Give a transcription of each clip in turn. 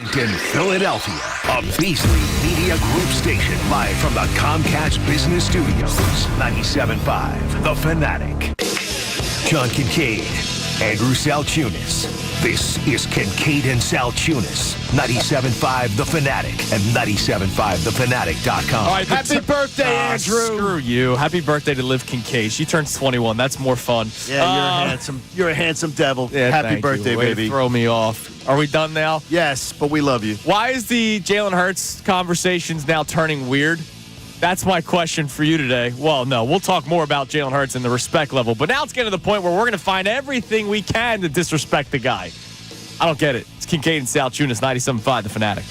Yankton, Philadelphia. A Beasley Media Group station live from the Comcast Business Studios. 97.5, The Fanatic. John Kincade, Andrew Salciunas. This is Kincade and Salciunas. 97.5 The Fanatic and 97.5thefanatic.com. All right, Happy birthday, Andrew. Screw you. Happy birthday to Liv Kincade. She turns 21. That's more fun. Yeah, you're a handsome devil. Yeah, Happy birthday, Way baby. to throw me off. Are we done now? Yes, but we love you. Why is the Jalen Hurts conversations now turning weird? That's my question for you today. Well, no, we'll talk more about Jalen Hurts and the respect level, but now it's getting to the point where we're going to find everything we can to disrespect the guy. I don't get it. It's Kincade and Salciunas, 97.5 The Fanatic.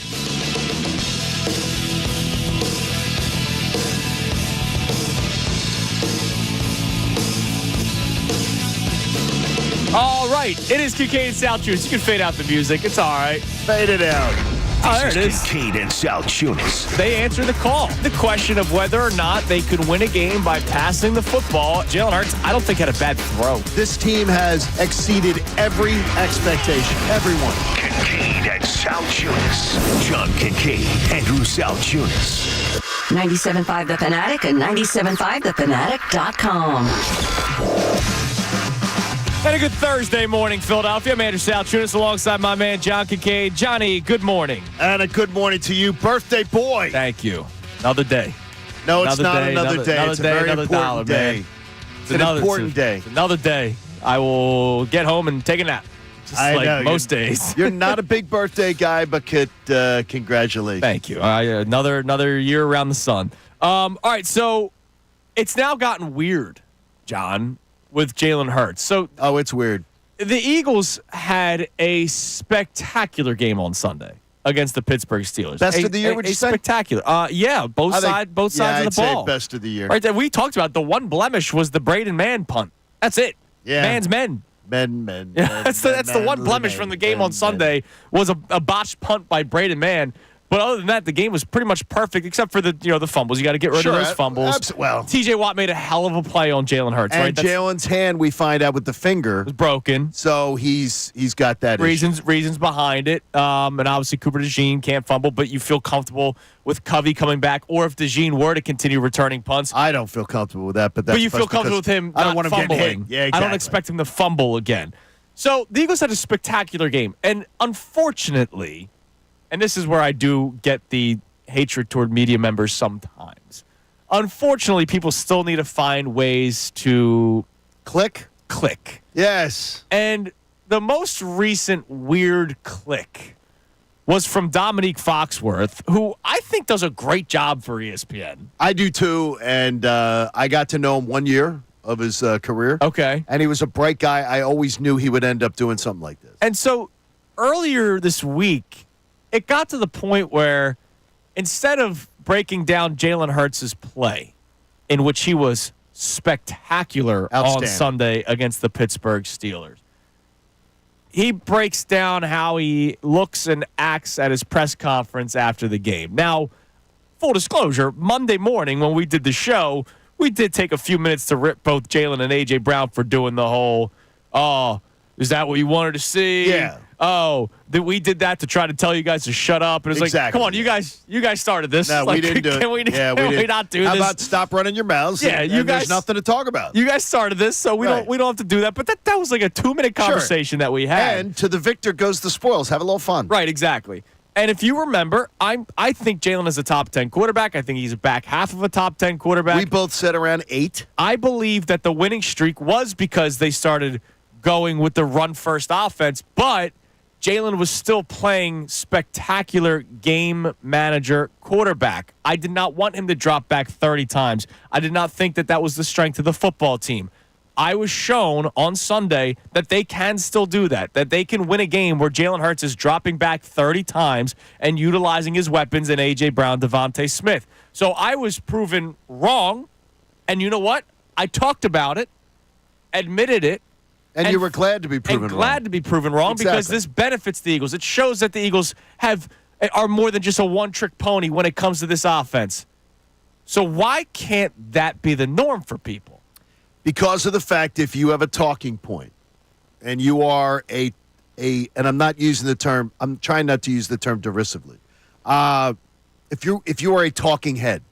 All right, it is Kincade and Salciunas. You can fade out the music. It's all right. Fade it out. Oh, there it is. Kincade and Salciunas. They answer the call. The question of whether or not they could win a game by passing the football. Jalen Hurts, I don't think had a bad throw. This team has exceeded every expectation. Everyone. Kincade and Salciunas. John Kincade, Andrew Salciunas. 97.5 The Fanatic and 97.5thefanatic.com. And a good Thursday morning, Philadelphia. I'm Andrew Salciunas alongside my man, John Kincade. Johnny, good morning. And a good morning to you, birthday boy. Thank you. Another day. No, it's not another day. It's a very important day. It's an important day. It's another day. I will get home and take a nap. Just I like know, most days. You're not a big birthday guy, but congratulations. Thank you. Another year around the sun. All right, so it's now gotten weird, John, with Jalen Hurts. So, it's weird. The Eagles had a spectacular game on Sunday against the Pittsburgh Steelers. Best of the year, would you say? Spectacular. Yeah, both sides of the I'd ball. say best of the year. Right there, we talked about the one blemish was the Braden Mann punt. That's it. Yeah. Man's men. Men. Yeah, that's the one blemish from the game on Sunday was a botched punt by Braden Mann. But other than that, the game was pretty much perfect, except for the fumbles. You got to get rid of those fumbles. Well, T.J. Watt made a hell of a play on Jalen Hurts. And Jalen's hand, we find out with the finger, was broken. So he's got that reasons behind it. And obviously Cooper DeJean can't fumble, but you feel comfortable with Covey coming back, or if DeJean were to continue returning punts. I don't feel comfortable with that, but you feel comfortable with him. I don't want him fumbling. getting hit. Yeah, exactly. I don't expect him to fumble again. So the Eagles had a spectacular game, and unfortunately. And this is where I do get the hatred toward media members sometimes. Unfortunately, people still need to find ways to click. And Yes. the most recent weird click was from Dominique Foxworth, who I think does a great job for ESPN. I do too, and I got to know him 1 year of his career. Okay. And he was a bright guy. I always knew he would end up doing something like this. And so earlier this week, it got to the point where instead of breaking down Jalen Hurts' play, in which he was spectacular on Sunday against the Pittsburgh Steelers, he breaks down how he looks and acts at his press conference after the game. Now, full disclosure, Monday morning when we did the show, we did take a few minutes to rip both Jalen and A.J. Brown for doing the whole, is that what you wanted to see? Yeah. We did that to try to tell you guys to shut up. And it's like, come on, you guys started this. No, like, we didn't do it. Can we not do this? How about stop running your mouths? Yeah, and you guys. There's nothing to talk about. You guys started this, so we don't have to do that. But that was like a 2-minute conversation that we had. And to the victor goes the spoils. Have a little fun. Right, exactly. And if you remember, I think Jalen is a top 10 quarterback. I think he's back half of a top 10 quarterback. We both said around 8. I believe that the winning streak was because they started going with the run-first offense, but Jalen was still playing spectacular game manager quarterback. I did not want him to drop back 30 times. I did not think that was the strength of the football team. I was shown on Sunday that they can still do that they can win a game where Jalen Hurts is dropping back 30 times and utilizing his weapons in A.J. Brown, Devontae Smith. So I was proven wrong, and you know what? I talked about it, admitted it, and you were glad to be proven wrong. Glad to be proven wrong because this benefits the Eagles. It shows that the Eagles are more than just a one-trick pony when it comes to this offense. So why can't that be the norm for people? Because of the fact if you have a talking point and you are a and I'm not using the term, I'm trying not to use the term derisively. If you are a talking head,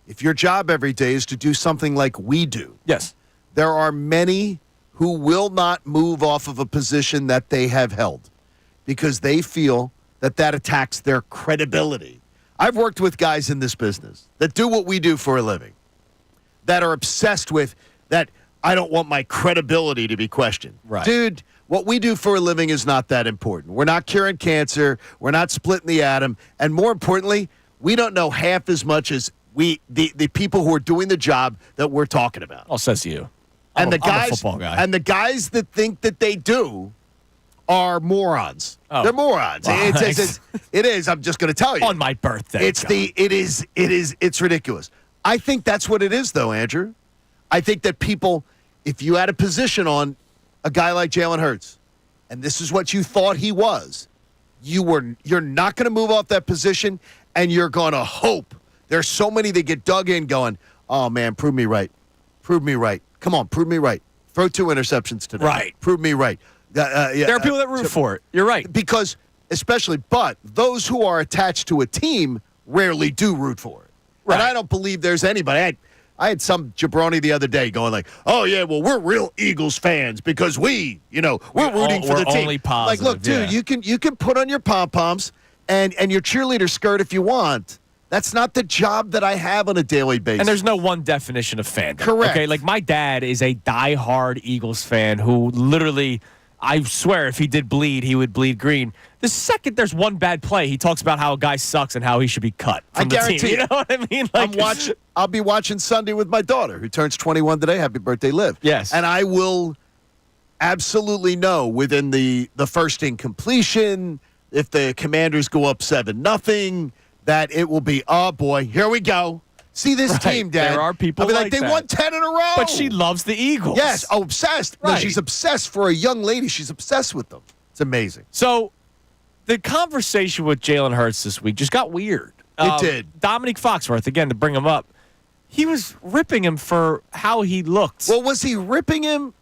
if your job every day is to do something like we do, yes, there are many who will not move off of a position that they have held because they feel that attacks their credibility. I've worked with guys in this business that do what we do for a living, that are obsessed with that. I don't want my credibility to be questioned. Right. Dude, what we do for a living is not that important. We're not curing cancer. We're not splitting the atom. And more importantly, we don't know half as much as the people who are doing the job that we're talking about. I'll says you. I'm a football guy. And the guys that think that they do are morons. Oh. They're morons. Well, it is. I'm just going to tell you. On my birthday. It's ridiculous. I think that's what it is, though, Andrew. I think that people, if you had a position on a guy like Jalen Hurts, and this is what you thought he was, you're not going to move off that position, and you're going to hope. There's so many that get dug in going, oh, man, prove me right. Prove me right. Come on, prove me right. Throw 2 interceptions today. Right. Prove me right. There are people that root for it. You're right. Because, but those who are attached to a team rarely do root for it. Right. And I don't believe there's anybody. I had some jabroni the other day going like, oh, yeah, well, we're real Eagles fans because we're rooting for the team. Only positive, like, look, dude, you can put on your pom-poms and your cheerleader skirt if you want. That's not the job that I have on a daily basis. And there's no one definition of fandom. Correct. Okay, like my dad is a diehard Eagles fan who literally, I swear, if he did bleed, he would bleed green. The second there's one bad play, he talks about how a guy sucks and how he should be cut from the team. You know what I mean? Like, I'll be watching Sunday with my daughter, who turns 21 today. Happy birthday, Liv. Yes. And I will absolutely know within the first incompletion, if the Commanders go up 7-0, that it will be, oh, boy, here we go. See this team, Dad. There are people I'll be like they that. won 10 in a row. But she loves the Eagles. Yes, obsessed. Right. No, she's obsessed. For a young lady, she's obsessed with them. It's amazing. So the conversation with Jalen Hurts this week just got weird. It did. Dominique Foxworth, again, to bring him up, he was ripping him for how he looked. Well, was he ripping him?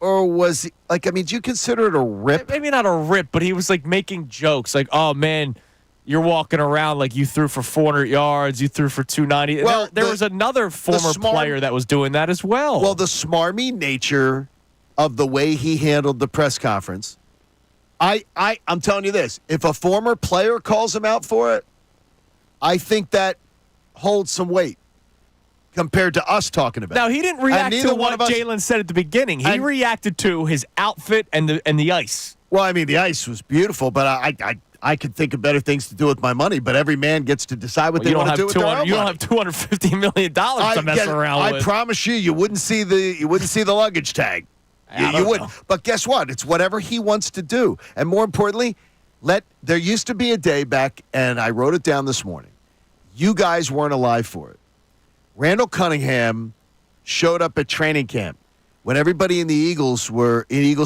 Or was he, do you consider it a rip? Maybe not a rip, but he was, making jokes. Like, oh, man, you're walking around like you threw for 400 yards, you threw for 290. Well, there was another former player that was doing that as well. Well, the smarmy nature of the way he handled the press conference, I'm telling you this. If a former player calls him out for it, I think that holds some weight compared to us talking about it. Now, he didn't react to what Jalen said at the beginning. He reacted to his outfit and the ice. Well, the ice was beautiful, but I could think of better things to do with my money, but every man gets to decide what they want to do with their own money. You don't have $250 million to mess around with. I promise you wouldn't see the luggage tag. You wouldn't. But guess what? It's whatever he wants to do. And more importantly, there used to be a day back, and I wrote it down this morning. You guys weren't alive for it. Randall Cunningham showed up at training camp when everybody in the Eagles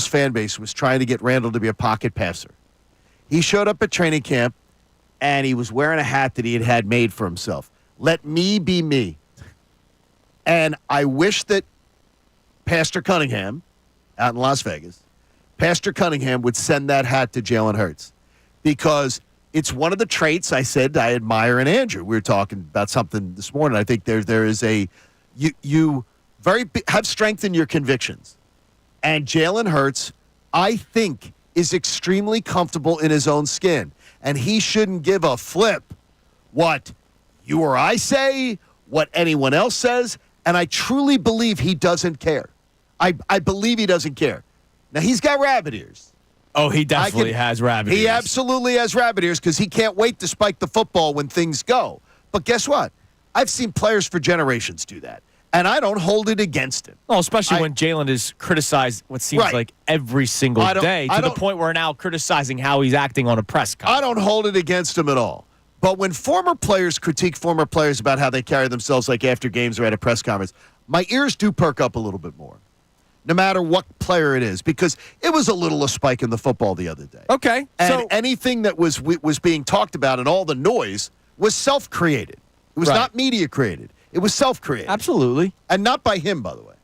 fan base was trying to get Randall to be a pocket passer. He showed up at training camp, and he was wearing a hat that he had made for himself. Let me be me. And I wish that Pastor Cunningham, out in Las Vegas, Pastor Cunningham would send that hat to Jalen Hurts, because it's one of the traits I said I admire in Andrew. We were talking about something this morning. I think there is you have strength in your convictions. And Jalen Hurts, I think, is extremely comfortable in his own skin. And he shouldn't give a flip what you or I say, what anyone else says. And I truly believe he doesn't care. I believe he doesn't care. Now, he's got rabbit ears. Oh, he definitely has rabbit ears. He absolutely has rabbit ears because he can't wait to spike the football when things go. But guess what? I've seen players for generations do that. And I don't hold it against him. Oh, especially when Jalen is criticized what seems like every single day to the point where now criticizing how he's acting on a press conference. I don't hold it against him at all. But when former players critique former players about how they carry themselves like after games or at a press conference, my ears do perk up a little bit more, no matter what player it is, because it was a little a spike in the football the other day. Okay. And anything that was being talked about and all the noise was self-created. It was not media-created. It was self-created. Absolutely. And not by him, by the way.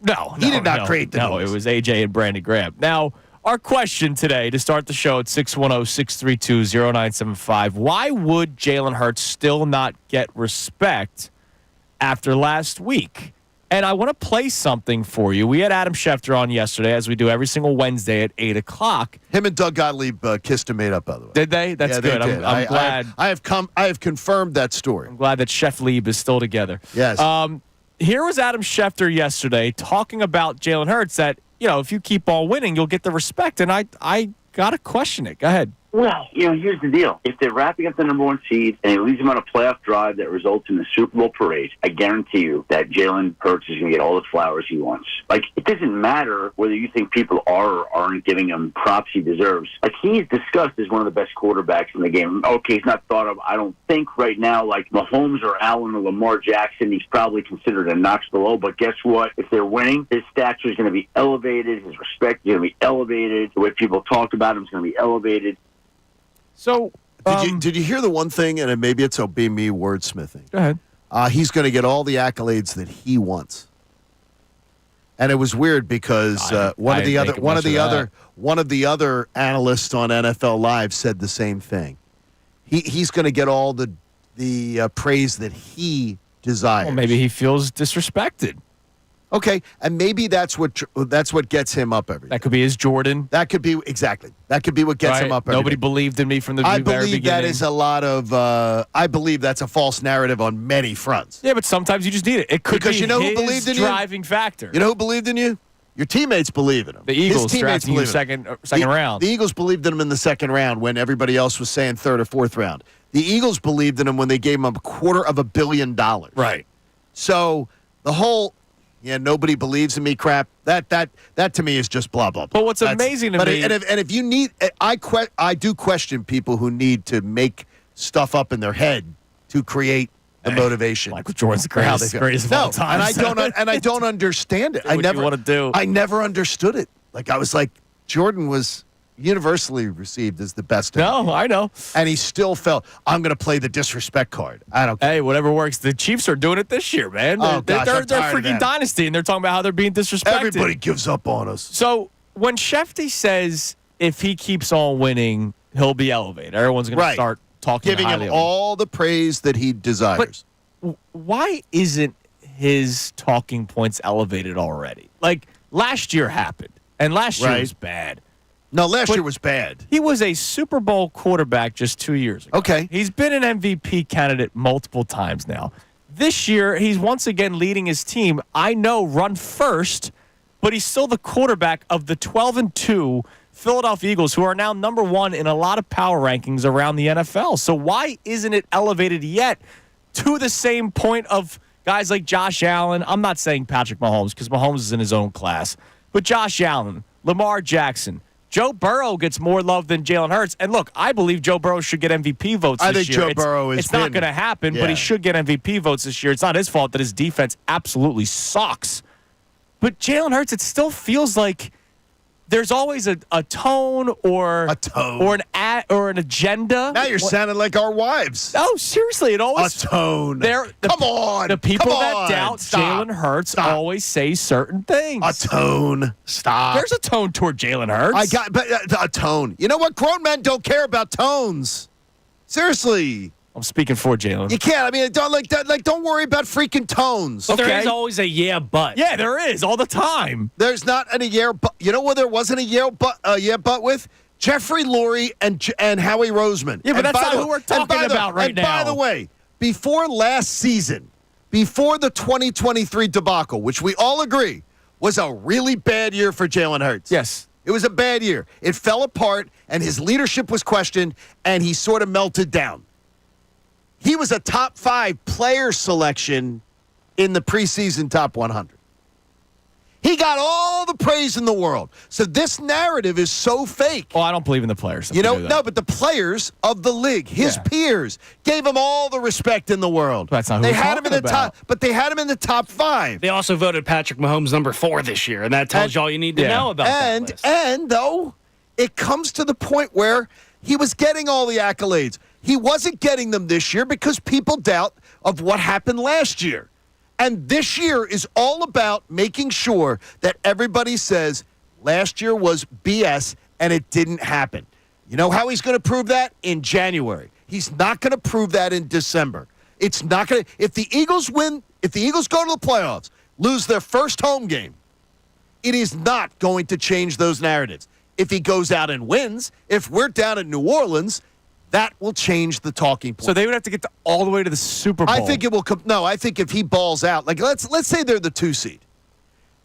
No. He did not create the noise. No, it was AJ and Brandon Graham. Now, Our question today to start the show at 610-632-0975. Why would Jalen Hurts still not get respect after last week? And I want to play something for you. We had Adam Schefter on yesterday, as we do every single Wednesday at 8 o'clock. Him and Doug Gottlieb kissed and made up, by the way. Did they? That's yeah, good. They did. I'm glad. I have confirmed that story. I'm glad that Chef Lieb is still together. Yes. Here was Adam Schefter yesterday talking about Jalen Hurts that, if you keep on winning, you'll get the respect. And I got to question it. Go ahead. Well, here's the deal. If they're wrapping up the number one seed and it leads them on a playoff drive that results in the Super Bowl parade, I guarantee you that Jalen Hurts is going to get all the flowers he wants. Like, it doesn't matter whether you think people are or aren't giving him props he deserves. Like, he's discussed as one of the best quarterbacks in the game. Okay, he's not thought of, I don't think, right now, like Mahomes or Allen or Lamar Jackson. He's probably considered a notch below. But guess what? If they're winning, his stature is going to be elevated. His respect is going to be elevated. The way people talk about him is going to be elevated. So, did you hear the one thing, and maybe it's be me wordsmithing? Go ahead. He's going to get all the accolades that he wants, and it was weird because one of the other analysts on NFL Live said the same thing. He's going to get all the praise that he desires. Well, maybe he feels disrespected. Okay, and maybe that's what gets him up every day. That could be his Jordan. That could be exactly. That could be what gets him up every Nobody day. believed in me from the very beginning. I believe that is a lot of. I believe that's a false narrative on many fronts. Yeah, but sometimes you just need it. It could because be you know his who believed in driving factor. You know who believed in you? Your teammates believe in him. The Eagles drafting you second round. The Eagles believed in him in the second round when everybody else was saying third or fourth round. The Eagles believed in him when they gave him $250 million. Right. So the whole. Yeah, nobody believes in me crap. That to me is just blah, blah, blah. But what's amazing to me... And if you need... I do question people who need to make stuff up in their head to create the motivation. Michael Jordan's the greatest of all time. And I don't understand it. I never want to do. I never understood it. Like, I was like, Jordan was universally received as the best. No, I know. And he still felt, I'm going to play the disrespect card. I don't care. Hey, whatever works. The Chiefs are doing it this year, man. They're a freaking dynasty, and they're talking about how they're being disrespected. Everybody gives up on us. So when Shefty says if he keeps on winning, he'll be elevated, everyone's going to start talking giving him all the praise that he desires. But why isn't his talking points elevated already? Like, last year happened, and last year was bad. No, last year was bad. He was a Super Bowl quarterback just 2 years ago. Okay. He's been an MVP candidate multiple times now. This year, he's once again leading his team. I know, run first, but he's still the quarterback of the 12-2 Philadelphia Eagles, who are now number one in a lot of power rankings around the NFL. So why isn't it elevated yet to the same point of guys like Josh Allen? I'm not saying Patrick Mahomes, because Mahomes is in his own class, but Josh Allen, Lamar Jackson, Joe Burrow gets more love than Jalen Hurts. And look, I believe Joe Burrow should get MVP votes this year. I think Joe Burrow is. It's not going to happen, but he should get MVP votes this year. It's not his fault that his defense absolutely sucks. But Jalen Hurts, it still feels like there's always a tone or an agenda. Now you're sounding like our wives. No, seriously, it always a tone. Come on, the people that doubt Jalen Hurts always say certain things. A tone. Stop. There's a tone toward Jalen Hurts. A tone. You know what? Grown men don't care about tones. Seriously. I'm speaking for Jalen. You can't. I mean, don't worry about freaking tones. But there is always a but. Yeah, there is all the time. There's not any but. You know what? There wasn't a but with Jeffrey Lurie and Howie Roseman. Yeah, but that's not who we're talking about right now. By the way, before last season, before the 2023 debacle, which we all agree was a really bad year for Jalen Hurts. Yes. It was a bad year. It fell apart, and his leadership was questioned, and he sort of melted down. He was a top 5 player selection in the preseason top 100. He got all the praise in the world. So this narrative is so fake. Well, I don't believe in the players. No, but the players of the league, his peers, gave him all the respect in the world. That's not who we're talking about. But they had him in the top 5. They also voted Patrick Mahomes number 4 this year, and that tells you all you need to know about that list. And, though, it comes to the point where he was getting all the accolades. He wasn't getting them this year because people doubt of what happened last year. And this year is all about making sure that everybody says last year was BS, and it didn't happen. You know how he's going to prove that? In January. He's not going to prove that in December. It's not going to. If the Eagles win, if the Eagles go to the playoffs, lose their first home game, it is not going to change those narratives. If he goes out and wins, if we're down in New Orleans, that will change the talking point. So they would have to get all the way to the Super Bowl. I think it will come. No, I think if he balls out, like let's say they're the 2 seed,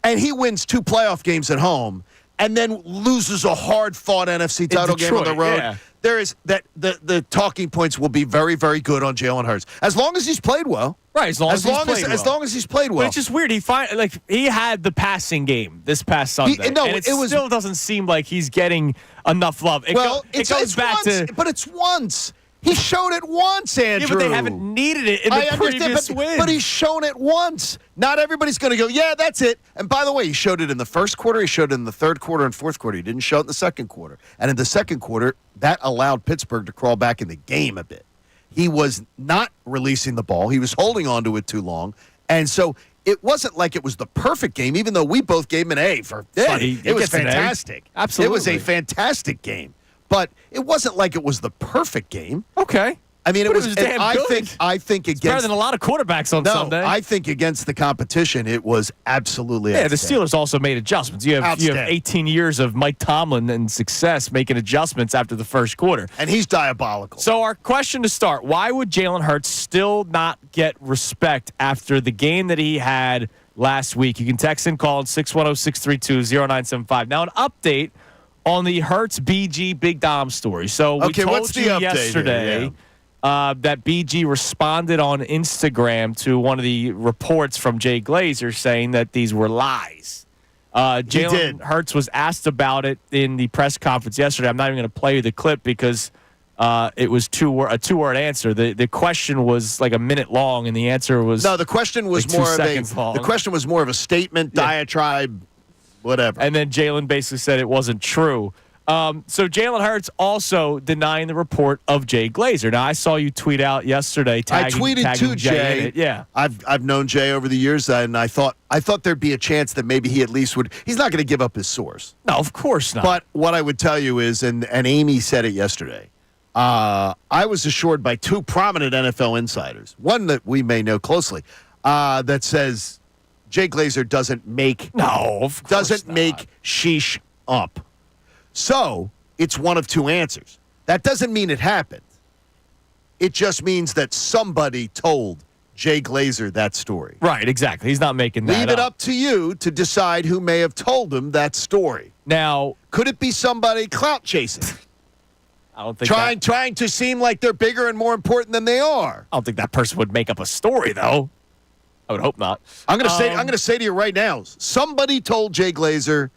and he wins 2 playoff games at home, and then loses a hard-fought NFC title game on the road. Yeah. There is that the talking points will be very, very good on Jalen Hurts as long as he's played well. Right, as long as he's played well. But it's just weird. He had the passing game this past Sunday, and it still doesn't seem like he's getting enough love. It goes back to, but it's once. He showed it once, Andrew. Yeah, but they haven't needed it in the previous win. But he's shown it once. Not everybody's going to go, yeah, that's it. And by the way, he showed it in the first quarter. He showed it in the third quarter and fourth quarter. He didn't show it in the second quarter. And in the second quarter, that allowed Pittsburgh to crawl back in the game a bit. He was not releasing the ball. He was holding on to it too long. And so it wasn't like it was the perfect game, even though we both gave him an A for Sunday. It was fantastic. Absolutely. It was a fantastic game. But it wasn't like it was the perfect game. Okay. I mean, it was damn good. I think against better than a lot of quarterbacks on Sunday. I think against the competition, it was absolutely the Steelers also made adjustments. You have 18 years of Mike Tomlin and success making adjustments after the first quarter. And he's diabolical. So our question to start, why would Jalen Hurts still not get respect after the game that he had last week? You can text and call at 610-632-0975. Now, an update on the Hurts BG Big Dom story. So we told you yesterday that BG responded on Instagram to one of the reports from Jay Glazer saying that these were lies. Jalen Hurts was asked about it in the press conference yesterday. I'm not even going to play you the clip because it was a two-word answer. The question was like a minute long, and the answer was the question was like the question was more of a statement, diatribe, whatever. And then Jalen basically said it wasn't true. So Jalen Hurts also denying the report of Jay Glazer. Now, I saw you tweet out yesterday tagging Jay in it. Yeah. I've known Jay over the years, and I thought there'd be a chance that maybe he at least would. He's not going to give up his source. No, of course not. But what I would tell you is, and Amy said it yesterday, I was assured by 2 prominent NFL insiders, one that we may know closely, that says Jay Glazer doesn't make sheesh up. So it's one of 2 answers. That doesn't mean it happened. It just means that somebody told Jay Glazer that story. Right, exactly. He's not making that up. Leave it up to you to decide who may have told him that story. Now, could it be somebody clout chasing? I don't think trying to seem like they're bigger and more important than they are. I don't think that person would make up a story, though. I would hope not. I'm going to say to you right now, somebody told Jay Glazer.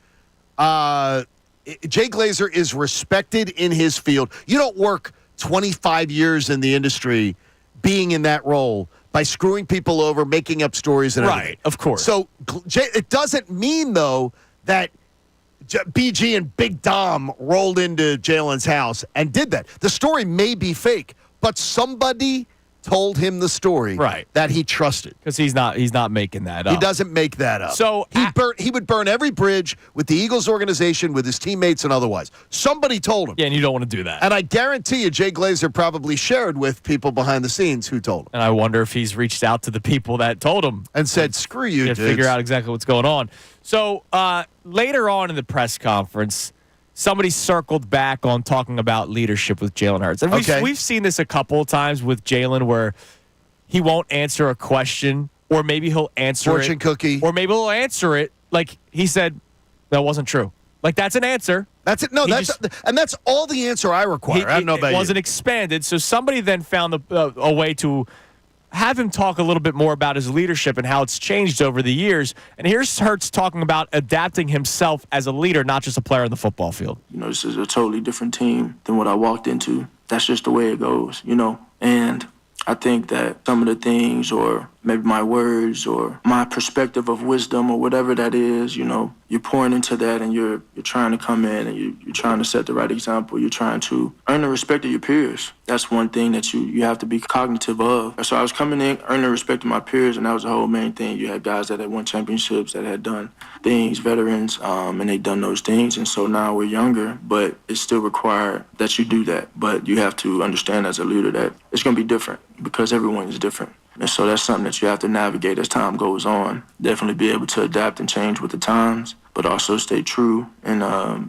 Jay Glazer is respected in his field. You don't work 25 years in the industry being in that role by screwing people over, making up stories, and everything. Right, of course. So it doesn't mean, though, that BG and Big Dom rolled into Jalen's house and did that. The story may be fake, but somebody told him the story that he trusted. Because he's not making that up. He doesn't make that up. So he would burn every bridge with the Eagles organization, with his teammates and otherwise. Somebody told him. Yeah, and you don't want to do that. And I guarantee you Jay Glazer probably shared with people behind the scenes who told him. And I wonder if he's reached out to the people that told him. And said, screw you, to figure out exactly what's going on. So later on in the press conference, somebody circled back on talking about leadership with Jalen Hurts. And we've seen this a couple of times with Jalen where he won't answer a question, or maybe he'll answer fortune cookie. Or maybe he'll answer it like he said, that wasn't true. Like, that's an answer. That's it. No, that's all the answer I require. I don't know about you. It wasn't expanded. So somebody then found a way to have him talk a little bit more about his leadership and how it's changed over the years. And here's Hurts talking about adapting himself as a leader, not just a player on the football field. This is a totally different team than what I walked into. That's just the way it goes, And I think that some of the things, or maybe my words or my perspective of wisdom or whatever that is, you're pouring into that, and you're trying to come in, and you're trying to set the right example. You're trying to earn the respect of your peers. That's one thing that you have to be cognitive of. So I was coming in, earning the respect of my peers, and that was the whole main thing. You had guys that had won championships, that had done things, veterans, and they'd done those things. And so now we're younger, but it's still required that you do that. But you have to understand as a leader that it's going to be different because everyone is different. And so that's something that you have to navigate as time goes on. Definitely be able to adapt and change with the times, but also stay true and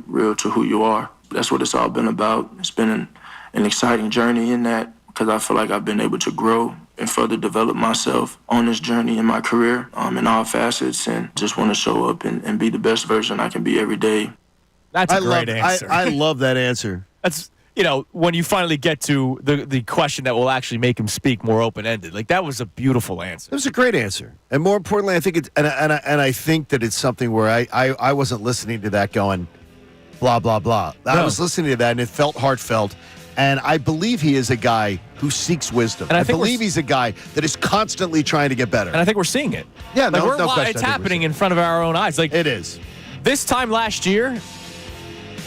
real to who you are. That's what it's all been about. It's been an exciting journey in that because I feel like I've been able to grow and further develop myself on this journey in my career in all facets, and just want to show up and be the best version I can be every day. That's a great answer. I love that answer. That's, when you finally get to the question that will actually make him speak more open-ended. Like, that was a beautiful answer. It was a great answer. And more importantly, I think it's, and I think that it's something where I wasn't listening to that going, blah, blah, blah. I was listening to that, and it felt heartfelt. And I believe he is a guy who seeks wisdom. And I believe he's a guy that is constantly trying to get better. And I think we're seeing it. Yeah, no question. It's happening in front of our own eyes. Like, it is. This time last year,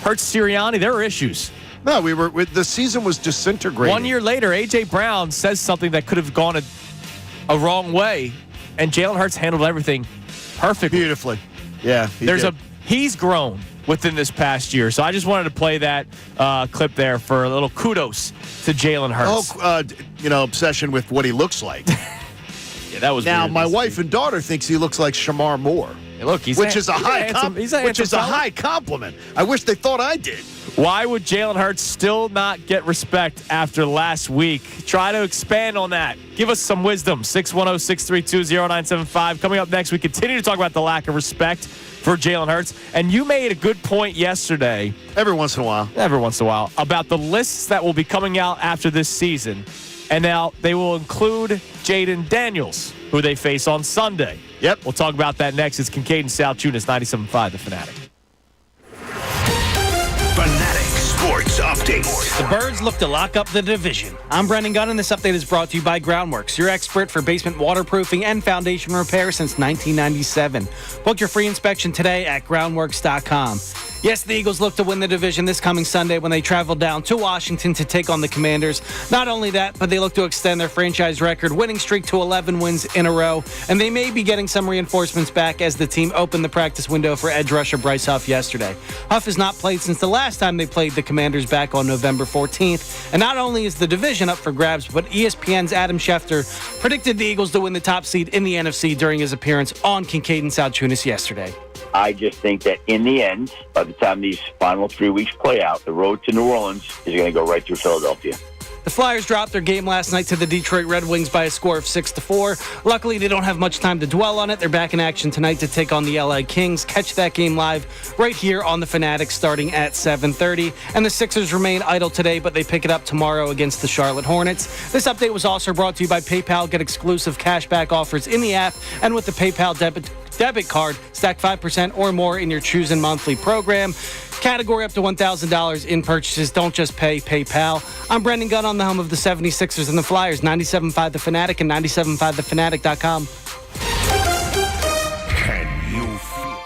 Hurts, Sirianni, there were issues. No, the season was disintegrating. 1 year later, A.J. Brown says something that could have gone a wrong way, and Jalen Hurts handled everything perfectly. Beautifully. Yeah, he's grown within this past year. So I just wanted to play that clip there for a little kudos to Jalen Hurts. Obsession with what he looks like. Yeah, that was now weird. my wife and daughter thinks he looks like Shamar Moore. Hey, look, which is a high compliment. I wish they thought I did. Why would Jalen Hurts still not get respect after last week? Try to expand on that. Give us some wisdom. 610-632-0975. Coming up next, we continue to talk about the lack of respect for Jalen Hurts. And you made a good point yesterday. Every once in a while. About the lists that will be coming out after this season. And now they will include Jaden Daniels, who they face on Sunday. Yep. We'll talk about that next. It's Kincade and Salciunas, 97.5, The Fanatic. Fanatic Sports Update. The Birds look to lock up the division. I'm Brendan Gunn, and this update is brought to you by Groundworks, your expert for basement waterproofing and foundation repair since 1997. Book your free inspection today at groundworks.com. Yes, the Eagles look to win the division this coming Sunday when they travel down to Washington to take on the Commanders. Not only that, but they look to extend their franchise record winning streak to 11 wins in a row, and they may be getting some reinforcements back as the team opened the practice window for edge rusher Bryce Huff yesterday. Huff has not played since the last time they played the Commanders back on November 14th, and not only is the division up for grabs, but ESPN's Adam Schefter predicted the Eagles to win the top seed in the NFC during his appearance on Kincade and Salciunas yesterday. I just think that in the end, by the time these final 3 weeks play out, the road to New Orleans is going to go right through Philadelphia. The Flyers dropped their game last night to the Detroit Red Wings by a score of 6-4. Luckily, they don't have much time to dwell on it. They're back in action tonight to take on the LA Kings. Catch that game live right here on the Fanatic starting at 7:30. And the Sixers remain idle today, but they pick it up tomorrow against the Charlotte Hornets. This update was also brought to you by PayPal. Get exclusive cashback offers in the app and with the PayPal debit card. Stack 5% or more in your chosen monthly program. Category up to $1,000 in purchases. Don't just pay PayPal. I'm Brendan Gunn on the home of the 76ers and the Flyers. 97.5 The Fanatic and 97.5thefanatic.com. Can you feel?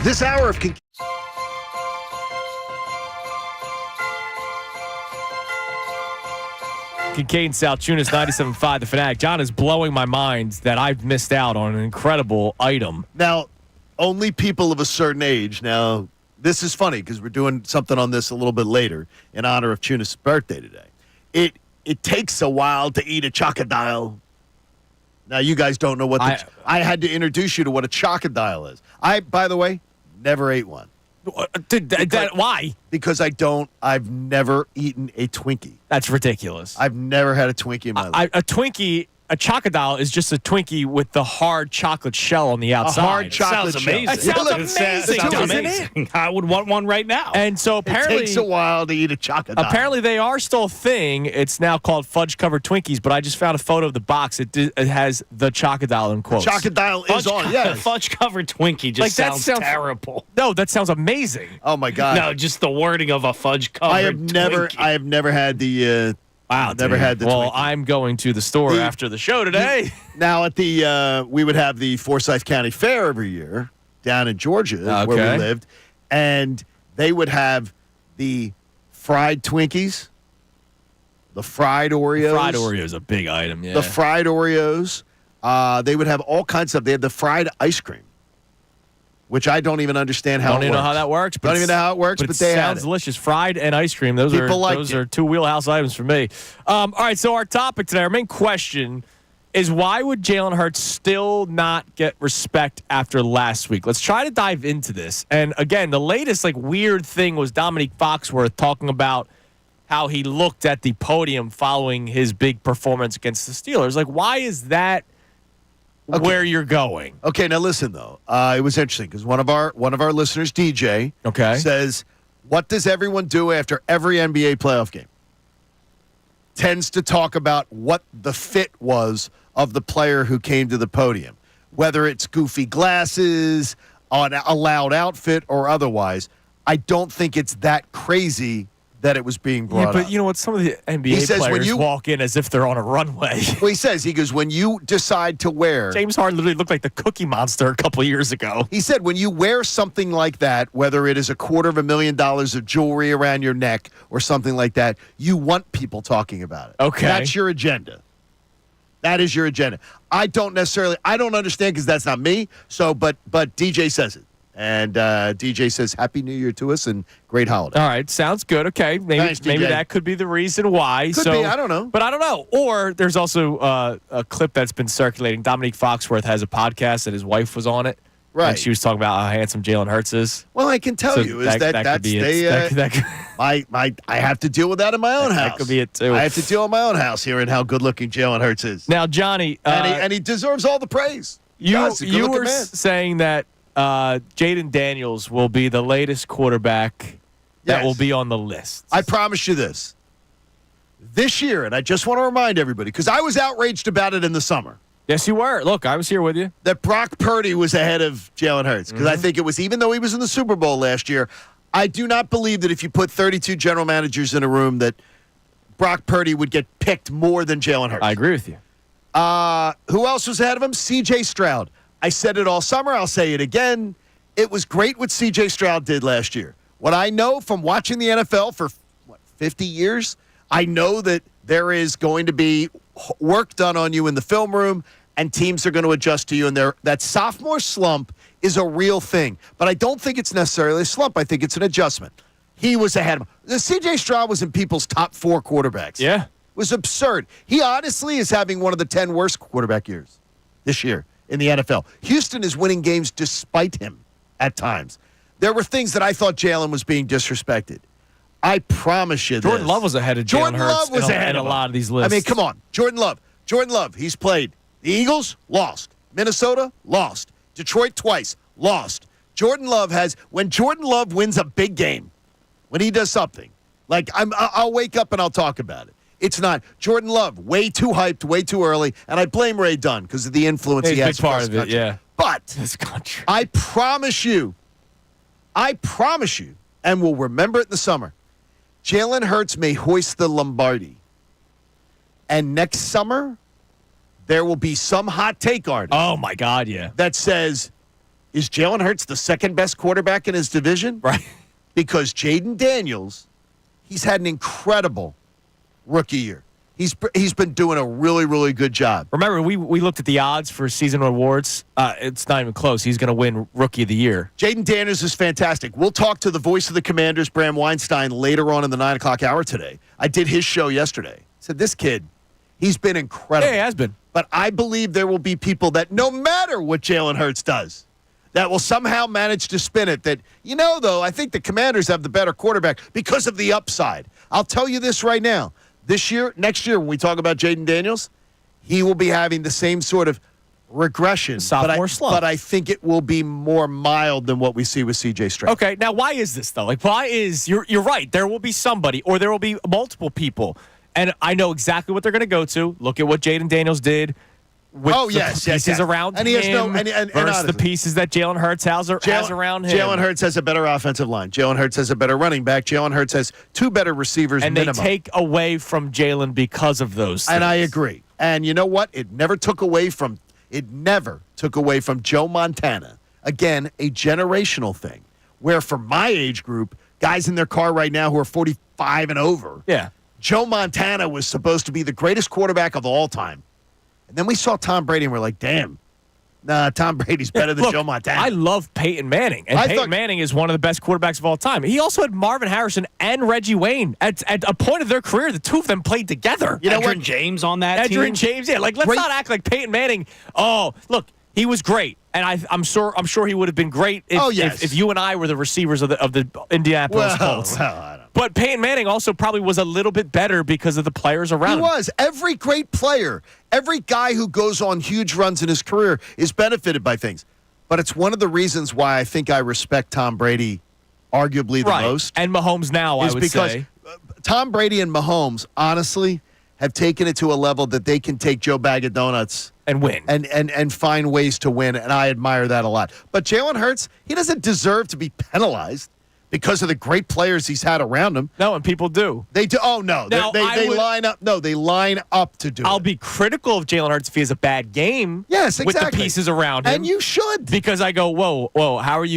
This hour of Kincade and Salciunas, 97.5, The Fanatic. John is blowing my mind that I've missed out on an incredible item. Now, only people of a certain age. Now, this is funny because we're doing something on this a little bit later in honor of Tunis' birthday today. It takes a while to eat a chocodile. Now, you guys don't know what I had to introduce you to what a chocodile is. I, by the way, never ate one. Why? Because I've never eaten a Twinkie. That's ridiculous. I've never had a Twinkie in my life. A Twinkie, a chocodile is just a Twinkie with the hard chocolate shell on the outside. A hard chocolate sounds shell. amazing. That sounds amazing, Sounds doesn't amazing. I would want one right now. And so apparently, It takes a while to eat a chocodile. apparently they are still a thing. It's now called fudge-covered Twinkies, but I just found a photo of the box. It has the chocodile in quotes. Chocodile is on, yes. Fudge-covered Twinkie just That sounds terrible. No, that sounds amazing. Oh, my God. No, just the wording of a fudge-covered I have Twinkie. never had the... Wow, never had the Well, Twinkie. I'm going to the store after the show today. Now, at the we would have the Forsyth County Fair every year down in Georgia where we Okay. lived, and they would have the fried Twinkies, the fried Oreos. Fried Oreo is a big item, yeah. The fried Oreos. They would have all kinds of stuff. They had the fried ice cream, which I don't even understand how Don't it even works. know how that works. Don't even know how it works, but it they had sounds it. delicious. Fried and ice cream. Those People liked those it. are two wheelhouse items for me. All right, so our topic today, our main question is why would Jalen Hurts still not get respect after last week? Let's try to dive into this. And again, the latest weird thing was Dominique Foxworth talking about how he looked at the podium following his big performance against the Steelers. Why is that where you're going? Okay, now listen though. It was interesting because one of our listeners, DJ, says, "What does everyone do after every NBA playoff game?" Tends to talk about what the fit was of the player who came to the podium, whether it's goofy glasses, on a loud outfit, or otherwise. I don't think it's that crazy that it was being brought up. But you know what? Some of the NBA says when players you- walk in as if they're on a runway. Well, he goes, when you decide to wear... James Harden literally looked like the Cookie Monster a couple of years ago. He said when you wear something like that, whether it is $250,000 of jewelry around your neck or something like that, you want people talking about it. Okay. That's your agenda. That is your agenda. I don't understand because that's not me. So, but DJ says it. And DJ says, Happy New Year to us and great holiday. All right, sounds good. Okay, maybe Thanks, DJ. that could be the reason why. Could be, I don't know. But I don't know. Or there's also a clip that's been circulating. Dominique Foxworth has a podcast and his wife was on it. Right. And she was talking about how handsome Jalen Hurts is. Well, I can tell So you is that that's could be it. I have to deal with that in my own house. That could be it too. I have to deal with my own house here and how good looking Jalen Hurts is. Now, Johnny, and he deserves all the praise. you He's a good-looking were man. saying that Jaden Daniels will be the latest quarterback that Yes. will be on the list. I promise you this. This year, and I just want to remind everybody, because I was outraged about it in the summer, Yes, you were. Look, I was here with you. that Brock Purdy was ahead of Jalen Hurts. Because I think it was, even though he was in the Super Bowl last year, I do not believe that if you put 32 general managers in a room that Brock Purdy would get picked more than Jalen Hurts. I agree with you. Who else was ahead of him? C.J. Stroud. I said it all summer. I'll say it again. It was great what C.J. Stroud did last year. What I know from watching the NFL for, 50 years, I know that there is going to be work done on you in the film room, and teams are going to adjust to you. And that sophomore slump is a real thing. But I don't think it's necessarily a slump. I think it's an adjustment. He was ahead of him. The C.J. Stroud was in people's top 4 quarterbacks. Yeah. It was absurd. He honestly is having one of the 10 worst quarterback years this year in the NFL. Houston is winning games despite him at times. There were things that I thought Jalen was being disrespected. I promise you Jordan this. Love was ahead of Jalen Jordan Hurts Love was ahead in a of him. lot of these lists. I mean, come on. Jordan Love, he's played the Eagles, lost. Minnesota, lost. Detroit twice, lost. Jordan Love when Jordan Love wins a big game, when he does something, I'll wake up and I'll talk about it. It's not Jordan Love, way too hyped, way too early, and I blame Ray Dunn because of the influence He's he a has big part across of the it, country. yeah. But This country. I promise you, and we'll remember it in the summer, Jalen Hurts may hoist the Lombardi. And next summer, there will be some hot take artist Oh, my God, yeah. that says is Jalen Hurts the second best quarterback in his division? Right. Because Jaden Daniels, he's had an incredible rookie year. He's been doing a really, really good job. Remember, we looked at the odds for season awards. It's not even close. He's going to win Rookie of the Year. Jaden Daniels is fantastic. We'll talk to the voice of the Commanders, Bram Weinstein, later on in the 9 o'clock hour today. I did his show yesterday. Said this kid, he's been incredible. Yeah, he has been. But I believe there will be people that no matter what Jalen Hurts does, that will somehow manage to spin it that, though, I think the Commanders have the better quarterback because of the upside. I'll tell you this right now. Next year, when we talk about Jaden Daniels, he will be having the same sort of regression. Sophomore slump. But I think it will be more mild than what we see with C.J. Stroud. Okay, now why is this, though? You're right. There will be somebody, or there will be multiple people. And I know exactly what they're going to go to. Look at what Jaden Daniels did with the pieces around and he has him and versus the pieces that Jalen Hurts has around him. Jalen Hurts has a better offensive line. Jalen Hurts has a better running back. Jalen Hurts has 2 better receivers minimum. They take away from Jalen because of those things. And I agree. And you know what? It never took away from Joe Montana. Again, a generational thing. Where for my age group, guys in their car right now who are 45 and over, yeah, Joe Montana was supposed to be the greatest quarterback of all time. And then we saw Tom Brady, and we're like, damn, Tom Brady's better than Joe Montana. I love Peyton Manning, and Peyton Manning is one of the best quarterbacks of all time. He also had Marvin Harrison and Reggie Wayne. At a point of their career, the two of them played together. Adrian James on that team? Adrian James, yeah. Let's not act like Peyton Manning. Oh, look, he was great. And I'm sure he would have been great if you and I were the receivers of the Indianapolis Colts. Well, I don't know. But Peyton Manning also probably was a little bit better because of the players around him. He was. Every great player, every guy who goes on huge runs in his career is benefited by things. But it's one of the reasons why I think I respect Tom Brady arguably the most. And Mahomes now, I would say. Tom Brady and Mahomes, honestly, have taken it to a level that they can take Joe Bag of Donuts and win and find ways to win, and I admire that a lot. But Jalen Hurts, he doesn't deserve to be penalized because of the great players he's had around him. No, and people do. They do. Oh no, they line up. No, they line up to do. I'll be critical of Jalen Hurts if he has a bad game. Yes, exactly. With the pieces around him, and you should, because I go, whoa, how'd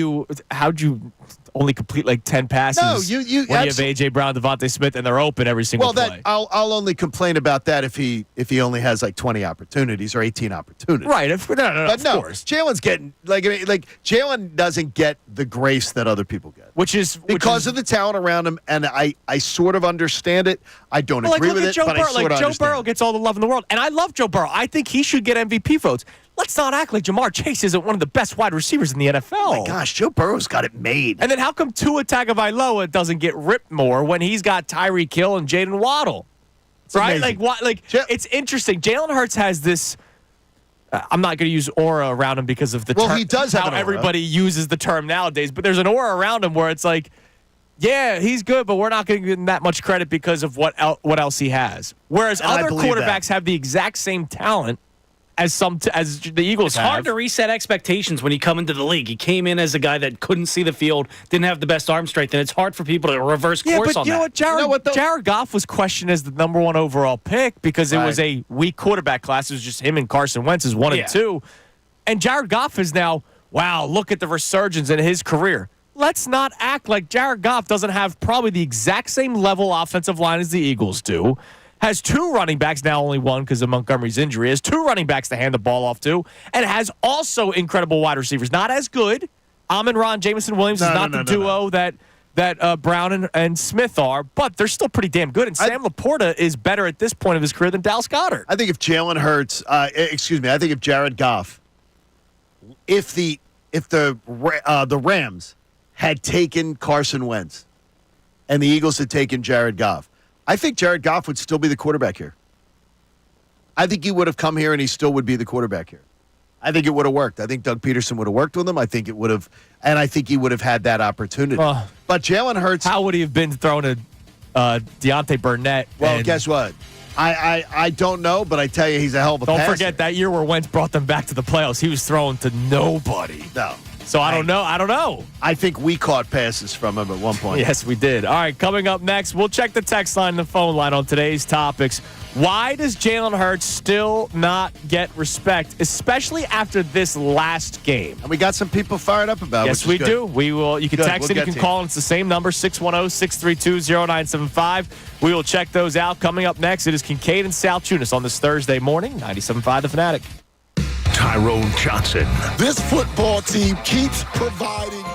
you only complete like 10 passes? No, you when you have A.J. Brown, Devontae Smith, and they're open every single play. I'll only complain about that if he only has like 20 opportunities or 18 opportunities. Right. Of course. Jalen's getting like Jalen doesn't get the grace that other people get, which is because of the talent around him, and I sort of understand it. I don't agree with it, but I sort of understand. Joe Burrow gets all the love in the world, and I love Joe Burrow. I think he should get MVP votes. Let's not act like Jamar Chase isn't one of the best wide receivers in the NFL. Oh my gosh, Joe Burrow's got it made. And then how come Tua Tagovailoa doesn't get ripped more when he's got Tyreek Hill and Jaden Waddle? It's right? amazing. It's interesting. Jalen Hurts has this. I'm not going to use aura around him because of the term. He does have how an aura. Everybody uses the term nowadays, but there's an aura around him where it's like, yeah, he's good, but we're not going to give him that much credit because of what else he has. Whereas other quarterbacks have the exact same talent as the Eagles have. It's hard to reset expectations when you come into the league. He came in as a guy that couldn't see the field, didn't have the best arm strength, and it's hard for people to reverse course on that. Yeah, but what, Jared Goff was questioned as the number 1 overall pick because it was a weak quarterback class. It was just him and Carson Wentz as 1 and 2. And Jared Goff is now, wow, look at the resurgence in his career. Let's not act like Jared Goff doesn't have probably the exact same level offensive line as the Eagles do. Has 2 running backs, now only 1 because of Montgomery's injury, has 2 running backs to hand the ball off to, and has also incredible wide receivers. Not as good. Amon-Ra, Jameson Williams is not the duo that Brown and Smith are, but they're still pretty damn good. And Sam Laporta is better at this point of his career than Dallas Goedert. I think if Jalen Hurts, I think if Jared Goff, if the Rams had taken Carson Wentz and the Eagles had taken Jared Goff, I think Jared Goff would still be the quarterback here. I think he would have come here and he still would be the quarterback here. I think it would have worked. I think Doug Peterson would have worked with him. I think he would have had that opportunity. But Jalen Hurts, how would he have been thrown to Deontay Burnett? Well, guess what? I don't know, but I tell you, he's a hell of a passer. Don't forget that year where Wentz brought them back to the playoffs. He was thrown to nobody. No. So I don't know. I think we caught passes from him at one point. Yes, we did. All right, coming up next, we'll check the text line and the phone line on today's topics. Why does Jalen Hurts still not get respect, especially after this last game? And we got some people fired up about it. Yes, we do. We will. You can Good. text We'll it. You get can to call it. It's the same number, 610-632-0975. We will check those out. Coming up next, it is Kincade and Salciunas on this Thursday morning, 97.5 The Fanatic. Tyrone Johnson. This football team keeps providing.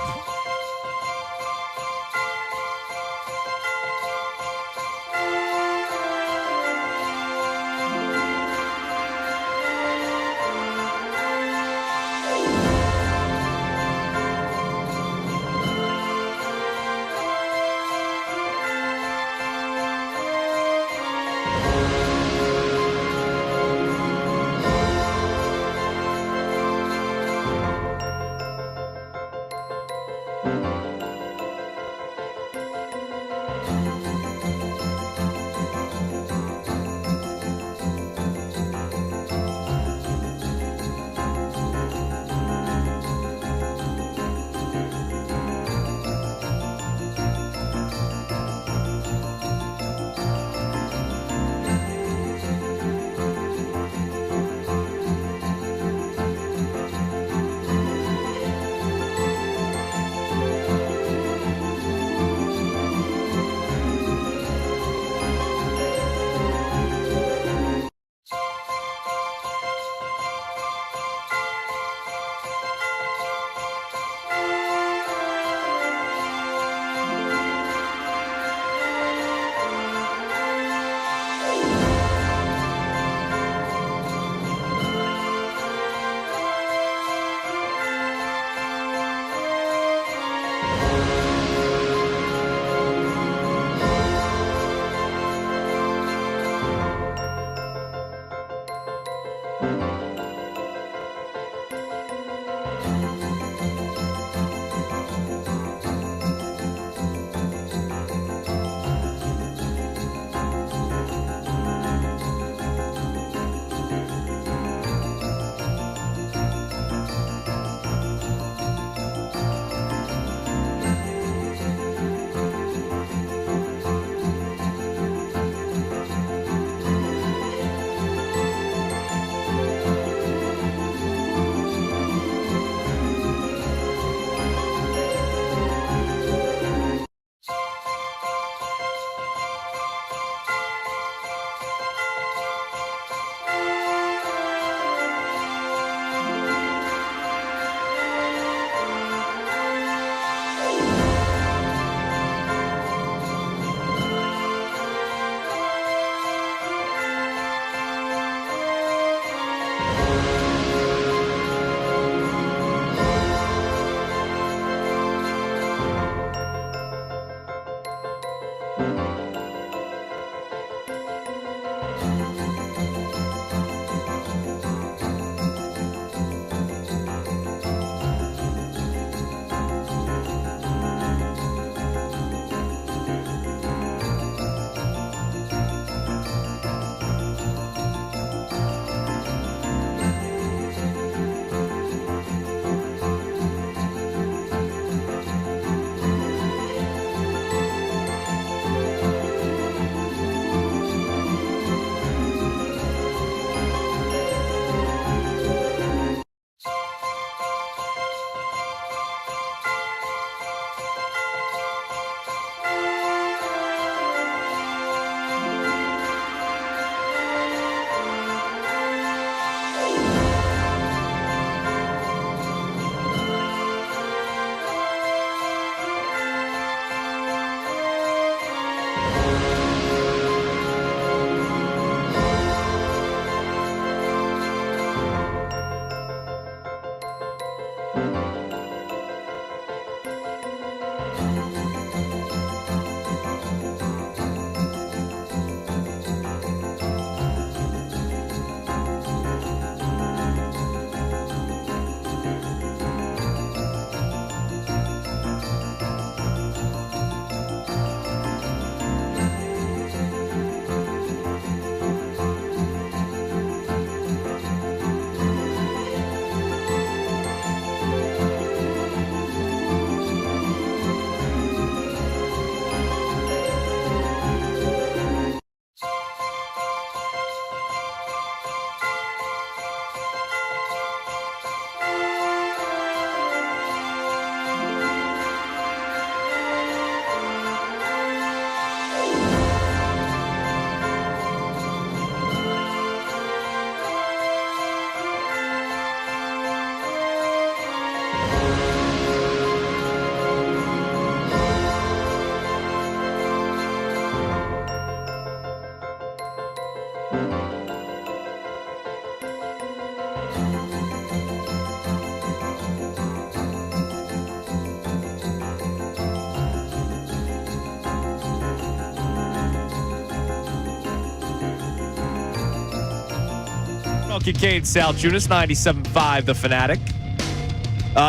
Kincade, Salciunas, 97.5 The Fanatic.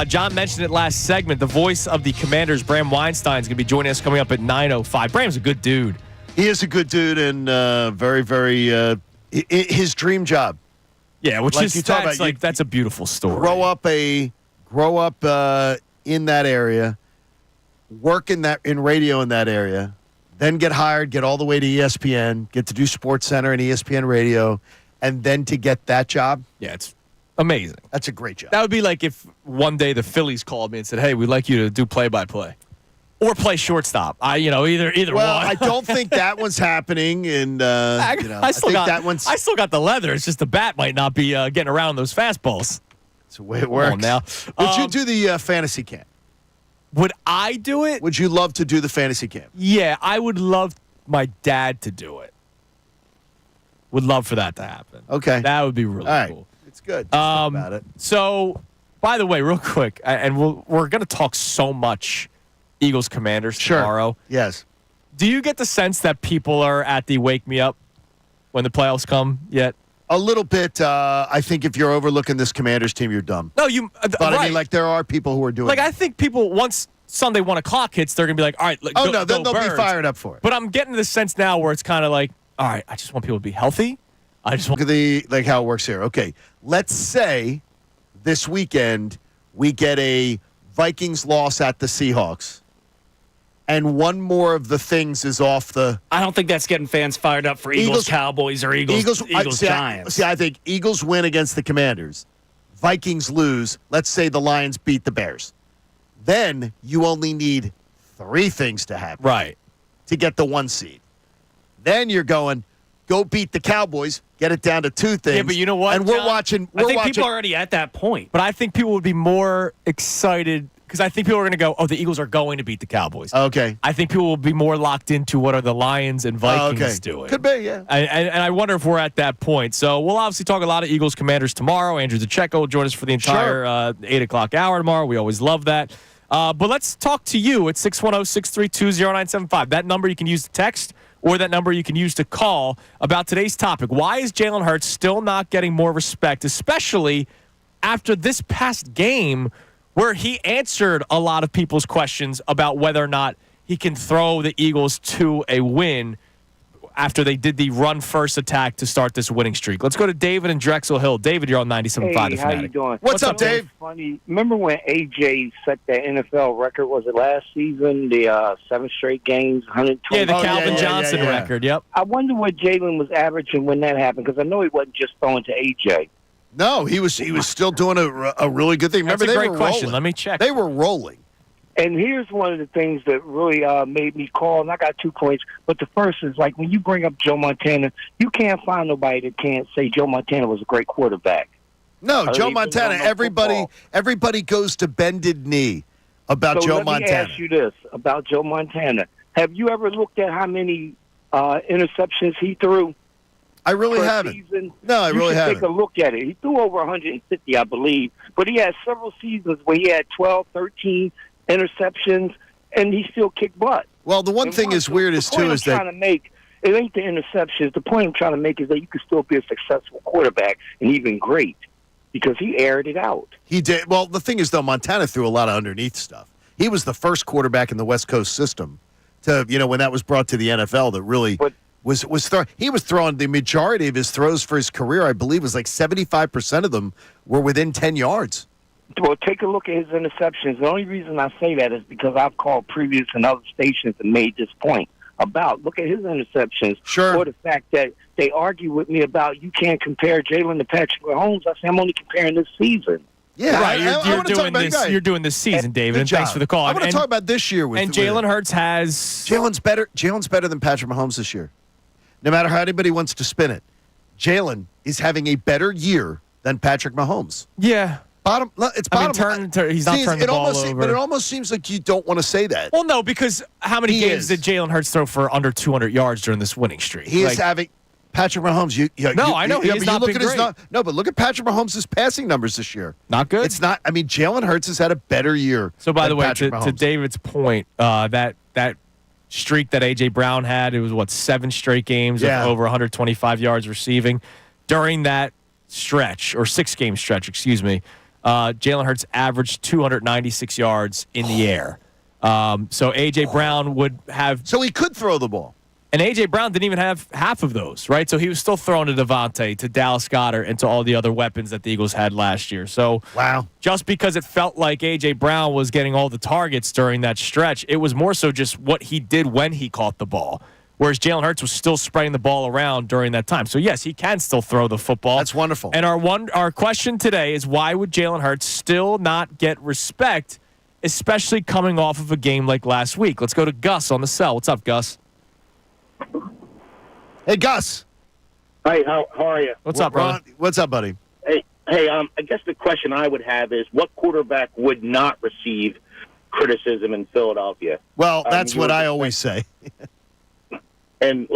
John mentioned it last segment. The voice of the Commanders, Bram Weinstein, is going to be joining us coming up at 9:05. Bram's a good dude. He is a good dude and very, very his dream job. Yeah, which Like is you talk that's about, like that's a beautiful story. Grow up in that area, work in radio in that area, then get hired, get all the way to ESPN, get to do Sports Center and ESPN Radio, and then to get that job. Yeah, it's amazing. That's a great job. That would be like if one day the Phillies called me and said, "Hey, we'd like you to do play-by-play or play shortstop." Either Well, one. I don't think that one's happening, and I still think got that one's. I still got the leather. It's just the bat might not be getting around those fastballs. That's the way it works. Now, Would you do the fantasy camp? would I do it? Would you love to do the fantasy camp? Yeah, I would love my dad to do it. Would love for that to happen. Okay. That would be really All right. cool. It's good. Just think about it. So, by the way, real quick, and we're going to talk so much Eagles Commanders tomorrow. Yes. Do you get the sense that people are at the wake me up when the playoffs come yet? A little bit. I think if you're overlooking this Commanders team, you're dumb. No, But right. I mean, like there are people who are doing. Like that. I think people once Sunday 1 o'clock hits, they're gonna be like, all right, then they'll Birds. be fired up for it. But I'm getting to the sense now where it's kind of like, all right, I just want people to be healthy. I just want. Look at how it works here. Okay, let's say this weekend we get a Vikings loss at the Seahawks, and one more of the things is off the. I don't think that's getting fans fired up for Eagles Cowboys or Eagles Giants. I think Eagles win against the Commanders. Vikings lose. Let's say the Lions beat the Bears. Then you only need 3 things to happen. Right. To get the 1 seed. Then you're going, go beat the Cowboys, get it down to 2 things. Yeah, but you know what, And we're John? watching. I think people are already at that point. But I think people would be more excited because I think people are going to go, oh, the Eagles are going to beat the Cowboys. Okay. I think people will be more locked into what are the Lions and Vikings doing. Could be, yeah. And I wonder if we're at that point. So we'll obviously talk a lot of Eagles Commanders tomorrow. Andrew DeCecco will join us for the entire 8 o'clock hour tomorrow. We always love that. But let's talk to you at 610-632-0975. That number you can use to text or that number you can use to call about today's topic. Why is Jalen Hurts still not getting more respect, especially after this past game where he answered a lot of people's questions about whether or not he can throw the Eagles to a win after they did the run-first attack to start this winning streak. Let's go to David in Drexel Hill. David, you're on 97.5 The Hey, Fanatic. how you doing? What's up, Dave? Funny. Remember when AJ set that NFL record? Was it last season? The 7 straight games, 120. Yeah, the Oh, Calvin yeah, Johnson yeah. record. Yep. I wonder what Jalen was averaging when that happened, because I know he wasn't just throwing to AJ. No, he was still doing a really good thing. That's Remember, a they great were question. rolling. Let me check. They were rolling. And here's one of the things that really made me call, and I got 2 points. But the first is, like, when you bring up Joe Montana, you can't find nobody that can't say Joe Montana was a great quarterback. No, Other Joe than Montana. no Everybody goes to bended knee about So Joe let me Montana. ask you this about Joe Montana. Have you ever looked at how many interceptions he threw? I really per haven't. season? No, I You really should haven't. Take a look at it. He threw over 150, I believe. But he had several seasons where he had 12, 13 interceptions, and he still kicked butt. Well, the one And thing is weird is, too, is I'm that trying to make, it ain't the interceptions. The point I'm trying to make is that you can still be a successful quarterback and even great because he aired it out. he did. Well, the thing is, though, Montana threw a lot of underneath stuff. He was the first quarterback in the West Coast system to, when that was brought to the NFL that really was throwing. He was throwing the majority of his throws for his career, I believe, was like 75% of them were within 10 yards. Well, take a look at his interceptions. The only reason I say that is because I've called previous and other stations and made this point about look at his interceptions. Sure. Or the fact that they argue with me about you can't compare Jalen to Patrick Mahomes. I say I'm only comparing this season. Yeah, Right, I you're wanna talk doing about this. guys. You're doing this season, David, Good and thanks job. for the call. I want to And- talk about this year with And Jalen Hurts has Jalen's better. Jalen's better than Patrick Mahomes this year. No matter how anybody wants to spin it, Jalen is having a better year than Patrick Mahomes. yeah. It's bottom. He's not turning the ball over. But it almost seems like you don't want to say that. Well, no, because how many He games is. did Jalen Hurts throw for under 200 yards during this winning streak? He Like, is having Patrick Mahomes. I know he has but not you look been at his great. no, but look at Patrick Mahomes' passing numbers this year. not good. It's not. I mean, Jalen Hurts has had a better year. So, by than the way, Patrick to Mahomes. David's point, that streak that A.J. Brown had, it was, 7 straight games Yeah. of over 125 yards receiving. During that stretch, or 6-game stretch, excuse me, Jalen Hurts averaged 296 yards in the air. So A.J. Brown would have... So he could throw the ball. And A.J. Brown didn't even have half of those, right? So he was still throwing to Devontae, to Dallas Goedert, and to all the other weapons that the Eagles had last year. So wow, just because it felt like A.J. Brown was getting all the targets during that stretch, it was more so just what he did when he caught the ball. Whereas Jalen Hurts was still spreading the ball around during that time. So, yes, he can still throw the football. That's wonderful. And our question today is, why would Jalen Hurts still not get respect, especially coming off of a game like last week? Let's go to Gus on the cell. What's up, Gus? Hey, Gus. Hi, how are you? What's up, brother? What's up, buddy? Hey, I guess the question I would have is, what quarterback would not receive criticism in Philadelphia? Well, that's what I always say. And,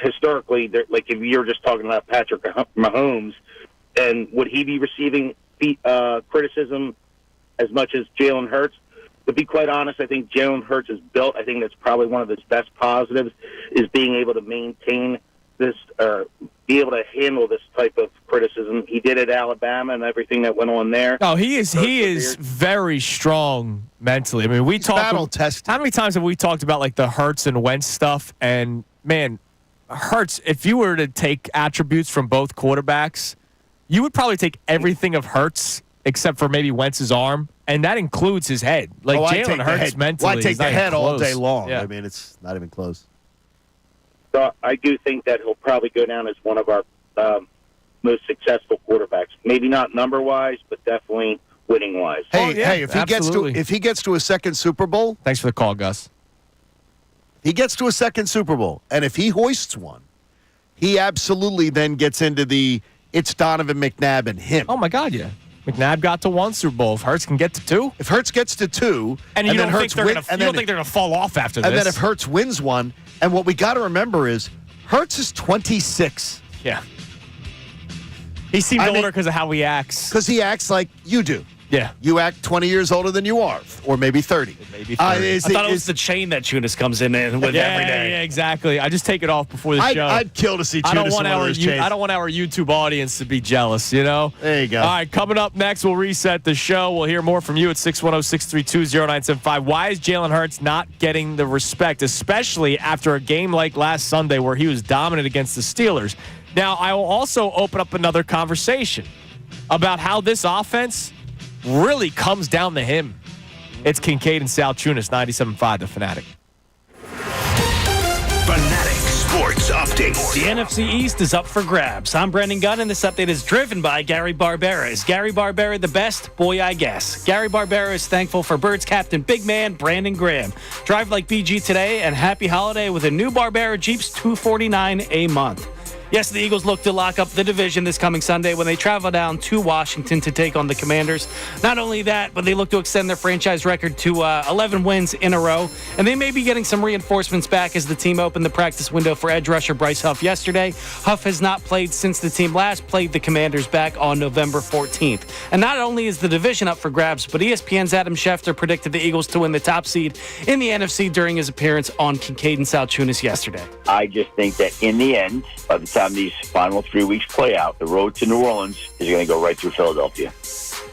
historically, if you're just talking about Patrick Mahomes, and would he be receiving criticism as much as Jalen Hurts? To be quite honest, I think Jalen Hurts is built. I think that's probably one of his best positives, is being able to maintain this, or be able to handle this type of criticism. He did at Alabama and everything that went on there. Oh, he is very strong mentally. I mean, we talked battle tested. How many times have we talked about like the Hurts and Wentz stuff? And man, Hurts, if you were to take attributes from both quarterbacks, you would probably take everything of Hurts except for maybe Wentz's arm, and that includes his head. Like Jalen Hurts mentally, I take the head all day long. Yeah. I mean, it's not even close. So I do think that he'll probably go down as one of our most successful quarterbacks. Maybe not number-wise, but definitely winning-wise. Hey, if absolutely. he gets to a second Super Bowl, Thanks for the call, Gus. he gets to a second Super Bowl, and if he hoists one, he absolutely then gets into the it's Donovan McNabb and him. Oh my God, yeah. McNabb got to 1 Super Bowl. If Hurts can get to 2, If Hurts gets to 2, and you then don't Hurts think wins, they're going to fall off after this, and then if Hurts wins one, and what we got to remember is Hurts is 26. yeah, he seems older because of how he acts. Because he acts like you do. Yeah. You act 20 years older than you are, or maybe 30. Maybe 30. I thought it was the chain that Chunas comes in with every day. Yeah, exactly. I just take it off before the show. I'd kill to see Chunas I don't want in one of those chains. I don't want our YouTube audience to be jealous, you know? There you go. All right, coming up next, we'll reset the show. We'll hear more from you at 610-632-0975. Why is Jalen Hurts not getting the respect, especially after a game like last Sunday where he was dominant against the Steelers? Now, I will also open up another conversation about how this offense really comes down to him. It's Kincade and Salciunas, 97.5, The Fanatic. Fanatic Sports Update. The NFC East is up for grabs. I'm Brendan Gunn, and this update is driven by Gary Barbera. Is Gary Barbera the best? Boy, I guess. Gary Barbera is thankful for Birds captain big man Brandon Graham. Drive like BG today, and happy holiday with a new Barbera Jeeps $249 a month. Yes, the Eagles look to lock up the division this coming Sunday when they travel down to Washington to take on the Commanders. Not only that, but they look to extend their franchise record to 11 wins in a row. And they may be getting some reinforcements back as the team opened the practice window for edge rusher Bryce Huff yesterday. Huff has not played since the team last played the Commanders back on November 14th. And not only is the division up for grabs, but ESPN's Adam Schefter predicted the Eagles to win the top seed in the NFC during his appearance on Kincade and Salciunas yesterday. I just think that in the end, by the time these final 3 weeks play out, the road to New Orleans is going to go right through Philadelphia.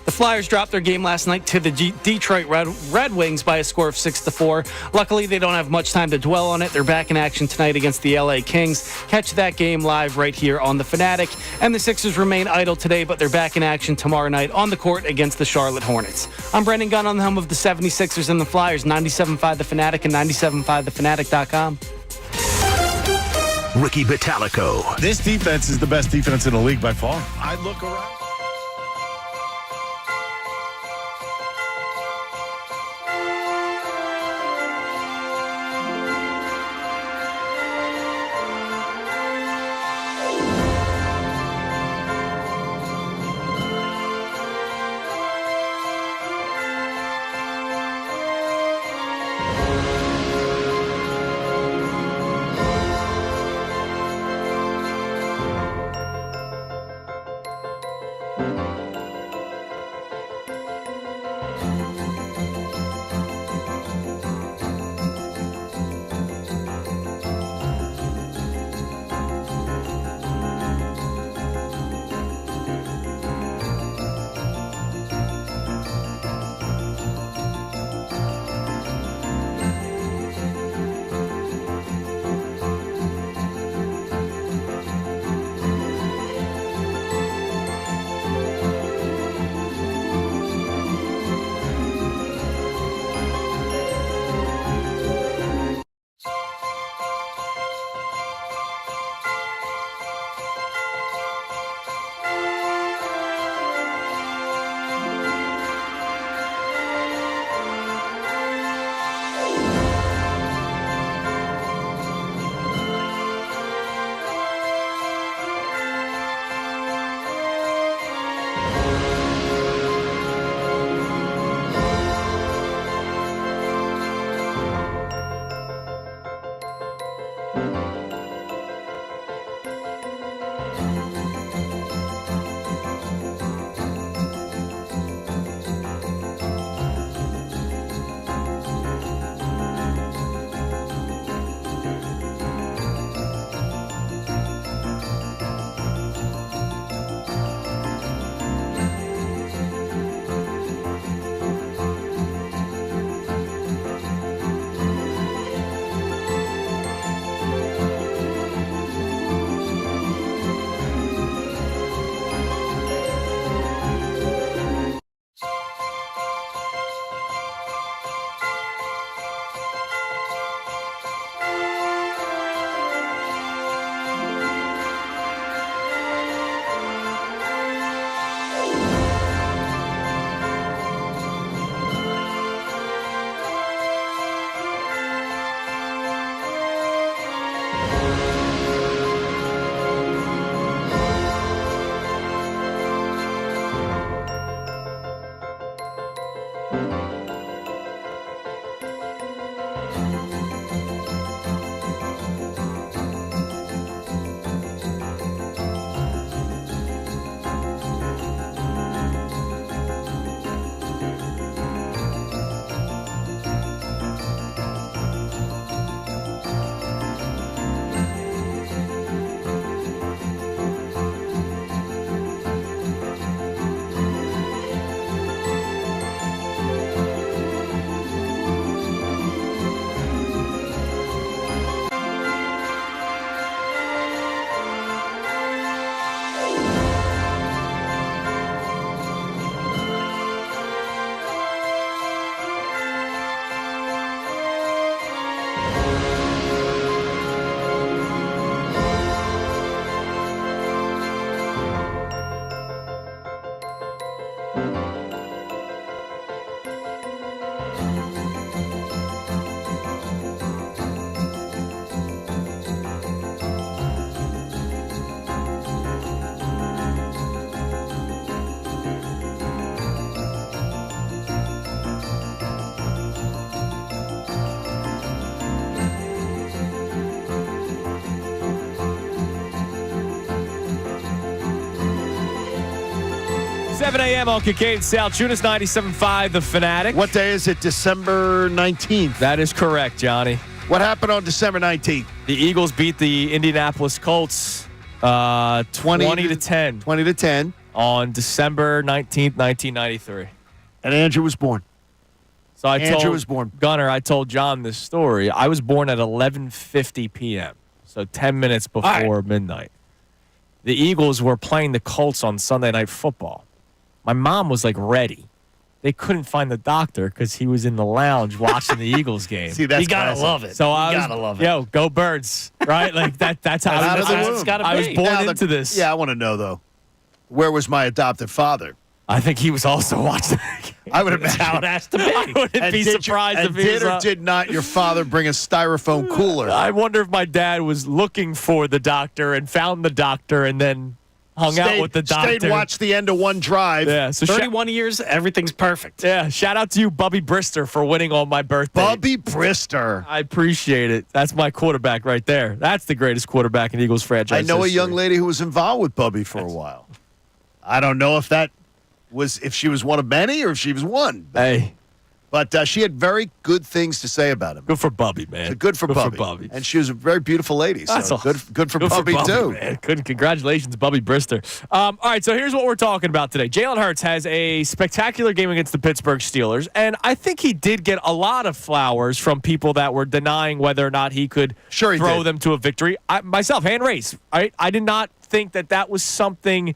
The Flyers dropped their game last night to the Detroit Red Wings by a score of 6-4. Luckily, they don't have much time to dwell on it. They're back in action tonight against the LA Kings. Catch that game live right here on The Fanatic. And the Sixers remain idle today, but they're back in action tomorrow night on the court against the Charlotte Hornets. I'm Brendan Gunn on the home of the 76ers and the Flyers, 97.5 The Fanatic and 97.5thefanatic.com. Ricky Batalico. This defense is the best defense in the league by far. I look around. 7 a.m. on Kincade, Salciunas, 97.5, The Fanatic. What day is it? December 19th. That is correct, Johnny. What happened on December 19th? The Eagles beat the Indianapolis Colts 20 to 10. 20 to 10. On December 19th, 1993. And Andrew was born. So Andrew was born. Gunner, I told John this story. I was born at 11:50 p.m., so 10 minutes before midnight. The Eagles were playing the Colts on Sunday Night Football. My mom was like ready. They couldn't find the doctor because he was in the lounge watching the Eagles game. See, that's You gotta love it. So you gotta love it. Yo, go Birds, right? Like that's how Out of the womb. It's gotta I was be. born into this. Yeah, I want to know, though. Where was my adopted father? I think he was also watching the game. I would That's how it imagine. has to be. I wouldn't be surprised if he did was or did not your father bring a styrofoam cooler? I wonder if my dad was looking for the doctor and found the doctor and then hung out with the doctor. Stayed, watched the end of one drive. Yeah, so 31 years, everything's perfect. yeah, shout out to you, Bubby Brister, for winning on my birthday. Bubby Brister. I appreciate it. That's my quarterback right there. That's the greatest quarterback in Eagles franchise I know a history. young lady who was involved with Bubby for a while. I don't know if she was one of many or if she was one. Hey, But she had very good things to say about him. good for Bubby, man. So good for Bubby. And she was a very beautiful lady. So That's good for Bubby, too. Man. Good. Congratulations, Bubby Brister. All right, so here's what we're talking about today. Jalen Hurts has a spectacular game against the Pittsburgh Steelers, and I think he did get a lot of flowers from people that were denying whether or not he could throw them to a victory. Myself, hand raised. I did not think that was something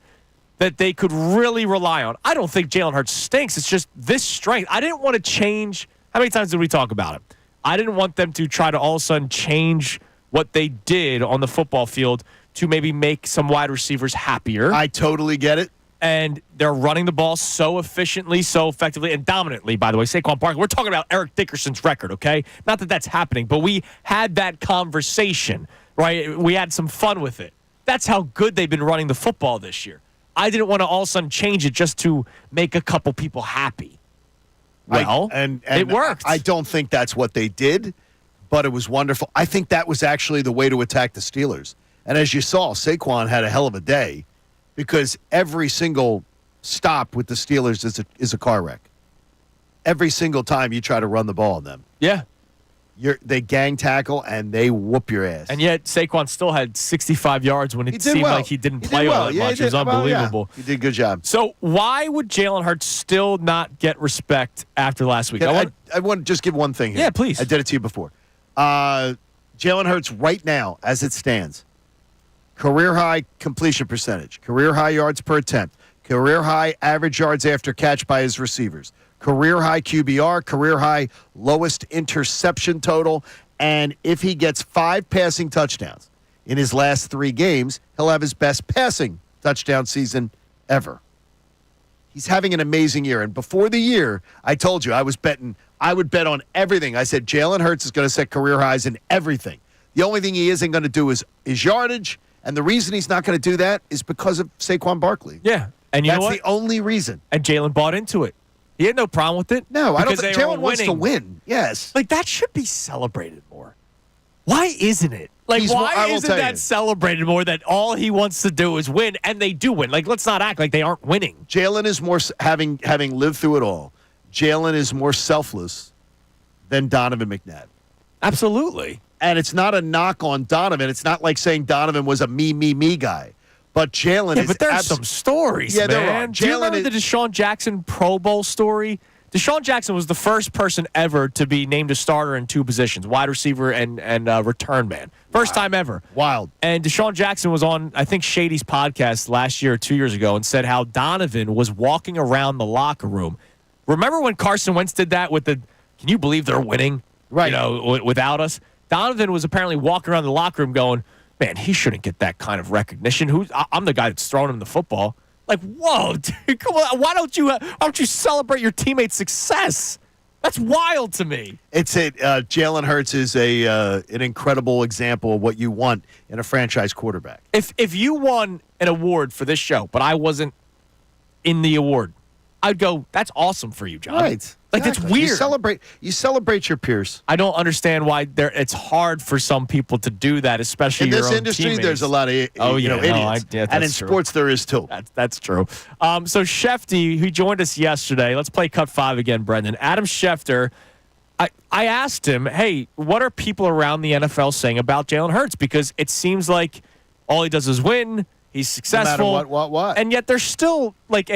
that they could really rely on. I don't think Jalen Hurts stinks. It's just this strength. I didn't want to change. How many times did we talk about it? I didn't want them to try to all of a sudden change what they did on the football field to maybe make some wide receivers happier. I totally get it. And they're running the ball so efficiently, so effectively, and dominantly, by the way. Saquon Barkley, we're talking about Eric Dickerson's record, okay? Not that that's happening, but we had that conversation, right? We had some fun with it. That's how good they've been running the football this year. I didn't want to all of a sudden change it just to make a couple people happy. Well, and it worked. I don't think that's what they did, but it was wonderful. I think that was actually the way to attack the Steelers. And as you saw, Saquon had a hell of a day because every single stop with the Steelers is a car wreck. Every single time you try to run the ball on them. Yeah. They gang tackle and they whoop your ass. And yet Saquon still had 65 yards when it seemed like he didn't play all that much. It was unbelievable. He did a good job. So why would Jalen Hurts still not get respect after last week? I want to just give one thing here. Yeah, please. I did it to you before. Jalen Hurts right now, as it stands, career high completion percentage, career high yards per attempt, career high average yards after catch by his receivers, career high QBR, career high lowest interception total, and if he gets 5 passing touchdowns in his last 3 games, he'll have his best passing touchdown season ever. He's having an amazing year, and before the year, I told you I would bet on everything. I said Jalen Hurts is going to set career highs in everything. The only thing he isn't going to do is yardage, and the reason he's not going to do that is because of Saquon Barkley. Yeah, and you know what? That's the only reason. And Jalen bought into it. He had no problem with it. No, I don't because think they were Jalen wants to winning. win. Yes. Like, that should be celebrated more. Why isn't it? Like, I why will isn't tell that you. celebrated more that all he wants to do is win, and they do win? Like, let's not act like they aren't winning. Jalen is more, having lived through it all, Jalen is more selfless than Donovan McNabb. Absolutely. And it's not a knock on Donovan. It's not like saying Donovan was a me guy. But Jalen is... but there's some stories, Yeah, man. there are. Do you remember the Deshaun Jackson Pro Bowl story? Deshaun Jackson was the first person ever to be named a starter in 2 positions, wide receiver and return man. First time ever. Wild. And Deshaun Jackson was on, I think, Shady's podcast last year or 2 years ago and said how Donovan was walking around the locker room. Remember when Carson Wentz did that with the, can you believe they're winning? Right. You know, without us. Donovan was apparently walking around the locker room going, man, he shouldn't get that kind of recognition. I'm the guy that's throwing him the football. Like, whoa, dude, come on. Why don't you celebrate your teammates' success? That's wild to me. Jalen Hurts is an incredible example of what you want in a franchise quarterback. If you won an award for this show, but I wasn't in the award, I'd go, that's awesome for you, John. Right. Like, Exactly. it's weird. You celebrate your peers. I don't understand why it's hard for some people to do that, especially In your this own industry, teammates. there's a lot of idiots. And in true. sports, there is too. That's true. So Shefty, who joined us yesterday, let's play Cut 5 again, Brendan. Adam Schefter, I asked him, hey, what are people around the NFL saying about Jalen Hurts? Because it seems like all he does is win. He's successful. No matter what. And yet there's still like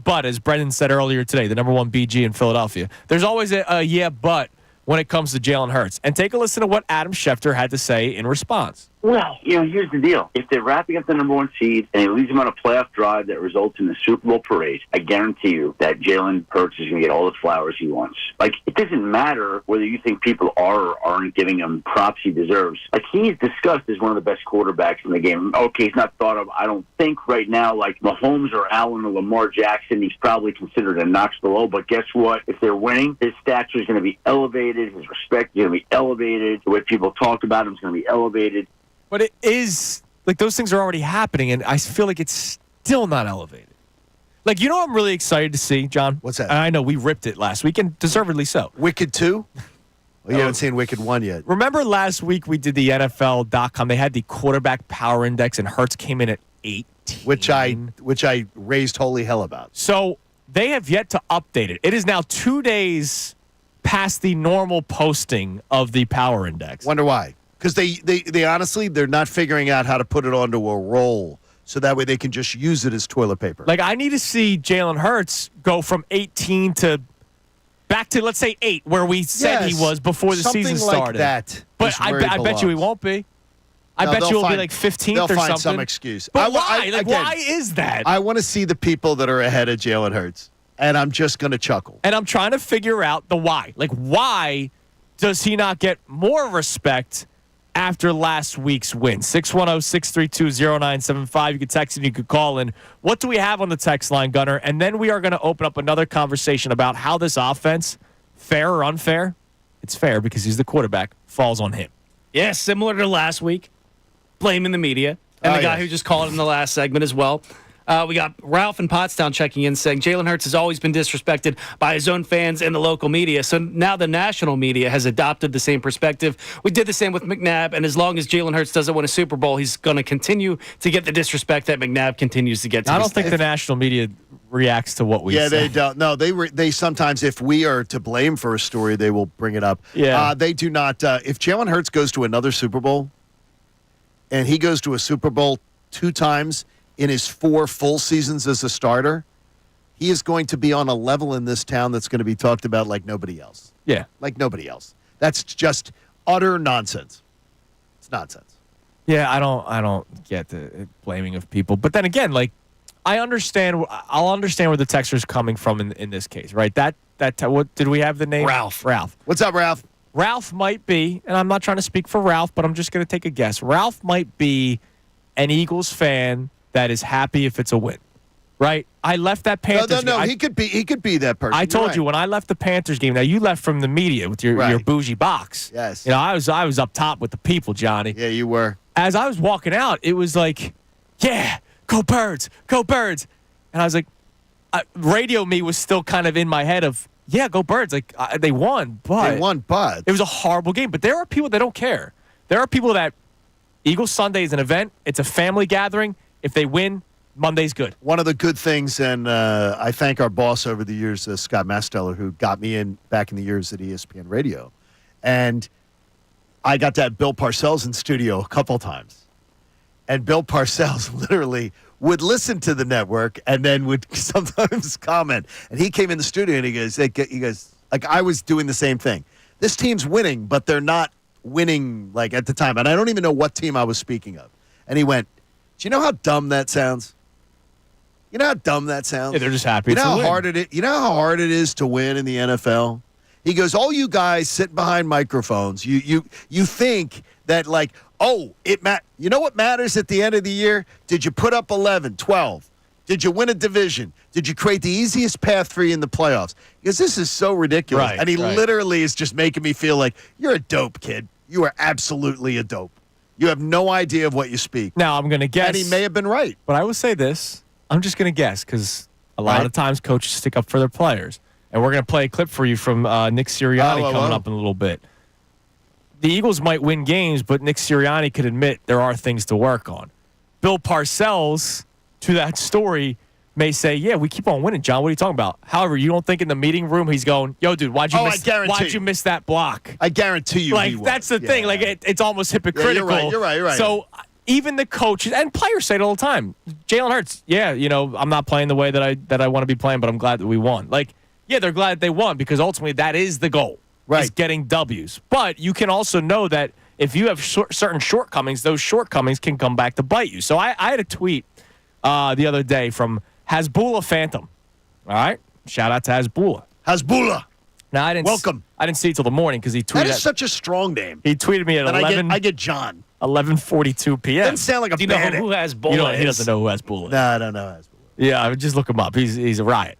but as Brendan said earlier today, the number one BG in Philadelphia. There's always a but when it comes to Jalen Hurts. And take a listen to what Adam Schefter had to say in response. Well, here's the deal. If they're wrapping up the number one seed and it leads them on a playoff drive that results in the Super Bowl parade, I guarantee you that Jalen Hurts is going to get all the flowers he wants. Like, it doesn't matter whether you think people are or aren't giving him props he deserves. Like, he's discussed as one of the best quarterbacks in the game. Okay, he's not thought of, I don't think, right now, like Mahomes or Allen or Lamar Jackson. He's probably considered a notch below. But guess what? If they're winning, his stature is going to be elevated. His respect is going to be elevated. The way people talk about him is going to be elevated. But it is, like, those things are already happening, and I feel like it's still not elevated. Like, you know what I'm really excited to see, John? What's that? And I know we ripped it last week, and deservedly so. Wicked 2? Well, you haven't seen Wicked 1 yet. Remember last week we did the NFL.com. They had the quarterback power index, and Hurts came in at 18. Which I raised holy hell about. So they have yet to update it. It is now 2 days past the normal posting of the power index. Wonder why. Because they honestly, they're not figuring out how to put it onto a roll so that way they can just use it as toilet paper. Like, I need to see Jalen Hurts go from 18 to back to, let's say, 8, where we said he was before the season started. Something like that. But I bet you he won't be. I bet you he'll be like 15th or something. They'll find some excuse. But why? Why is that? I want to see the people that are ahead of Jalen Hurts, and I'm just going to chuckle. And I'm trying to figure out the why. Like, why does he not get more respect after last week's win? 610-632-0975. You can text and you can call in. What do we have on the text line, Gunner? And then we are going to open up another conversation about how this offense, fair or unfair, it's fair because he's the quarterback, falls on him. Yeah, similar to last week, blaming the media. And the guy who just called in the last segment as well. We got Ralph in Pottstown checking in saying Jalen Hurts has always been disrespected by his own fans and the local media. So now the national media has adopted the same perspective. We did the same with McNabb, and as long as Jalen Hurts doesn't win a Super Bowl, he's going to continue to get the disrespect that McNabb continues to get. I don't think the national media reacts to what we say. Yeah, they don't. No, they sometimes, if we are to blame for a story, they will bring it up. Yeah. They do not. If Jalen Hurts goes to another Super Bowl, and he goes to a Super Bowl 2 times in his 4 full seasons as a starter, he is going to be on a level in this town that's going to be talked about like nobody else. Yeah. Like nobody else. That's just utter nonsense. It's nonsense. Yeah, I don't get the blaming of people. But then again, like, I'll understand where the texter's coming from in this case, right? What did we have the name? Ralph. What's up, Ralph? Ralph might be, and I'm not trying to speak for Ralph, but I'm just going to take a guess. Ralph might be an Eagles fan that is happy if it's a win, right? I left that Panthers No, game. he could be that person. I told you when I left the Panthers game. Now you left from the media with your bougie box. Yes. I was up top with the people, Johnny. Yeah, you were. As I was walking out, it was like, yeah, go Birds, go Birds. And I was like, radio me was still kind of in my head of, yeah, go Birds. Like, they won, but it was a horrible game. But there are people that don't care. There are people that Eagles Sunday is an event. It's a family gathering. If they win, Monday's good. One of the good things, and I thank our boss over the years, Scott Masteller, who got me in back in the years at ESPN Radio. And I got to have Bill Parcells in studio a couple times. And Bill Parcells literally would listen to the network and then would sometimes comment. And he came in the studio and he goes, like, I was doing the same thing. This team's winning, but they're not winning, like, at the time. And I don't even know what team I was speaking of. And he went, do you know how dumb that sounds? You know how dumb that sounds? Yeah, they're just happy. You know how hard it is? You know how hard it is to win in the NFL? He goes, all you guys sitting behind microphones, you think that, like, you know what matters at the end of the year? Did you put up 11, 12? Did you win a division? Did you create the easiest path for you in the playoffs? Because this is so ridiculous. Right, and he literally is just making me feel like, you're a dope, kid. You are absolutely a dope. You have no idea of what you speak. Now, I'm going to guess. And he may have been right. But I will say this. I'm just going to guess because A lot of times coaches stick up for their players. And we're going to play a clip for you from Nick Sirianni coming up in a little bit. The Eagles might win games, but Nick Sirianni could admit there are things to work on. Bill Parcells, to that story, may say, yeah, we keep on winning, John. What are you talking about? However, you don't think in the meeting room he's going, yo, dude, why'd you miss that block? I guarantee you he will. That's the thing. Like, it's almost hypocritical. Yeah, you're right. So even the coaches and players say it all the time. Jalen Hurts, I'm not playing the way that I want to be playing, but I'm glad that we won. Like, yeah, they're glad they won because ultimately that is the goal, is getting W's. But you can also know that if you have certain shortcomings, those shortcomings can come back to bite you. So I had a tweet the other day from Hasbullah Phantom. All right? Shout out to Hasbullah. Hasbullah. Now, I didn't see it till the morning because he tweeted. That is such a strong name. He tweeted me at 11. I get John. 11:42 p.m. Doesn't sound like a bandit. Do you know who Hasbullah is? He doesn't know who Hasbullah is. No, I don't know Hasbullah. Yeah, just look him up. He's a riot.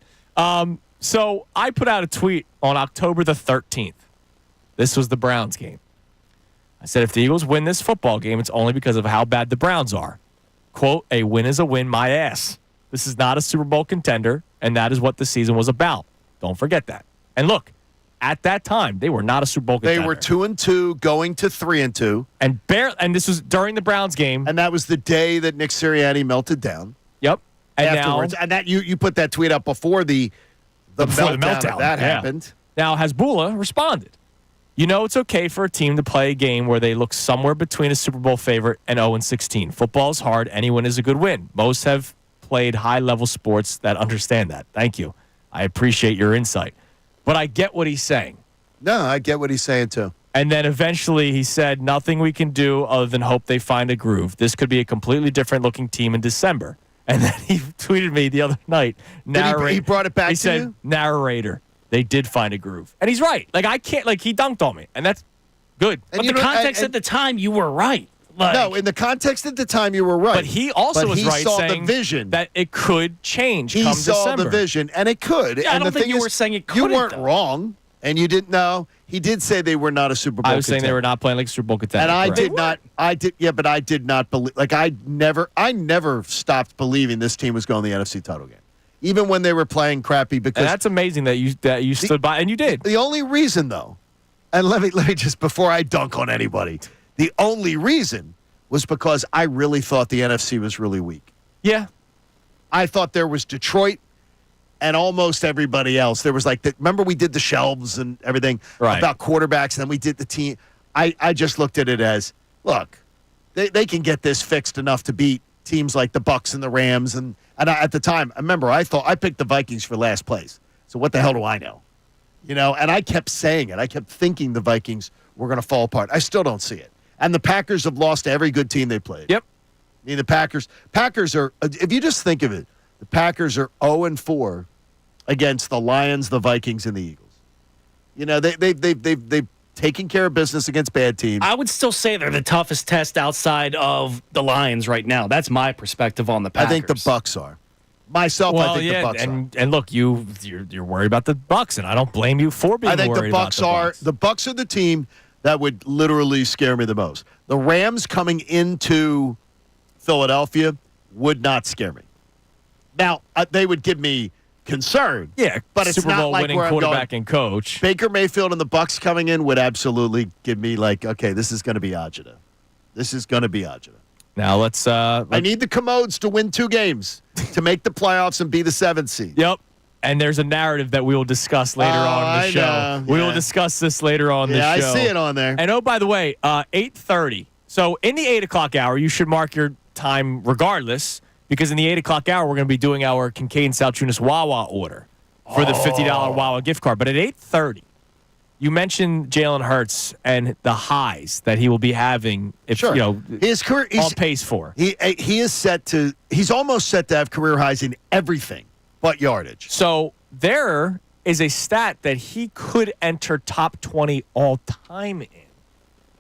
So I put out a tweet on October the 13th. This was the Browns game. I said, if the Eagles win this football game, it's only because of how bad the Browns are. Quote, a win is a win, my ass. This is not a Super Bowl contender, and that is what the season was about. Don't forget that. And look, at that time, they were not a Super Bowl contender. They were 2-2, going to 3-2. And this was during the Browns game. And that was the day that Nick Sirianni melted down. Yep. And afterwards. And that you put that tweet up before the meltdown. That happened. Now, Hasbullah responded. You know it's okay for a team to play a game where they look somewhere between a Super Bowl favorite and 0-16. Football's hard. Any win is a good win. Most have played high-level sports that understand that. Thank you. I appreciate your insight. But I get what he's saying. No, I get what he's saying, too. And then eventually he said, nothing we can do other than hope they find a groove. This could be a completely different-looking team in December. And then he tweeted me the other night. He brought it back he said, you? Narrator, they did find a groove. And he's right. Like, I can't, like, he dunked on me. And that's good. But the context at the time, you were right. Like, no, in the context at the time, you were right. But he also was right saw saying the vision. that it could change He come saw December. the vision, and it could. Yeah, and I don't think you were saying it couldn't. You weren't though. wrong, and you didn't know. He did say they were not a Super Bowl I was contender. saying they were not playing like a Super Bowl contender. And I correct. did not. But I did not believe. Like, I never stopped believing this team was going to the NFC title game, even when they were playing crappy. Because And that's amazing that you stood by, and you did. The only reason, though, and let me just, before I dunk on anybody, the only reason was because I really thought the NFC was really weak. Yeah. I thought there was Detroit and almost everybody else. There was remember we did the shelves and everything about quarterbacks, and then we did the team. I just looked at it as, look, they can get this fixed enough to beat teams like the Bucs and the Rams. And at the time, I remember I thought I picked the Vikings for last place. So what the hell do I know? And I kept saying it. I kept thinking the Vikings were going to fall apart. I still don't see it. And the Packers have lost to every good team they played. Yep. I mean, the Packers are, if you just think of it, the Packers are 0-4 against the Lions, the Vikings, and the Eagles. They've taken care of business against bad teams. I would still say they're the toughest test outside of the Lions right now. That's my perspective on the Packers. I think the Bucs are. Myself, I think the Bucs are. And look, you're worried about the Bucs, and I don't blame you for being worried about the Bucs. The Bucs are the team that would literally scare me the most. The Rams coming into Philadelphia would not scare me. Now, they would give me concern. Yeah, but it's Super not Bowl like winning where I'm quarterback going. and coach. Baker Mayfield and the Bucs coming in would absolutely give me okay, this is going to be agita. This is going to be agita. Now let's I need the Commodes to win 2 games to make the playoffs and be the 7th seed. Yep. And there's a narrative that we will discuss later on in the show. Know. We will discuss this later on the show. Yeah, I see it on there. And oh, by the way, 8:30. So in the 8 o'clock hour, you should mark your time regardless, because in the 8 o'clock hour, we're going to be doing our Kincade and Salciunas Wawa order for the $50 Wawa gift card. But at 8:30, you mentioned Jalen Hurts and the highs that he will be having if his career on pace for. He's almost set to have career highs in everything but yardage. So there is a stat that he could enter top 20 all time in.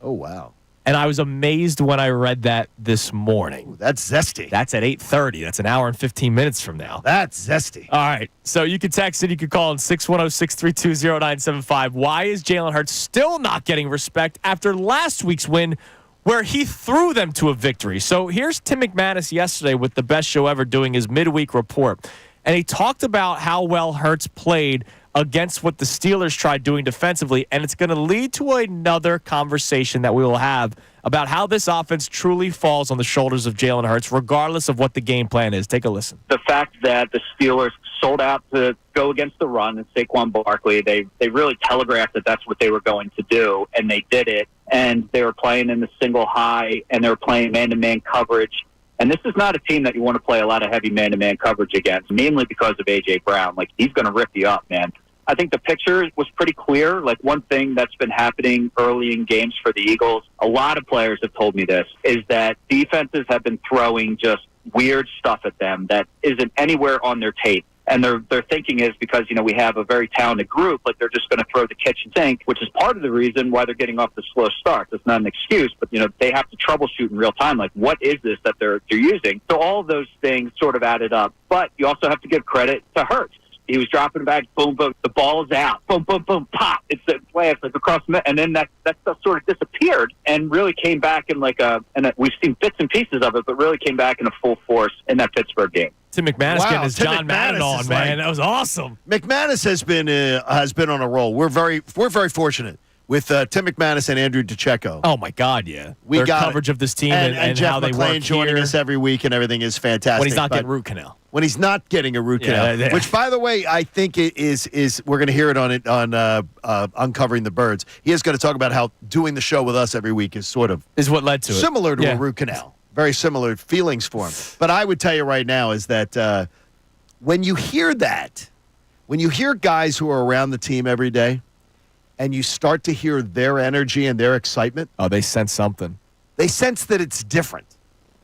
Oh, wow. And I was amazed when I read that this morning. Ooh, that's zesty. That's at 8:30. That's an hour and 15 minutes from now. That's zesty. All right. So you can text it. You can call in 610-632-0975. Why is Jalen Hurts still not getting respect after last week's win where he threw them to a victory? So here's Tim McManus yesterday with the best show ever doing his midweek report. And he talked about how well Hurts played against what the Steelers tried doing defensively, and it's going to lead to another conversation that we will have about how this offense truly falls on the shoulders of Jalen Hurts, regardless of what the game plan is. Take a listen. The fact that the Steelers sold out to go against the run and Saquon Barkley, they really telegraphed that that's what they were going to do, and they did it. And they were playing in the single high, and they were playing man-to-man coverage. And this is not a team that you want to play a lot of heavy man-to-man coverage against, mainly because of A.J. Brown. Like, he's going to rip you up, man. I think the picture was pretty clear. Like, one thing that's been happening early in games for the Eagles, a lot of players have told me this, is that defenses have been throwing just weird stuff at them that isn't anywhere on their tape. And their thinking is because, we have a very talented group, like they're just going to throw the kitchen sink, which is part of the reason why they're getting off the slow start. That's not an excuse, but, they have to troubleshoot in real time. Like, what is this that they're using? So all of those things sort of added up. But you also have to give credit to Hurts. He was dropping back, boom, boom, the ball is out, boom, boom, boom, pop. It's a blast, like across the, and then that stuff sort of disappeared and really came back in we've seen bits and pieces of it, but really came back in a full force in that Pittsburgh game. Tim McManus getting his Tim John Madden on, man. That was awesome. McManus has been on a roll. We're very fortunate with Tim McManus and Andrew DiCecco. Oh my God, yeah. Their coverage of this team and Jeff how they McClain work joining here. us every week and everything is fantastic. When he's not getting root canal. When he's not getting a root canal, which, by the way, I think it is we're going to hear it on Uncovering the Birds. He is going to talk about how doing the show with us every week is what led to it. Similar to a root canal. Very similar feelings for him. But I would tell you right now is that when you hear that, when you hear guys who are around the team every day, and you start to hear their energy and their excitement. Oh, they sense something. They sense that it's different.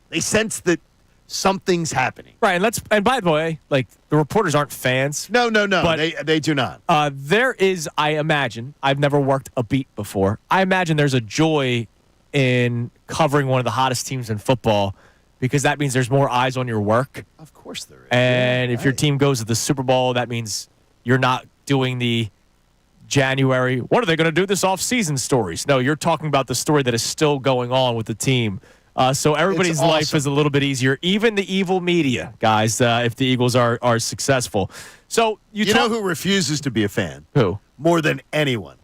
They sense that something's happening. Right, and by the way, like, the reporters aren't fans. No. But they do not. There is, I imagine, I've never worked a beat before. I imagine there's a joy in covering one of the hottest teams in football because that means there's more eyes on your work. Of course there is. And if your team goes to the Super Bowl, that means you're not doing the January, what are they going to do this offseason stories? No, you're talking about the story that is still going on with the team. So everybody's life is a little bit easier, even the evil media, guys, if the Eagles are successful. So you know who refuses to be a fan? Who? More than anyone?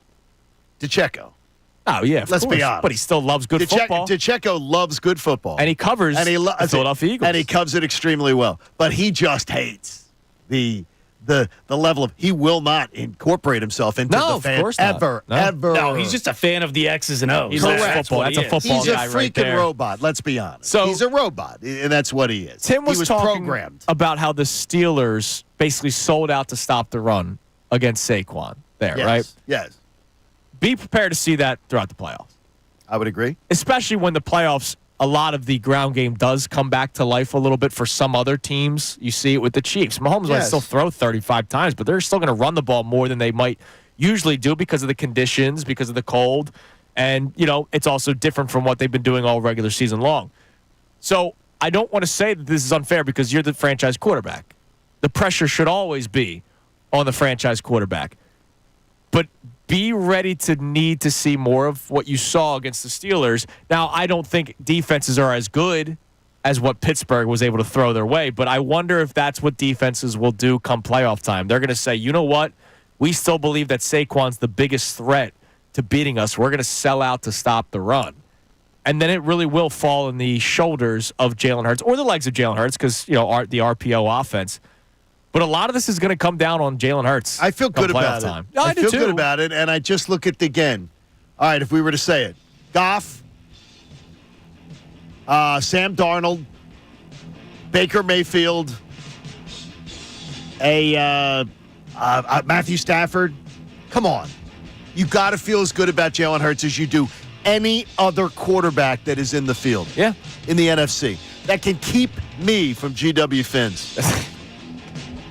DiCecco. Oh, yeah, Let's be honest. But he still loves good football. DiCecco loves good football. And he covers the Philadelphia Eagles. And he covers it extremely well. But he just hates the level of, he will not incorporate himself into the fan ever. No, he's just a fan of the X's and O's. That's a football he's guy a freaking right there. robot, let's be honest. So, he's a robot, and that's what he is. Tim was talking programmed about how the Steelers basically sold out to stop the run against Saquon there, right? Yes. Be prepared to see that throughout the playoffs. I would agree. Especially when the playoffs, a lot of the ground game does come back to life a little bit for some other teams. You see it with the Chiefs. Mahomes might still throw 35 times, but they're still going to run the ball more than they might usually do because of the conditions, because of the cold. And, it's also different from what they've been doing all regular season long. So I don't want to say that this is unfair because you're the franchise quarterback. The pressure should always be on the franchise quarterback. But be ready to need to see more of what you saw against the Steelers. Now, I don't think defenses are as good as what Pittsburgh was able to throw their way, but I wonder if that's what defenses will do come playoff time. They're going to say, you know what? We still believe that Saquon's the biggest threat to beating us. We're going to sell out to stop the run. And then it really will fall in the shoulders of Jalen Hurts or the legs of Jalen Hurts because, the RPO offense. But a lot of this is going to come down on Jalen Hurts. I feel good about it. I feel too. good about it, and I just look at again. All right, if we were to say it, Goff, Sam Darnold, Baker Mayfield, Matthew Stafford. Come on, you got to feel as good about Jalen Hurts as you do any other quarterback that is in the field. Yeah, in the NFC that can keep me from GW Fins.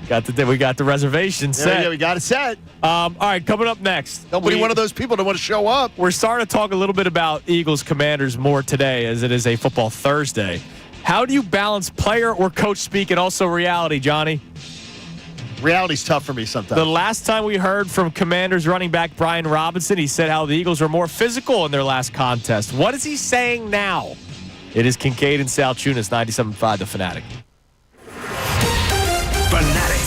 We got the reservation set. Yeah, we got it set. All right, coming up next. Don't be one of those people that want to show up. We're starting to talk a little bit about Eagles Commanders more today as it is a football Thursday. How do you balance player or coach speak and also reality, Johnny? Reality's tough for me sometimes. The last time we heard from Commanders running back Brian Robinson, he said how the Eagles were more physical in their last contest. What is he saying now? It is Kincade and Salciunas, 97.5 The Fanatic. Fanatic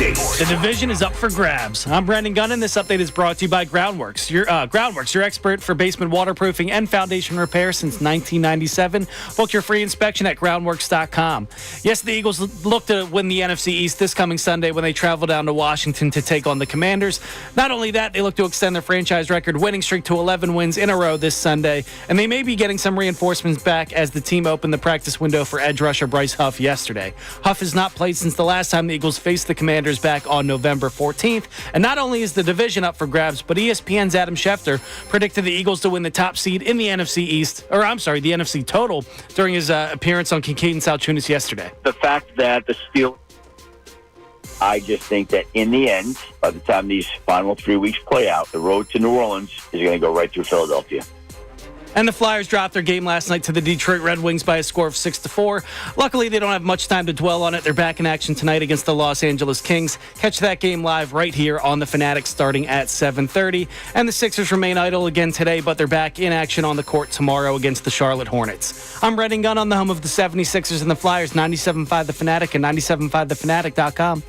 update. The division is up for grabs. I'm Brandon Gunn, and this update is brought to you by Groundworks. Groundworks, your expert for basement waterproofing and foundation repair since 1997. Book your free inspection at groundworks.com. Yes, the Eagles look to win the NFC East this coming Sunday when they travel down to Washington to take on the Commanders. Not only that, they look to extend their franchise record winning streak to 11 wins in a row this Sunday, and they may be getting some reinforcements back as the team opened the practice window for edge rusher Bryce Huff yesterday. Huff has not played since the last time the Eagles faced the Commanders back on November 14th. And not only is the division up for grabs, but ESPN's Adam Schefter predicted the Eagles to win the top seed in the NFC East, the NFC total during his appearance on Kincade and Salciunas yesterday. The fact that the Steelers, I just think that in the end, by the time these final 3 weeks play out, the road to New Orleans is going to go right through Philadelphia. And the Flyers dropped their game last night to the Detroit Red Wings by a score of 6-4. Luckily, they don't have much time to dwell on it. They're back in action tonight against the Los Angeles Kings. Catch that game live right here on the Fanatic starting at 7:30. And the Sixers remain idle again today, but they're back in action on the court tomorrow against the Charlotte Hornets. I'm Brendan Gunn on the home of the 76ers and the Flyers, 97.5 The Fanatic and 97.5thefanatic.com.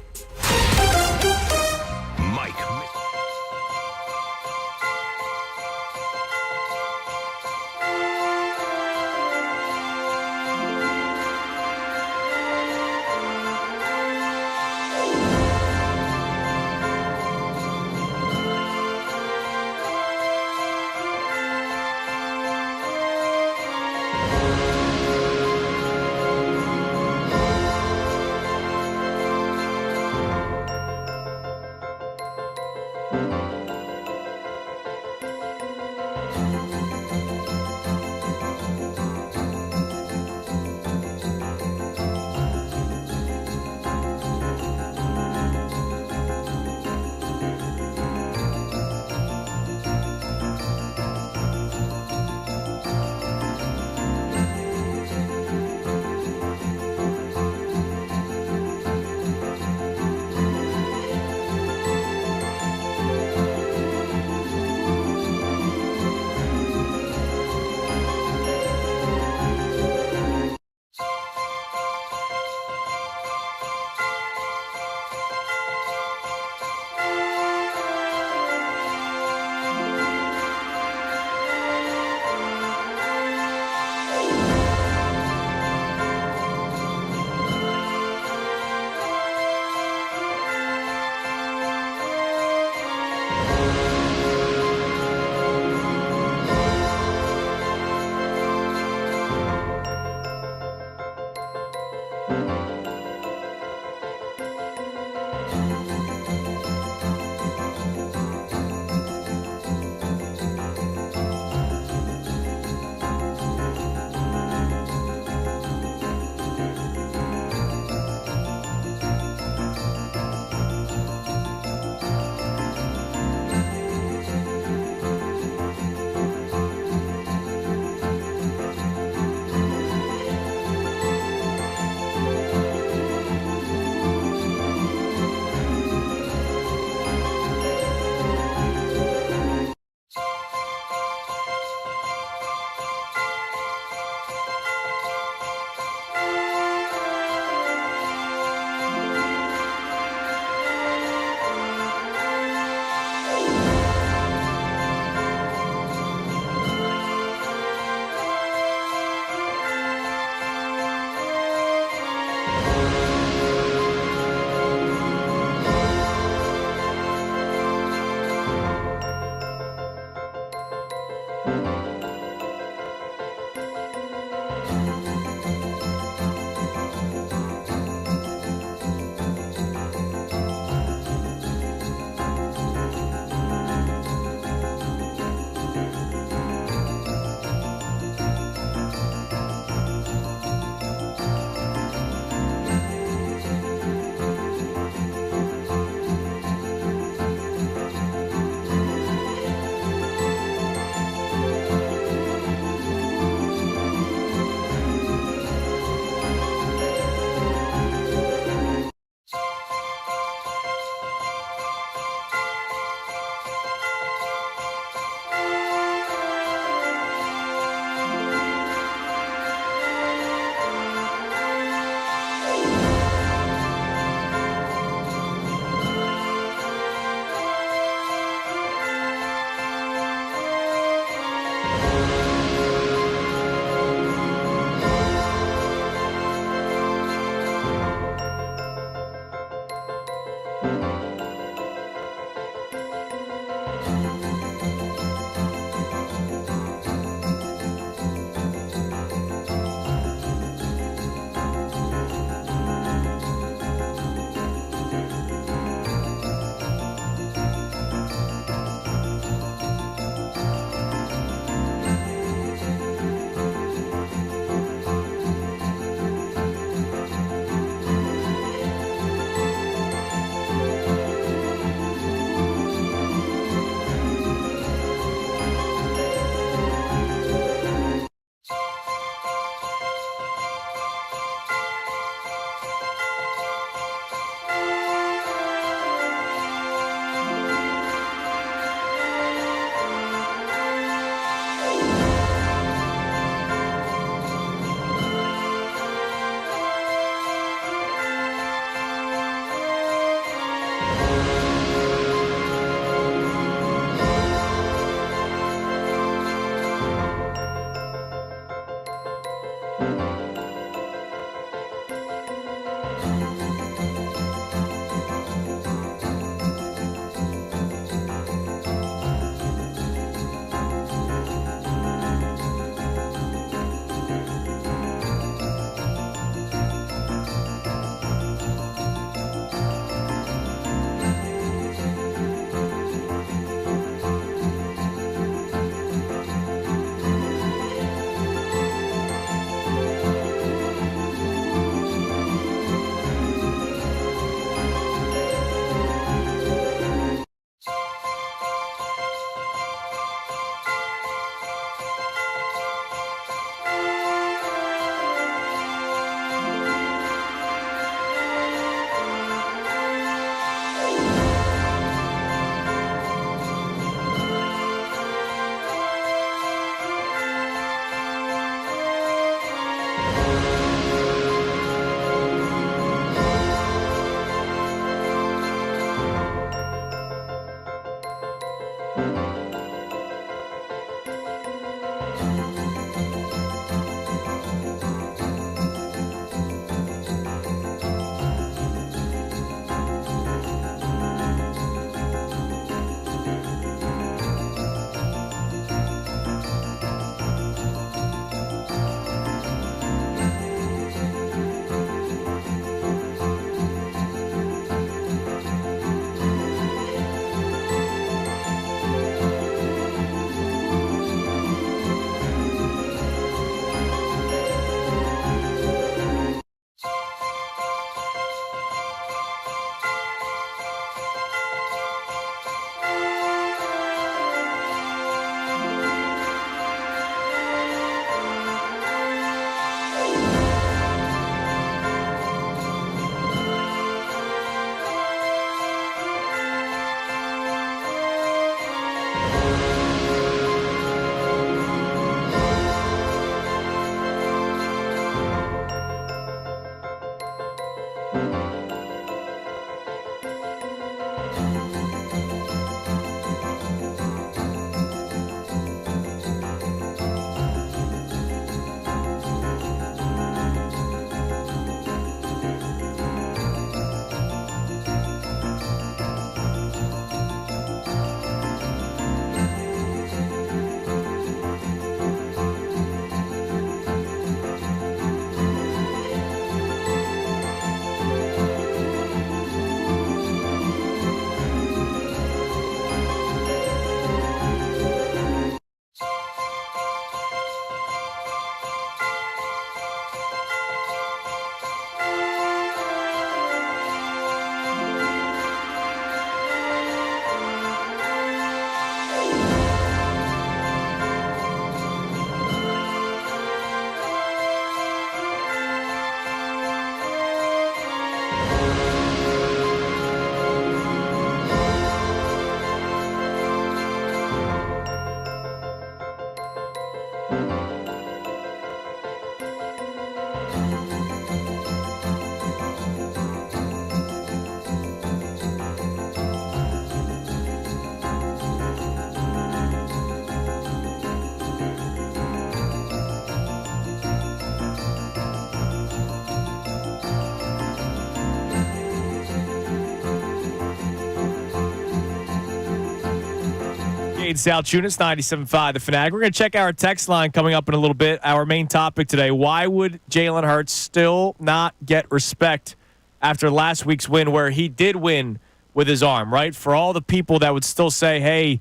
Salciunas, 97.5 The Fanatic. We're going to check our text line coming up in a little bit. Our main topic today, why would Jalen Hurts still not get respect after last week's win where he did win with his arm, right? For all the people that would still say, hey,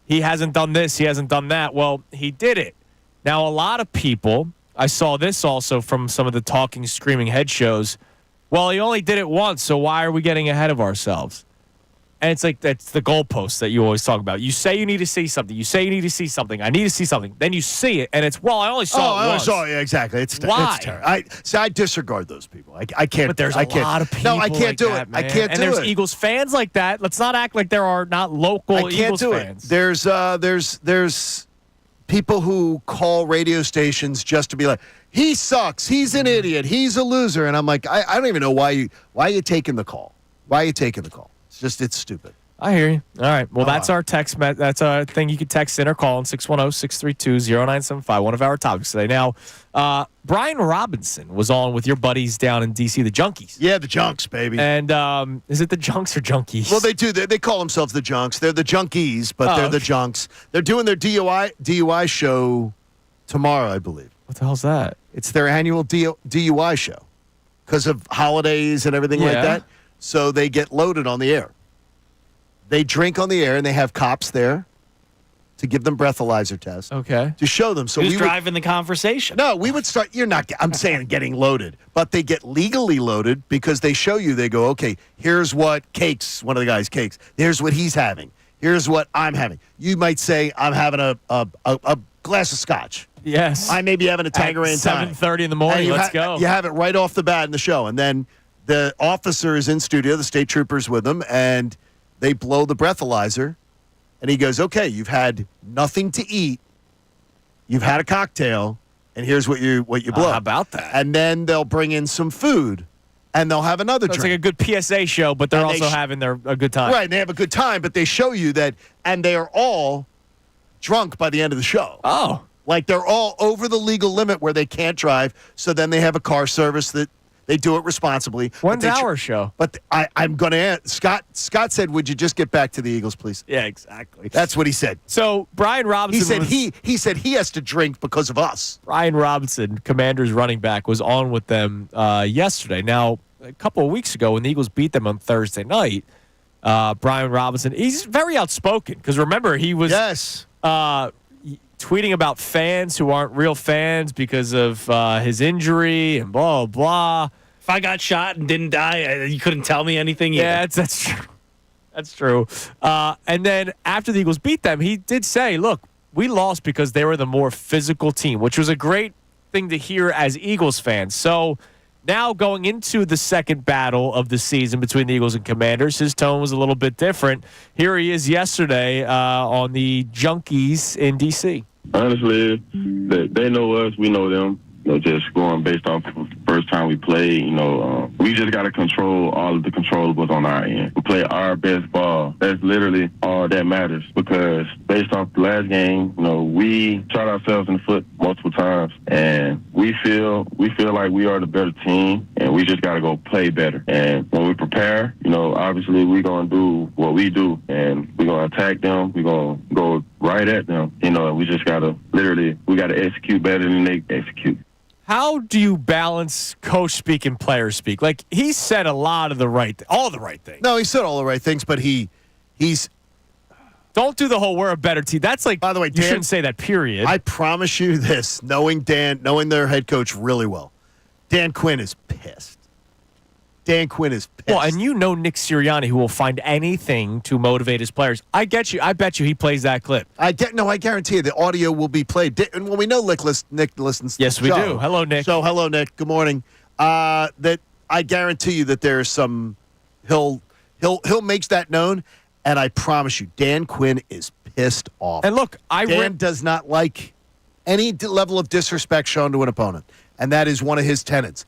he hasn't done this, he hasn't done that. Well, he did it. Now, a lot of people, I saw this also from some of the talking, screaming head shows, well, he only did it once, so why are we getting ahead of ourselves? And it's like that's the goalpost that you always talk about. You say you need to see something. You say you need to see something. I need to see something. Then you see it, and it's, well, I only saw it once. Yeah, exactly. It's why? It's terrible. I disregard those people. I can't. But there's a lot of people. No, I can't like do that, it. Man. I can't and do it. And there's Eagles fans like that. Let's not act like there are not local Eagles fans. There's people who call radio stations just to be like, he sucks. He's an idiot. He's a loser. And I'm like, I don't even know why are you taking the call? Why are you taking the call? It's stupid. I hear you. All right. Well, that's our text. That's a thing you can text in or call on 610-632-0975. One of our topics today. Now, Brian Robinson was on with your buddies down in D.C., the Junkies. Yeah, the Junks, baby. And is it the Junks or Junkies? Well, they do. They call themselves the Junks. They're the Junkies, but they're the Junks. They're doing their DUI show tomorrow, I believe. What the hell's that? It's their annual DUI show because of holidays and everything like that. So they get loaded on the air. They drink on the air, and they have cops there to give them breathalyzer tests. Okay. To show them. So who's driving the conversation? No, we would start. You're not. I'm saying getting loaded, but they get legally loaded because they show you. They go, okay, here's what Cakes, one of the guys, Cakes. Here's what he's having. Here's what I'm having. You might say I'm having a glass of scotch. Yes. I may be having a Tanqueray. 7:30 in the morning. Let's go. You have it right off the bat in the show, and then the officer is in studio. The state trooper's with them, and they blow the breathalyzer, and he goes, okay, you've had nothing to eat. You've had a cocktail, and here's what you blow. How about that? And then they'll bring in some food and they'll have another So it's drink. like a good PSA show, but they're And they also having a good time. Right, and they have a good time, but they show you that, and they are all drunk by the end of the show. Oh. Like they're all over the legal limit where they can't drive, so then they have a car service that they do it responsibly. When's our show? But I'm going to ask. Scott said, would you just get back to the Eagles, please? Yeah, exactly. That's what he said. So Brian Robinson He said he has to drink because of us. Brian Robinson, Commanders running back, was on with them yesterday. Now, a couple of weeks ago when the Eagles beat them on Thursday night, Brian Robinson, he's very outspoken because remember, he was tweeting about fans who aren't real fans because of his injury and blah, blah. If I got shot and didn't die, you couldn't tell me anything either. Yeah, that's true. That's true. And then after the Eagles beat them, he did say, look, we lost because they were the more physical team, which was a great thing to hear as Eagles fans. So now going into the second battle of the season between the Eagles and Commanders, his tone was a little bit different. Here he is yesterday on the Junkies in D.C. Honestly, they know us, we know them. Just going based off of the first time we played, we just got to control all of the controllables on our end. We play our best ball. That's literally all that matters because based off the last game, we shot ourselves in the foot multiple times, and we feel like we are the better team, and we just got to go play better. And when we prepare, obviously we're going to do what we do, and we're going to attack them. We're going to go right at them. We just got to we got to execute better than they execute. How do you balance coach speak and player speak? Like, he said all the right things. No, he said all the right things, but he's... Don't do the whole we're a better team. That's like, by the way, you Dan, shouldn't say that, period. I promise you this, knowing their head coach really well, Dan Quinn is pissed. Dan Quinn is pissed. Well, and Nick Sirianni, who will find anything to motivate his players. I get you. I bet you he plays that clip. I guarantee you the audio will be played. And we know Nick listens to yes, the we show. do. Hello, Nick. So, hello, Nick. Good morning. That I guarantee you that there's some he'll makes that known, and I promise you, Dan Quinn is pissed off. And look, Dan does not like any level of disrespect shown to an opponent, and that is one of his tenets.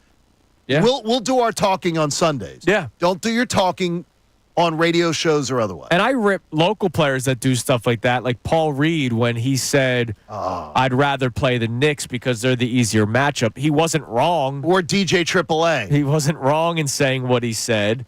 Yeah. We'll do our talking on Sundays. Yeah. Don't do your talking on radio shows or otherwise. And I rip local players that do stuff like that, like Paul Reed when he said, I'd rather play the Knicks because they're the easier matchup. He wasn't wrong. Or DJ AAA. He wasn't wrong in saying what he said,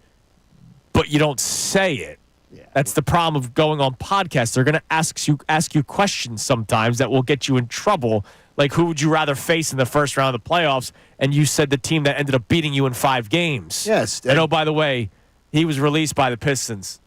but you don't say it. Yeah. That's the problem of going on podcasts. They're going to ask you questions sometimes that will get you in trouble. Like, who would you rather face in the first round of the playoffs? And you said the team that ended up beating you in 5 games. Yes. And oh, by the way, he was released by the Pistons.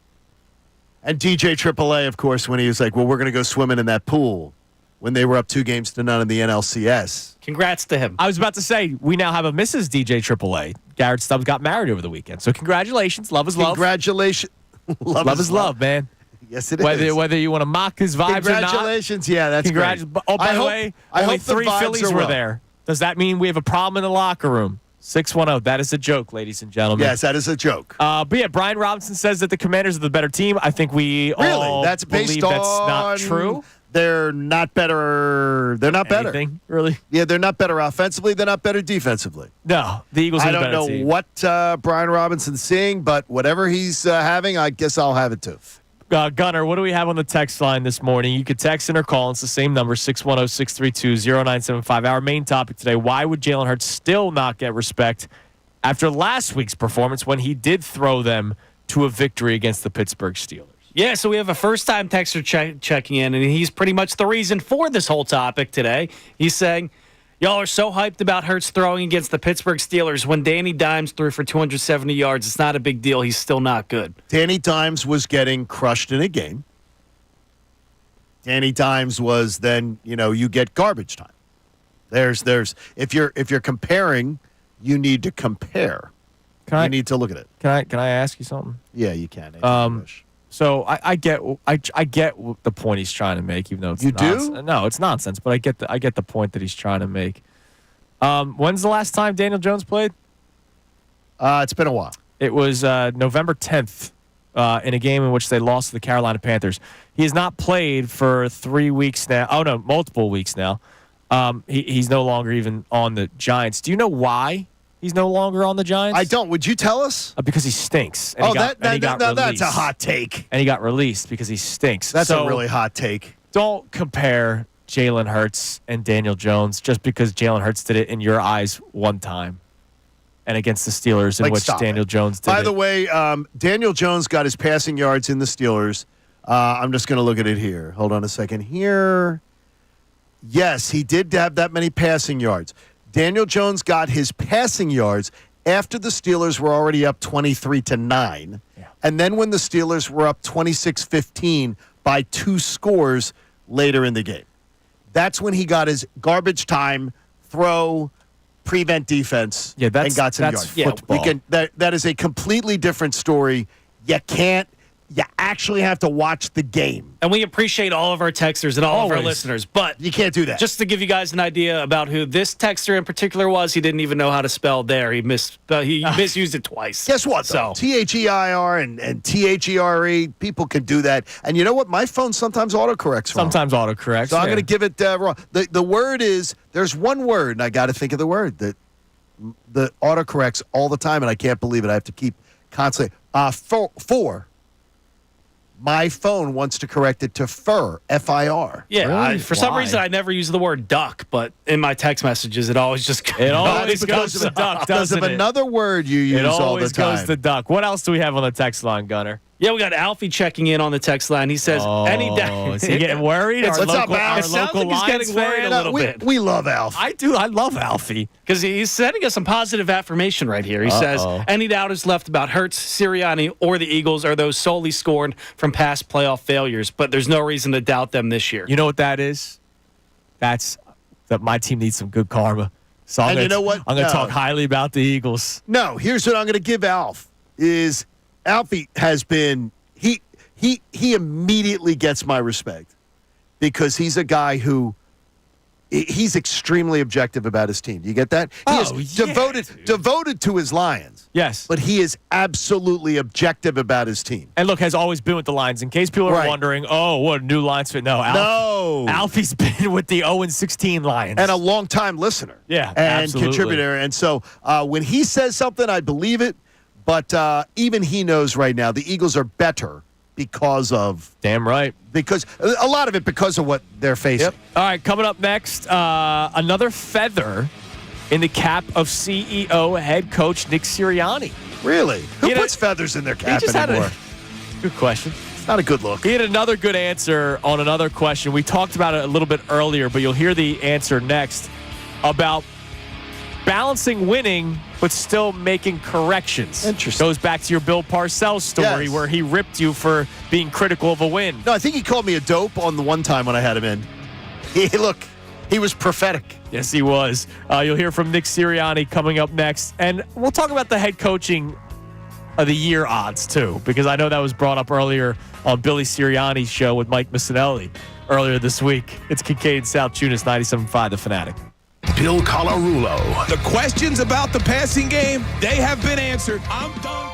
And DJ AAA, of course, when he was like, well, we're going to go swimming in that pool when they were up 2-0 in the NLCS. Congrats to him. I was about to say, we now have a Mrs. DJ AAA. Garrett Stubbs got married over the weekend. So congratulations. Love is love. Congratulations. Love is love, man. Yes, it is. is. Whether you want to mock his vibes or not. Congratulations. Yeah, that's great. Oh, by the way, only 3 Phillies were there. Does that mean we have a problem in the locker room? 610. That is a joke, ladies and gentlemen. Yes, that is a joke. But yeah, Brian Robinson says that the Commanders are the better team. I think we all that's based believe on that's not true. They're not better. They're not better. Really? Yeah, they're not better offensively. They're not better defensively. No, the Eagles are the better team. I don't know what Brian Robinson's seeing, but whatever he's having, I guess I'll have it too. Gunner, what do we have on the text line this morning? You could text in or call. It's the same number, 610-632-0975. Our main topic today, why would Jalen Hurts still not get respect after last week's performance when he did throw them to a victory against the Pittsburgh Steelers? Yeah, so we have a first-time texter checking in, and he's pretty much the reason for this whole topic today. He's saying, y'all are so hyped about Hurts throwing against the Pittsburgh Steelers. When Danny Dimes threw for 270 yards, it's not a big deal. He's still not good. Danny Dimes was getting crushed in a game. Danny Dimes was then, you get garbage time. There's if you're comparing, you need to compare. You need to look at it. Can I ask you something? Yeah, you can. So I get the point he's trying to make, even though it's nonsense. Do? No, it's nonsense. But I get the point that he's trying to make. When's the last time Daniel Jones played? It's been a while. It was November 10th in a game in which they lost to the Carolina Panthers. He has not played for 3 weeks now. Oh no, multiple weeks now. He's no longer even on the Giants. Do you know why he's no longer on the Giants? I don't. Would you tell us? Because he stinks. And That's a hot take. And he got released because he stinks. That's a really hot take. Don't compare Jalen Hurts and Daniel Jones just because Jalen Hurts did it in your eyes one time and against the Steelers in which Daniel Jones did it. By the way, Daniel Jones got his passing yards in the Steelers. I'm just going to look at it here. Hold on a second here. Yes, he did have that many passing yards. Daniel Jones got his passing yards after the Steelers were already up 23-9. Yeah. And then when the Steelers were up 26-15 by 2 scores later in the game. That's when he got his garbage time throw, prevent defense, and got some yards. Football. That is a completely different story. You actually have to watch the game. And we appreciate all of our texters and all of our listeners, but you can't do that. Just to give you guys an idea about who this texter in particular was, he didn't even know how to spell there. He misused it twice. Guess what, though? T-H-E-I-R and T-H-E-R-E, people can do that. And you know what? My phone sometimes autocorrects wrong. Sometimes autocorrects. So I'm going to give it wrong. The word is, there's one word, and I got to think of the word that autocorrects all the time, and I can't believe it. I have to keep constantly. For. My phone wants to correct it to fur, F-I-R. Yeah, really? For some reason, I never use the word duck, but in my text messages, it always just goes to duck, because of another word you use all the time. It always goes to duck. What else do we have on the text line, Gunner? Yeah, we got Alfie checking in on the text line. He says, is he getting worried? What's up, Alf? It sounds like he's getting worried a little bit. We love Alf. I do. I love Alfie. Because he's sending us some positive affirmation right here. He says, any doubters left about Hurts, Sirianni, or the Eagles are those solely scorned from past playoff failures, but there's no reason to doubt them this year. You know what that is? That's that my team needs some good karma. So you know what? I'm going to talk highly about the Eagles. No, here's what I'm going to give Alf is Alfie has been he immediately gets my respect because he's a guy who he's extremely objective about his team. You get that? He is devoted to his Lions. Yes. But he is absolutely objective about his team. And look, has always been with the Lions. In case people are wondering, what a new Lions fan. No. Alfie's been with the 0-16 Lions. And a long-time listener. Yeah, and absolutely. Contributor. And so when he says something, I believe it. But even he knows right now the Eagles are better because of... Damn right. Because a lot of it because of what they're facing. Yep. All right, coming up next, another feather in the cap of CEO head coach Nick Sirianni. Really? Who puts feathers in their cap anymore? Good question. It's not a good look. He had another good answer on another question. We talked about it a little bit earlier, but you'll hear the answer next about balancing winning but still making corrections. Interesting. Goes back to your Bill Parcells story where he ripped you for being critical of a win. No, I think he called me a dope on the one time when I had him in. He was prophetic. Yes, he was. You'll hear from Nick Sirianni coming up next. And we'll talk about the head coaching of the year odds, too, because I know that was brought up earlier on Billy Sirianni's show with Mike Missanelli earlier this week. It's Kincade, Salciunas, 97.5, The Fanatic. Bill Colarulo. The questions about the passing game, they have been answered. I'm done.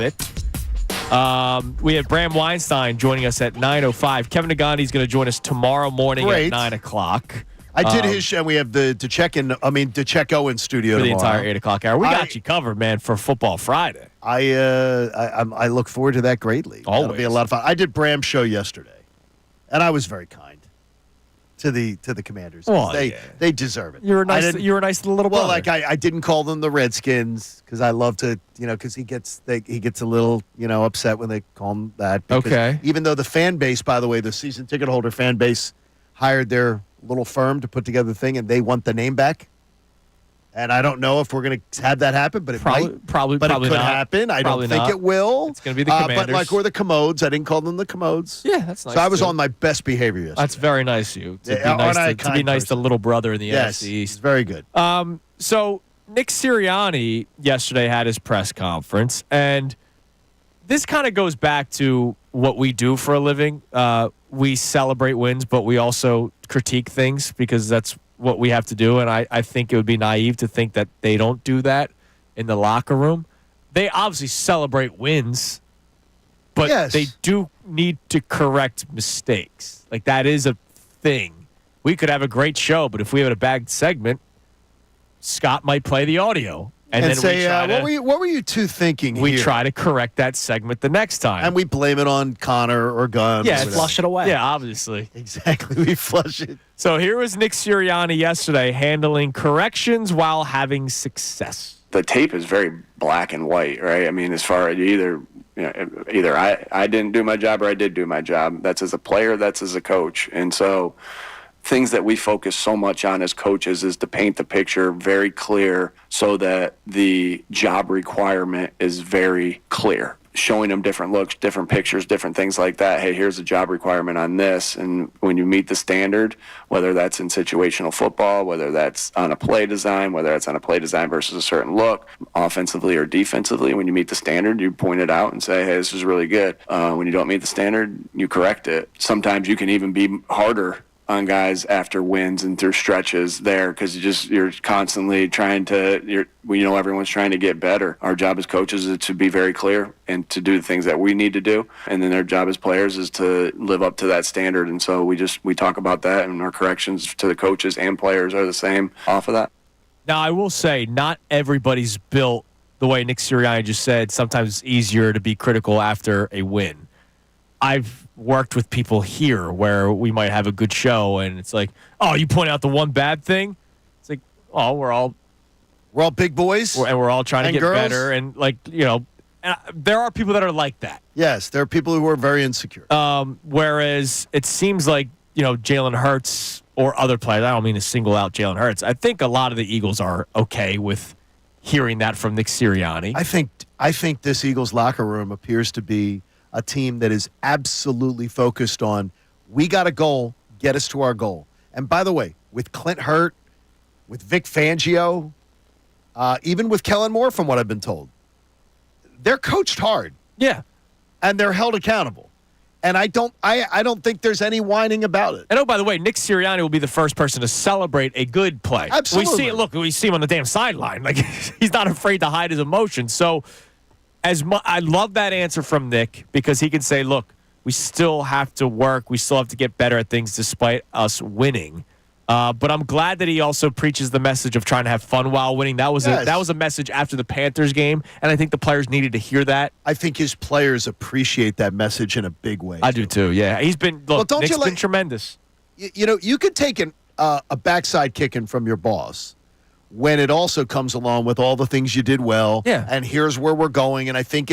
it. We have Bram Weinstein joining us at 9:05. Kevin Nagandi is going to join us tomorrow morning at 9 o'clock. I did his show. We have the DeCecco in studio for the tomorrow. entire 8 o'clock hour. We got you covered, man, for Football Friday. I look forward to that greatly. Always. That'll be a lot of fun. I did Bram's show yesterday, and I was very kind to the Commanders. Well, they deserve it. You're a nice little brother. Well, like I didn't call them the Redskins because I love to, because he gets a little, upset when they call him that. Okay. Even though the fan base, by the way, the season ticket holder fan base hired their little firm to put together the thing, and they want the name back. And I don't know if we're going to have that happen, but it might. Probably it could not. happen. I don't think it will. It's going to be the Commanders. Or the Commodes. I didn't call them the Commodes. Yeah, that's nice. So I was on my best behavior yesterday. That's very nice of you. To be nice to little brother in the NFC East. It's very good. So Nick Sirianni yesterday had his press conference, and this kind of goes back to what we do for a living. We celebrate wins, but we also critique things because that's what we have to do, and I think it would be naive to think that they don't do that in the locker room. They obviously celebrate wins, but they do need to correct mistakes. Like, that is a thing. We could have a great show, but if we have a bad segment, Scott might play the audio. And then say, what were you two thinking we here? try to correct that segment the next time. And we blame it on Connor or Gunn. Yeah, flush it away. Yeah, obviously. Exactly. We flush it. So here was Nick Sirianni yesterday handling corrections while having success. The tape is very black and white, right? I mean, as far as either I didn't do my job or I did do my job. That's as a player, that's as a coach. And so things that we focus so much on as coaches is to paint the picture very clear so that the job requirement is very clear. Showing them different looks, different pictures, different things like that. Hey, here's a job requirement on this. And when you meet the standard, whether that's in situational football, whether that's on a play design, whether that's on a play design versus a certain look, offensively or defensively, when you meet the standard, you point it out and say, hey, this is really good. When you don't meet the standard, you correct it. Sometimes you can even be harder on guys after wins and through stretches there because you're constantly trying to everyone's trying to get better. Our job as coaches is to be very clear and to do the things that we need to do, and then their job as players is to live up to that standard. And so we talk about that, and our corrections to the coaches and players are the same off of that. Now, I will say not everybody's built the way Nick Sirianni just said, sometimes it's easier to be critical after a win. I've worked with people here where we might have a good show, and it's like, oh, you point out the one bad thing? It's like, oh, we're all big boys. And we're all trying to get girls. better. And, there are people that are like that. Yes, there are people who are very insecure. Whereas it seems like, Jalen Hurts or other players, I don't mean to single out Jalen Hurts. I think a lot of the Eagles are okay with hearing that from Nick Sirianni. I think this Eagles locker room appears to be a team that is absolutely focused on, we got a goal, get us to our goal. And by the way, with Clint Hurt, with Vic Fangio, even with Kellen Moore, from what I've been told, they're coached hard. Yeah. And they're held accountable. And I don't think there's any whining about it. And by the way, Nick Sirianni will be the first person to celebrate a good play. Absolutely. We see him on the damn sideline. Like, he's not afraid to hide his emotions. So I love that answer from Nick, because he can say, look, we still have to work. We still have to get better at things despite us winning. But I'm glad that he also preaches the message of trying to have fun while winning. That was a message after the Panthers game, and I think the players needed to hear that. I think his players appreciate that message in a big way. I do too. Yeah, he's been Nick's been tremendous. You could take a backside kicking from your boss when it also comes along with all the things you did well. Yeah. And here's where we're going, and I think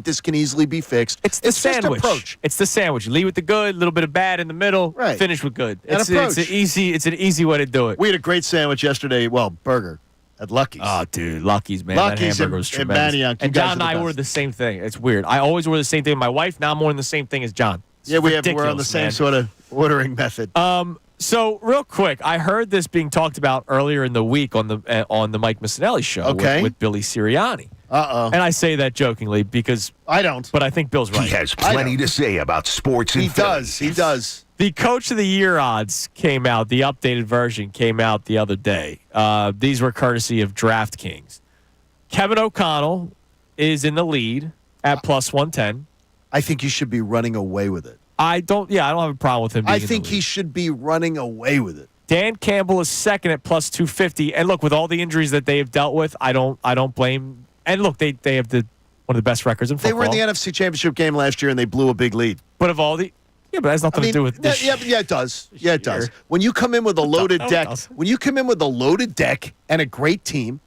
this can easily be fixed. It's the sandwich approach. It's the sandwich. You lead with the good, a little bit of bad in the middle, right. Finish with good. It's an easy way to do it. We had a great sandwich yesterday. Well, burger at Lucky's. Oh, dude, Lucky's, man. Lucky's that hamburger was tremendous. and John and I wore the same thing. It's weird. I always wore the same thing with my wife. Now I'm wearing the same thing as John. We're on the same sort of ordering method. So real quick, I heard this being talked about earlier in the week on the Mike Missanelli show with Billy Sirianni. And I say that jokingly because I don't. But I think Bill's right. He has plenty to say about sports. He does. The Coach of the Year odds came out. The updated version came out the other day. These were courtesy of DraftKings. Kevin O'Connell is in the lead at plus 110. I think you should be running away with it. I don't have a problem with him being I think he should be running away with it. Dan Campbell is second at plus 250. And look, with all the injuries that they have dealt with, I don't blame. And look, they have one of the best records in football. They were in the NFC Championship game last year and they blew a big lead. But of all the but it has nothing to do with this. Yeah, it does. Yeah, it does. When you come in with a loaded deck, and a great team,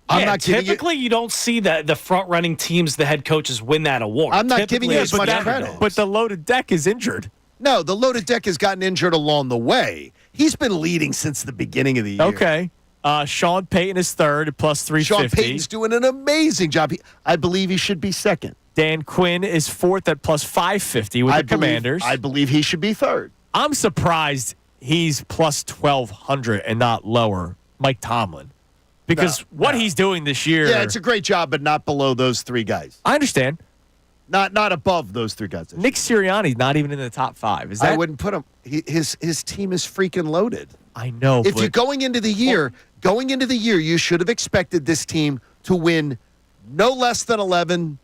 I'm not giving typically you don't see the front-running teams, the head coaches win that award. I'm not giving you as much credit. But the loaded deck is injured. No, the loaded deck has gotten injured along the way. He's been leading since the beginning of the year. Okay. Sean Payton is third at plus 350. Sean Payton's doing an amazing job. I believe he should be second. Dan Quinn is fourth at plus 550 with the Commanders. I believe he should be third. I'm surprised he's plus 1,200 and not lower, Mike Tomlin. Because what he's doing this year. Yeah, it's a great job, but not below those three guys. I understand. Not above those three guys. Nick Sirianni's not even in the top five. I wouldn't put him. His team is freaking loaded. I know. If you're going into the year, you should have expected this team to win no less than 11.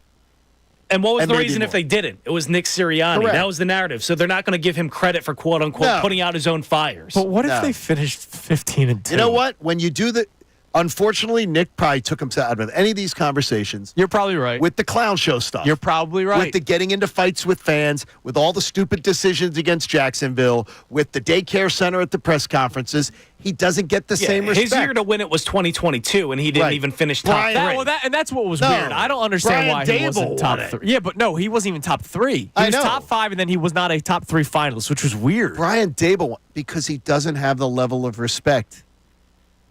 And what was the reason if they didn't? It was Nick Sirianni. Correct. That was the narrative. So they're not going to give him credit for quote unquote putting out his own fires. But what if they finished 15-2? You know what? When you do that. Unfortunately, Nick probably took himself out of any of these conversations. You're probably right. With the clown show stuff. You're probably right. With the getting into fights with fans, with all the stupid decisions against Jacksonville, with the daycare center at the press conferences. He doesn't get the same respect. His year to win it was 2022, and he didn't even finish top three. And that's what was weird. I don't understand why he wasn't top three. Yeah, but no, he wasn't even top three. He was top five, and then he was not a top three finalist, which was weird. Brian Dable, because he doesn't have the level of respect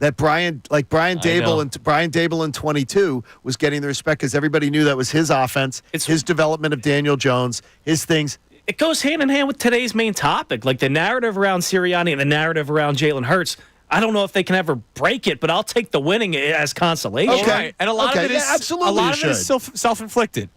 that Brian Dable in 22 was getting the respect because everybody knew that was his offense, his development of Daniel Jones, his things. It goes hand in hand with today's main topic, like the narrative around Sirianni and the narrative around Jalen Hurts. I don't know if they can ever break it, but I'll take the winning as consolation. Okay, right. And a lot of it is absolutely. A lot of it is self-inflicted.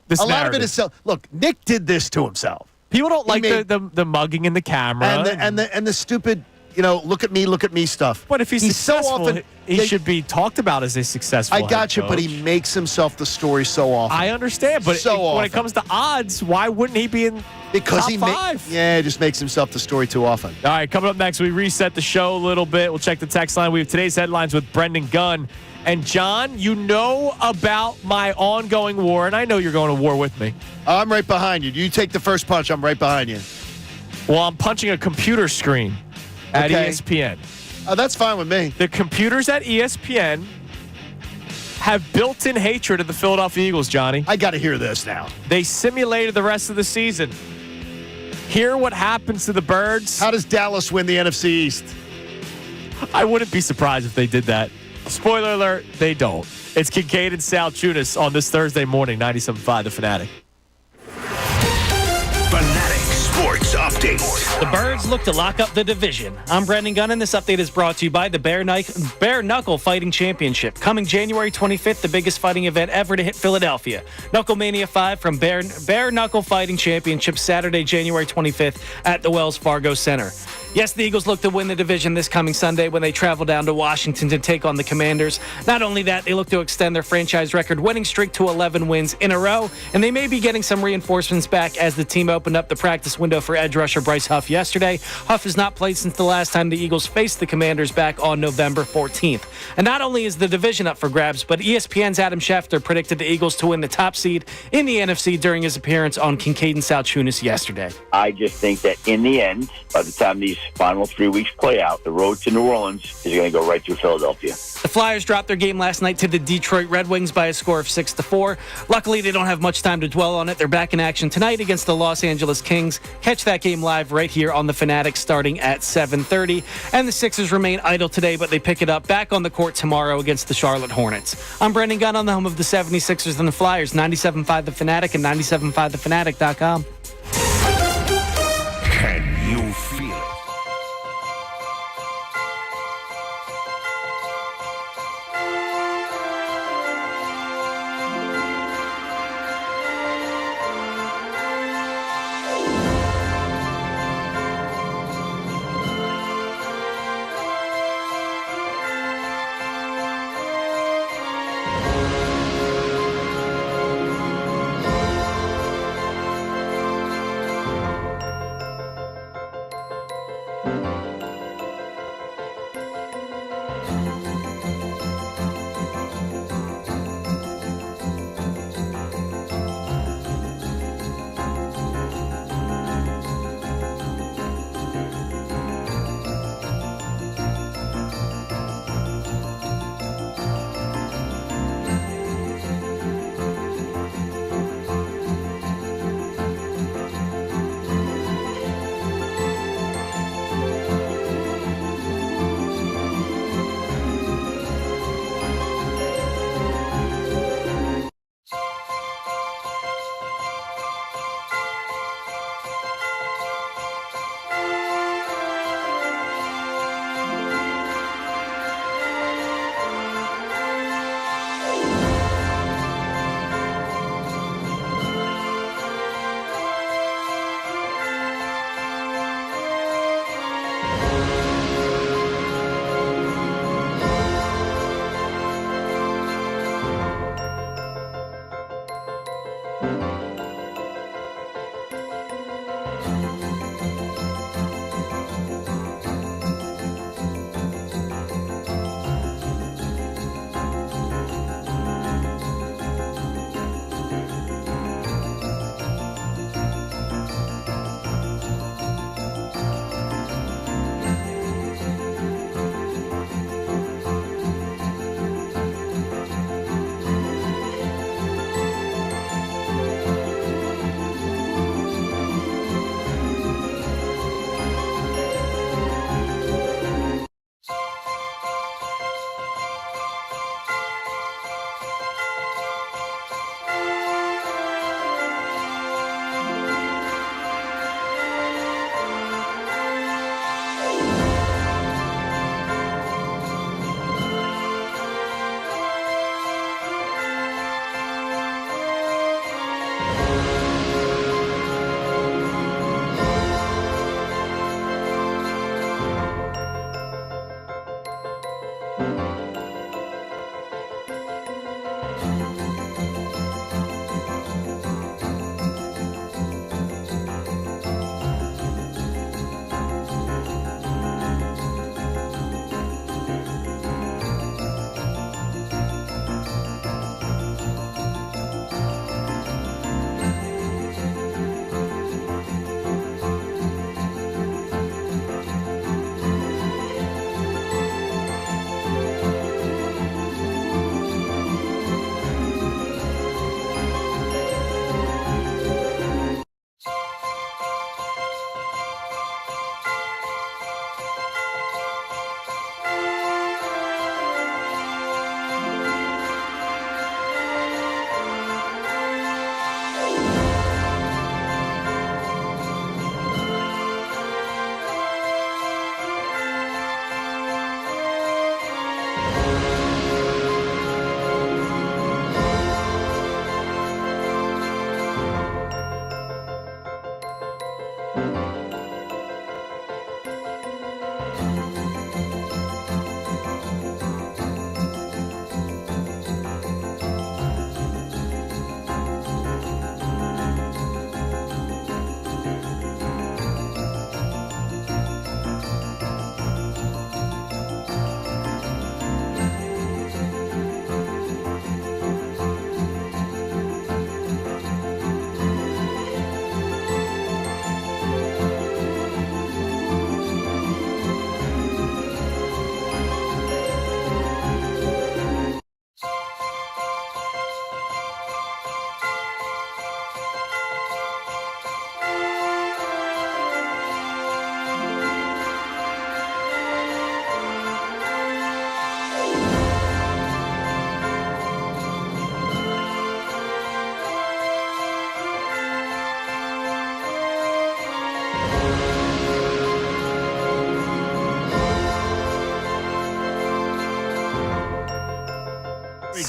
A lot of it is look. Nick did this to himself. People don't like the mugging in the camera and the stupid. Look at me stuff. But if he's successful, so often, he should be talked about as a successful I got you, coach. but he makes himself the story so often. I understand, but when it comes to odds, why wouldn't he be in top five? He just makes himself the story too often. All right, coming up next, we reset the show a little bit. We'll check the text line. We have today's headlines with Brendan Gunn. And, John, you know about my ongoing war, and I know you're going to war with me. I'm right behind you. You take the first punch. I'm right behind you. Well, I'm punching a computer screen at ESPN. Oh, that's fine with me. The computers at ESPN have built-in hatred of the Philadelphia Eagles, Johnny. I got to hear this now. They simulated the rest of the season. Hear what happens to the Birds. How does Dallas win the NFC East? I wouldn't be surprised if they did that. Spoiler alert, they don't. It's Kincade and Salciunas on this Thursday morning, 97.5 The Fanatic. Fanatic Sports Update. The Birds look to lock up the division. I'm Brendan Gunn, and this update is brought to you by the Bare Knuckle Fighting Championship. Coming January 25th, the biggest fighting event ever to hit Philadelphia. Knuckle Mania 5 from Bare Knuckle Fighting Championship, Saturday, January 25th at the Wells Fargo Center. Yes, the Eagles look to win the division this coming Sunday when they travel down to Washington to take on the Commanders. Not only that, they look to extend their franchise record winning streak to 11 wins in a row, and they may be getting some reinforcements back as the team opened up the practice window for edge rusher Bryce Huff yesterday. Huff has not played since the last time the Eagles faced the Commanders back on November 14th. And not only is the division up for grabs, but ESPN's Adam Schefter predicted the Eagles to win the top seed in the NFC during his appearance on Kincade and Salciunas yesterday. I just think that in the end, by the time these final 3 weeks play out, the road to New Orleans is going to go right through Philadelphia. The Flyers dropped their game last night to the Detroit Red Wings by a score of 6-4. Luckily, they don't have much time to dwell on it. They're back in action tonight against the Los Angeles Kings. Catch that game live right here on the Fanatic starting at 7:30. And the Sixers remain idle today, but they pick it up back on the court tomorrow against the Charlotte Hornets. I'm Brendan Gunn on the home of the 76ers and the Flyers, 97.5 The Fanatic and 97.5thefanatic.com. Can you feel it?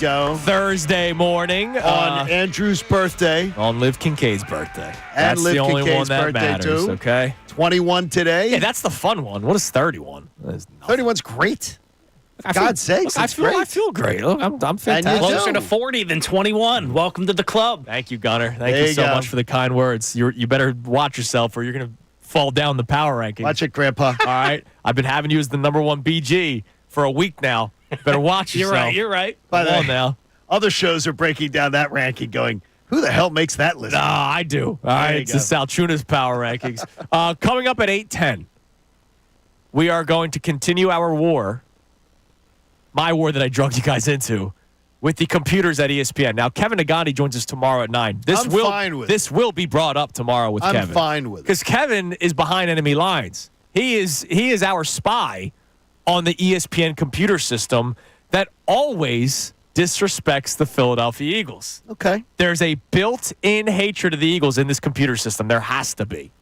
go. Thursday morning. On Andrew's birthday. On Liv Kincaid's birthday. And That's Liv the only Kincaid's one that birthday, matters, too. okay? 21 today. Yeah, that's the fun one. What is 31? 31's great. For God's sakes, I it's great. I feel great. Look, I'm fantastic. And you Closer do. to 40 than 21. Welcome to the club. Thank you, Gunner. Thank There you you so go. much for the kind words. You better watch yourself or you're going to fall down the power rankings. Watch it, Grandpa. All right? I've been having you as the number one BG for a week now. Better watch yourself. You're right. By the Come way, on now. other shows are breaking down that ranking going, who the hell makes that list? No, I do. All right, you it's the go. Salciunas power rankings. Coming up at 8:10, we are going to continue our war, my war that I drugged you guys into, with the computers at ESPN. Now, Kevin Nagandi joins us tomorrow at 9. I'm fine with this will be brought up tomorrow with I'm Kevin. fine with it. Because Kevin is behind enemy lines. He is our spy on the ESPN computer system that always disrespects the Philadelphia Eagles. Okay. There's a built-in hatred of the Eagles in this computer system. There has to be.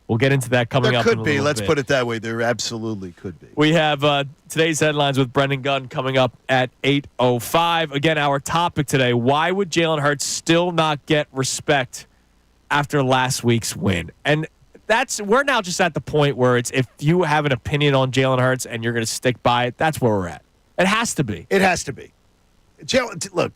We'll get into that coming There up in could a be. little Let's bit. put it that way. There absolutely could be. We have today's headlines with Brendan Gunn coming up at 8:05. Again, our topic today, why would Jalen Hurts still not get respect after last week's win? And we're now just at the point where it's if you have an opinion on Jalen Hurts and you're going to stick by it, that's where we're at. It has to be. It has to be. Jalen, look.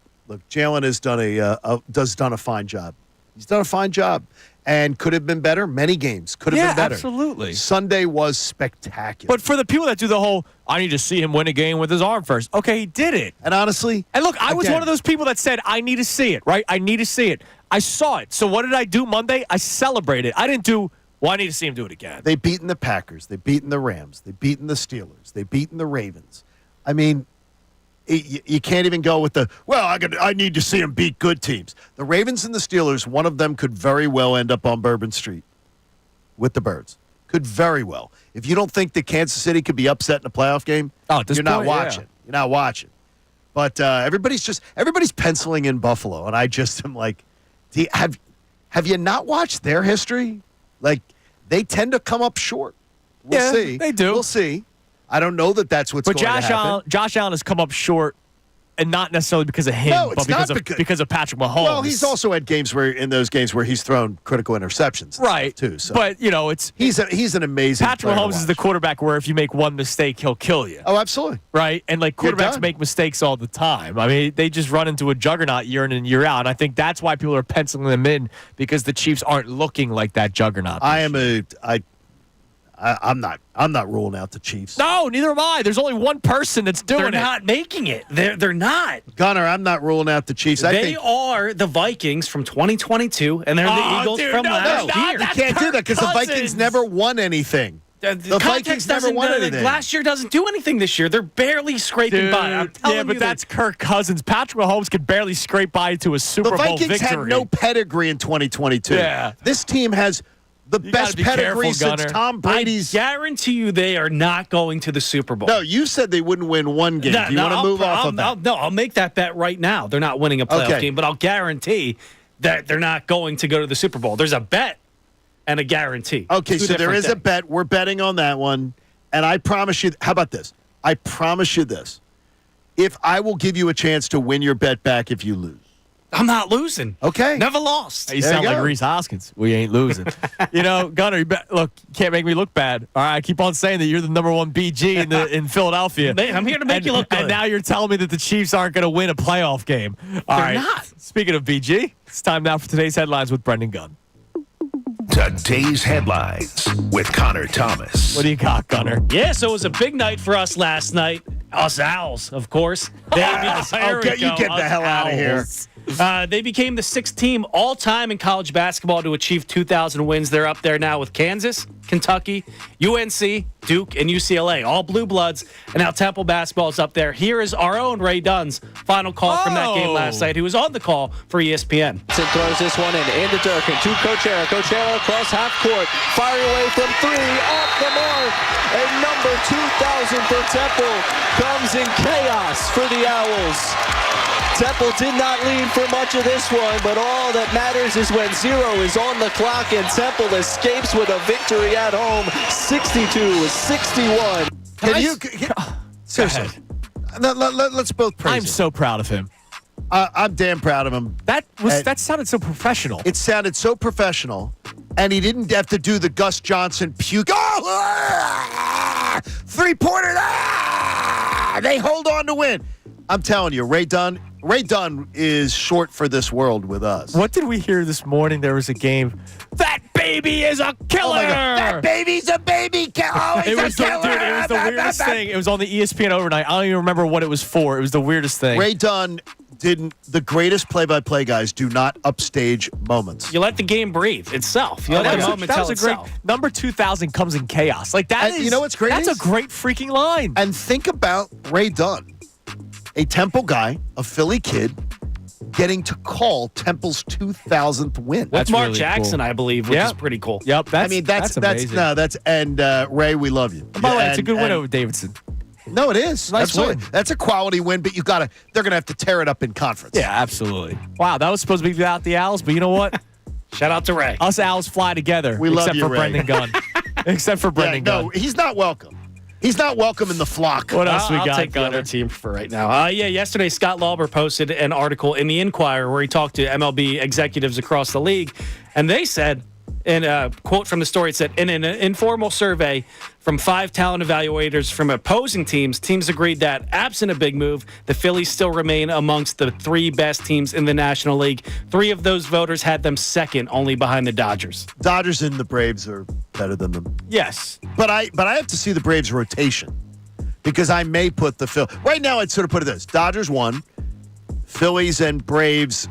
Jalen has done a fine job. He's done a fine job, and could have been better. Many games could have been better. Absolutely. Sunday was spectacular. But for the people that do the whole, I need to see him win a game with his arm first. Okay, he did it. And honestly, and look, I was again, one of those people that said, I need to see it, right? I need to see it. I saw it. So what did I do Monday? I celebrated. I didn't do, well, I need to see him do it again. They've beaten the Packers. They've beaten the Rams. They've beaten the Steelers. They've beaten the Ravens. I mean, you can't even go with I need to see him beat good teams. The Ravens and the Steelers, one of them could very well end up on Bourbon Street with the Birds. Could very well. If you don't think that Kansas City could be upset in a playoff game, you're not watching. You're not watching. But everybody's penciling in Buffalo, and I just am like, have you not watched their history? Like, they tend to come up short. We'll see. They do. We'll see. I don't know that that's what's going to happen. Josh Allen has come up short, and not necessarily because of him, but because of Patrick Mahomes. Well, he's also had games where he's thrown critical interceptions, right? Too. So. But he's an amazing. Patrick Mahomes is the quarterback where if you make one mistake, he'll kill you. Oh, absolutely. Right, and like quarterbacks make mistakes all the time. I mean, they just run into a juggernaut year in and year out. And I think that's why people are penciling them in because the Chiefs aren't looking like that juggernaut. I'm not ruling out the Chiefs. No, neither am I. There's only one person that's doing it. They're not making it. They're not. Gunner, I'm not ruling out the Chiefs. They are the Vikings from 2022, and they're the Eagles from last year. You can't do that because the Vikings never won anything. The Vikings never won anything. Last year doesn't do anything this year. They're barely scraping by. I'm telling you, but that's Kirk Cousins. Patrick Mahomes could barely scrape by to a Super Bowl victory. The Vikings had no pedigree in 2022. Yeah. This team has the best pedigree since Tom Brady's. I guarantee you they are not going to the Super Bowl. No, you said they wouldn't win one game. Do you want to move off of that? I'll make that bet right now. They're not winning a playoff game, but I'll guarantee that they're not going to go to the Super Bowl. There's a bet and a guarantee. Okay, so there is a bet. We're betting on that one. And I promise you, how about this? I promise you this. If I will give you a chance to win your bet back if you lose. I'm not losing. Okay. Never lost. You sound like Reese Hoskins. We ain't losing. Gunner, look, you can't make me look bad. All right, I keep on saying that you're the number one BG in Philadelphia. I'm here to make you look good. And now you're telling me that the Chiefs aren't going to win a playoff game. They're not. Speaking of BG, it's time now for today's headlines with Brendan Gunn. Today's headlines with Connor Thomas. What do you got, Gunner? Yeah, so it was a big night for us last night. Us Owls, of course. You get the hell out of here. They became the sixth team all-time in college basketball to achieve 2,000 wins. They're up there now with Kansas, Kentucky, UNC, Duke, and UCLA, all blue bloods. And now Temple basketball is up there. Here is our own Ray Dunn's final call from that game last night, who was on the call for ESPN. Throws this one into Durkin to Coachera. Coachera across half court, firing away from three, off the mark. And number 2,000 for Temple comes in chaos for the Owls. Temple did not lead for much of this one, but all that matters is when 0 is on the clock and Temple escapes with a victory at home, 62-61. Seriously, Let's both praise I'm him. so proud of him. I'm damn proud of him. That sounded so professional. It sounded so professional, and he didn't have to do the Gus Johnson puke. Oh, three-pointer. They hold on to win. I'm telling you, Ray Dunn is short for this world with us. What did we hear this morning? There was a game. That baby is a killer. Oh my God. That baby's a baby killer. Oh, It was the weirdest thing. It was on the ESPN overnight. I don't even remember what it was for. It was the weirdest thing. Ray Dunn didn't. The greatest play-by-play guys do not upstage moments. You let the game breathe itself. You let the moment tell itself. Number 2000 comes in chaos. Like that is. You know what's great? That's a great freaking line. And think about Ray Dunn, a Temple guy, a Philly kid, getting to call Temple's 2000th win. With Mark Jackson, I believe, which is pretty cool. Yep, that's amazing. Ray, we love you. By the way, it's a good win over Davidson. No, it is. Nice Absolutely. win. That's a quality win, but they're gonna have to tear it up in conference. Yeah, absolutely. Wow, that was supposed to be without the Owls, but you know what? Shout out to Ray. Us Owls fly together. We love you, except for Ray. Brendan Gunn. Except for Brendan Gunn. No, he's not welcome. He's not welcome in the flock. What else we got? I'll take the other team for right now. Yesterday, Scott Lauber posted an article in the Inquirer where he talked to MLB executives across the league, and they said, in a quote from the story, it said, in an informal survey from 5 talent evaluators from opposing teams agreed that, absent a big move, the Phillies still remain amongst the 3 best teams in the National League. 3 of those voters had them second, only behind the Dodgers. Dodgers and the Braves are better than them. Yes. But I have to see the Braves rotation because I may put the Phil. Right now, I'd sort of put it this. Dodgers 1, Phillies and Braves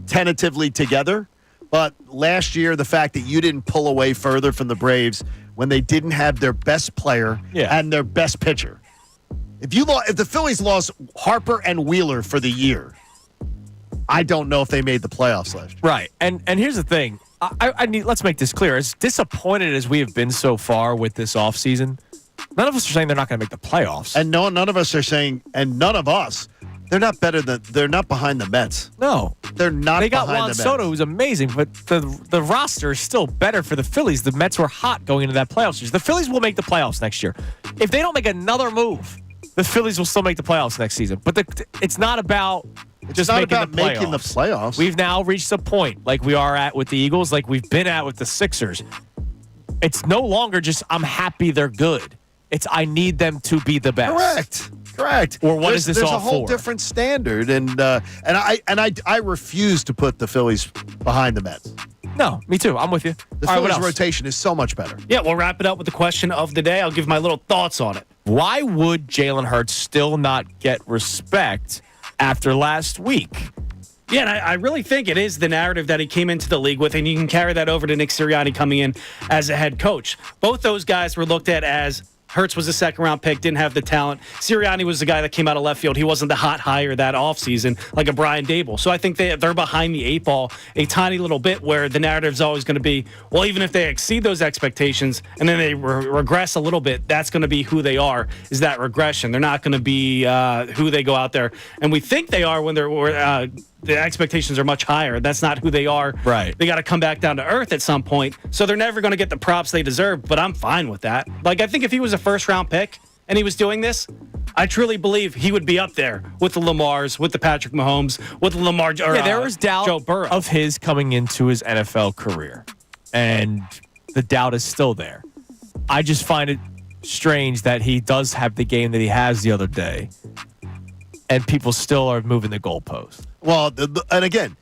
tentatively together. But last year, the fact that you didn't pull away further from the Braves when they didn't have their best player and their best pitcher. If the Phillies lost Harper and Wheeler for the year, I don't know if they made the playoffs last year. Right. And here's the thing. Let's make this clear. As disappointed as we have been so far with this offseason, none of us are saying they're not going to make the playoffs. And none of us are saying, and none of us, they're not behind the Mets. No. They're not They got behind Juan the Mets. Soto, who's amazing, but the roster is still better for the Phillies. The Mets were hot going into that playoffs series. The Phillies will make the playoffs next year. If they don't make another move, the Phillies will still make the playoffs next season. But it's not about just making the playoffs. We've now reached a point like we are at with the Eagles, like we've been at with the Sixers. It's no longer just I'm happy they're good. It's I need them to be the best. Correct. Or what is this all for? There's a whole different standard, and I refuse to put the Phillies behind the Mets. No, me too. I'm with you. The Phillies rotation is so much better. Yeah, we'll wrap it up with the question of the day. I'll give my little thoughts on it. Why would Jalen Hurts still not get respect after last week? Yeah, and I really think it is the narrative that he came into the league with, and you can carry that over to Nick Sirianni coming in as a head coach. Both those guys were looked at as Hurts was a second-round pick, didn't have the talent. Sirianni was the guy that came out of left field. He wasn't the hot hire that offseason like a Brian Dable. So I think they're behind the 8 ball a tiny little bit where the narrative's always going to be, well, even if they exceed those expectations and then they regress a little bit, that's going to be who they are, is that regression. They're not going to be who they go out there. And we think they are when they're the expectations are much higher. That's not who they are. Right. They got to come back down to earth at some point. So they're never going to get the props they deserve, but I'm fine with that. Like, I think if he was a first-round pick and he was doing this, I truly believe he would be up there with the Lamars, with the Patrick Mahomes, with the Lamar there was doubt Joe Burrow. of his coming into his NFL career, and the doubt is still there. I just find it strange that he does have the game that he has the other day, and people still are moving the goalpost. Well, and again,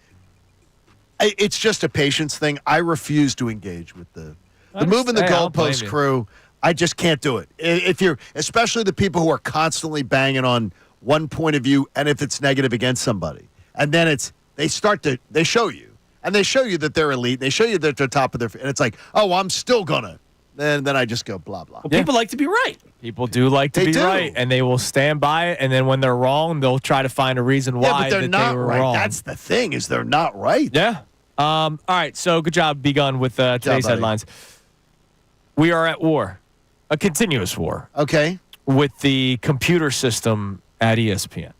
it's just a patience thing. I refuse to engage with the moving the goalpost crew. I just can't do it. If you're, especially the people who are constantly banging on one point of view, and if it's negative against somebody, and then they show you that they're elite. They show you that they're top of their, and it's like, oh, I'm still gonna. And then I just go blah blah. Well, people like to be right. People do like to be right, and they will stand by it. And then when they're wrong, they'll try to find a reason why but they're not they were right. wrong. That's the thing, is they're not right. Yeah. All right. So good job, Begun, with today's headlines. We are at war, a continuous war. Okay. With the computer system at ESPN.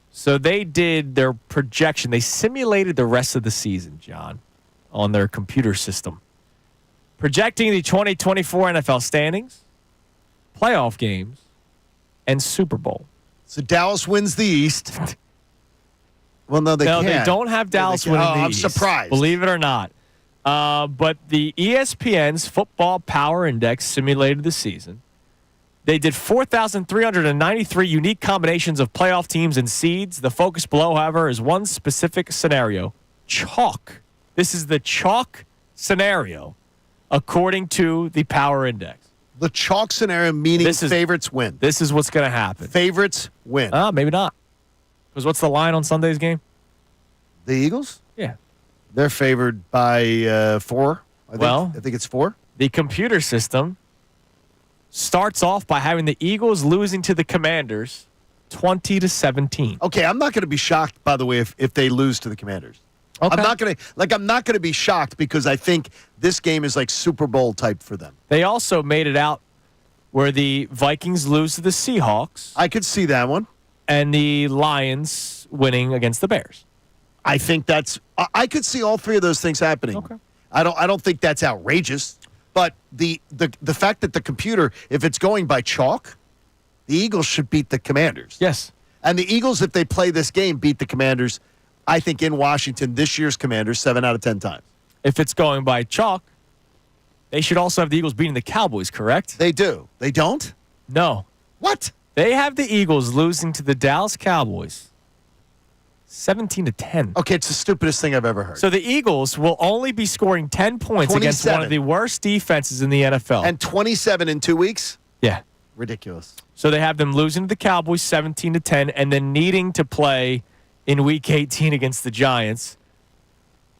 So they did their projection. They simulated the rest of the season, John, on their computer system, projecting the 2024 NFL standings, playoff games, and Super Bowl. So Dallas wins the East. Well, no, they can't. No, they don't have Dallas winning the East. I'm surprised. Believe it or not. But the ESPN's Football Power Index simulated the season. They did 4,393 unique combinations of playoff teams and seeds. The focus below, however, is one specific scenario. Chalk. This is the chalk scenario, according to the Power Index. The chalk scenario meaning favorites win. This is what's going to happen. Favorites win. Maybe not. Because what's the line on Sunday's game? The Eagles? Yeah. They're favored by 4. I think it's 4. The computer system starts off by having the Eagles losing to the Commanders 20-17. Okay, I'm not going to be shocked, by the way, if they lose to the Commanders. Okay. I'm not going to be shocked because I think this game is like Super Bowl type for them. They also made it out where the Vikings lose to the Seahawks. I could see that one. And the Lions winning against the Bears. I think I could see all three of those things happening. Okay. I don't think that's outrageous, but the fact that the computer, if it's going by chalk, the Eagles should beat the Commanders. Yes. And the Eagles, if they play this game, beat the Commanders, I think, in Washington, this year's Commanders, 7 out of 10 times. If it's going by chalk, they should also have the Eagles beating the Cowboys, correct? They do. They don't? No. What? They have the Eagles losing to the Dallas Cowboys 17-10. Okay, it's the stupidest thing I've ever heard. So the Eagles will only be scoring 10 points against one of the worst defenses in the NFL. And 27 in 2 weeks? Yeah. Ridiculous. So they have them losing to the Cowboys 17-10 and then needing to play in Week 18 against the Giants,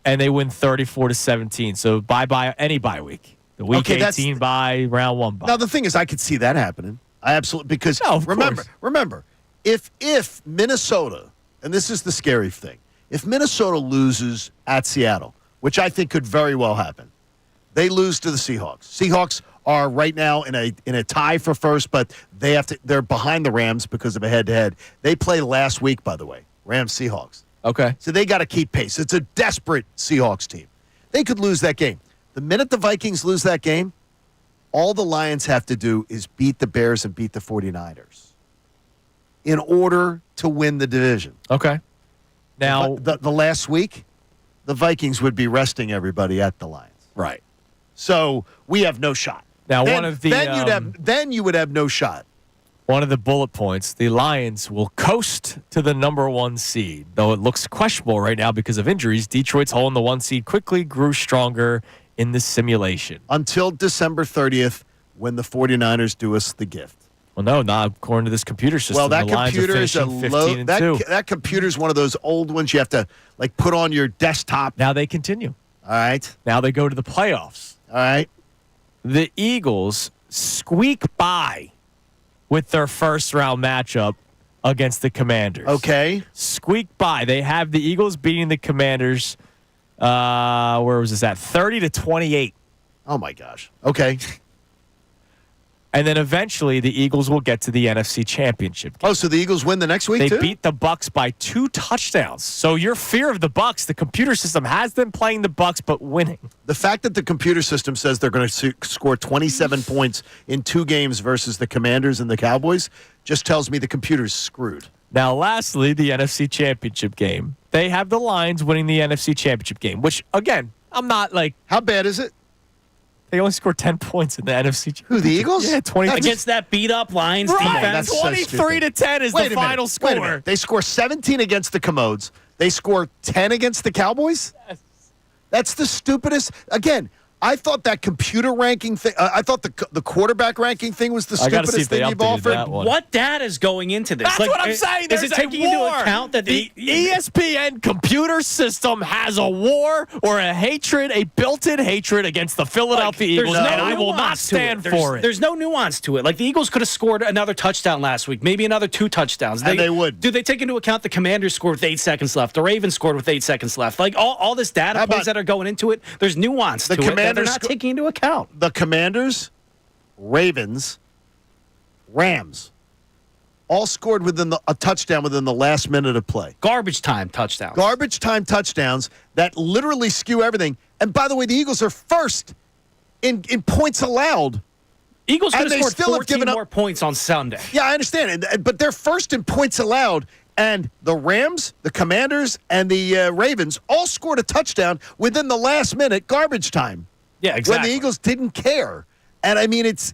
and they win 34-17. So bye any bye week. The Week 18 bye, round 1 bye. Now the thing is, I could see that happening. I absolutely because remember, if Minnesota, and this is the scary thing, if Minnesota loses at Seattle, which I think could very well happen, they lose to the Seahawks. Seahawks are right now in a tie for first, but they're behind the Rams because of a head-to-head. They play last week, by the way. Rams-Seahawks. Okay. So they got to keep pace. It's a desperate Seahawks team. They could lose that game. The minute the Vikings lose that game, all the Lions have to do is beat the Bears and beat the 49ers in order to win the division. Okay. Now, the last week, the Vikings would be resting everybody at the Lions. Right. So we have no shot. Now, then you would have no shot. One of the bullet points, the Lions will coast to the number 1 seed. Though it looks questionable right now because of injuries, Detroit's hole in the 1 seed quickly grew stronger in the simulation. Until December 30th, when the 49ers do us the gift. Well, no, not according to this computer system. Well, that the computer is a low. That computer is one of those old ones you have to put on your desktop. Now they continue. All right. Now they go to the playoffs. All right. The Eagles squeak by with their first round matchup against the Commanders. Okay. Squeak by. They have the Eagles beating the Commanders. Where was this at? 30-28. Oh my gosh. Okay. And then eventually the Eagles will get to the NFC Championship game. Oh, so the Eagles win the next week, They beat the Bucs by 2 touchdowns. So your fear of the Bucs, the computer system has them playing the Bucs but winning. The fact that the computer system says they're going to score 27 points in 2 games versus the Commanders and the Cowboys just tells me the computer's screwed. Now, lastly, the NFC Championship game. They have the Lions winning the NFC Championship game, which, again, I'm not like... How bad is it? They only scored 10 points in the NFC Championship. Who, the Eagles? Yeah, 20. Against that beat-up Lions defense. 23-10 is the final score. They score 17 against the Commodes. They score 10 against the Cowboys? Yes. That's the stupidest. Again, I thought that computer ranking thing, I thought the quarterback ranking thing was the stupidest thing you've offered. What data is going into this? That's what I'm saying. Is it taking into account that the ESPN computer system has a war or a hatred, a built-in hatred against the Philadelphia Eagles, and I will not stand for it. There's no nuance to it. Like the Eagles could have scored another touchdown last week, maybe another 2 touchdowns. And they would. Do they take into account the Commanders scored with 8 seconds left? The Ravens scored with 8 seconds left. Like all this data points that are going into it, there's nuance to it that they're not taking into account. The Commanders, Ravens, Rams all scored within a touchdown within the last minute of play. Garbage time touchdowns. Garbage time touchdowns that literally skew everything. And by the way, the Eagles are first in points allowed Eagles could And have they scored still have 14 given up more points on Sunday. Yeah, I understand. But they're first in points allowed. And the Rams, the Commanders, and the Ravens all scored a touchdown within the last minute, garbage time. Yeah, exactly. When the Eagles didn't care. And I mean, it's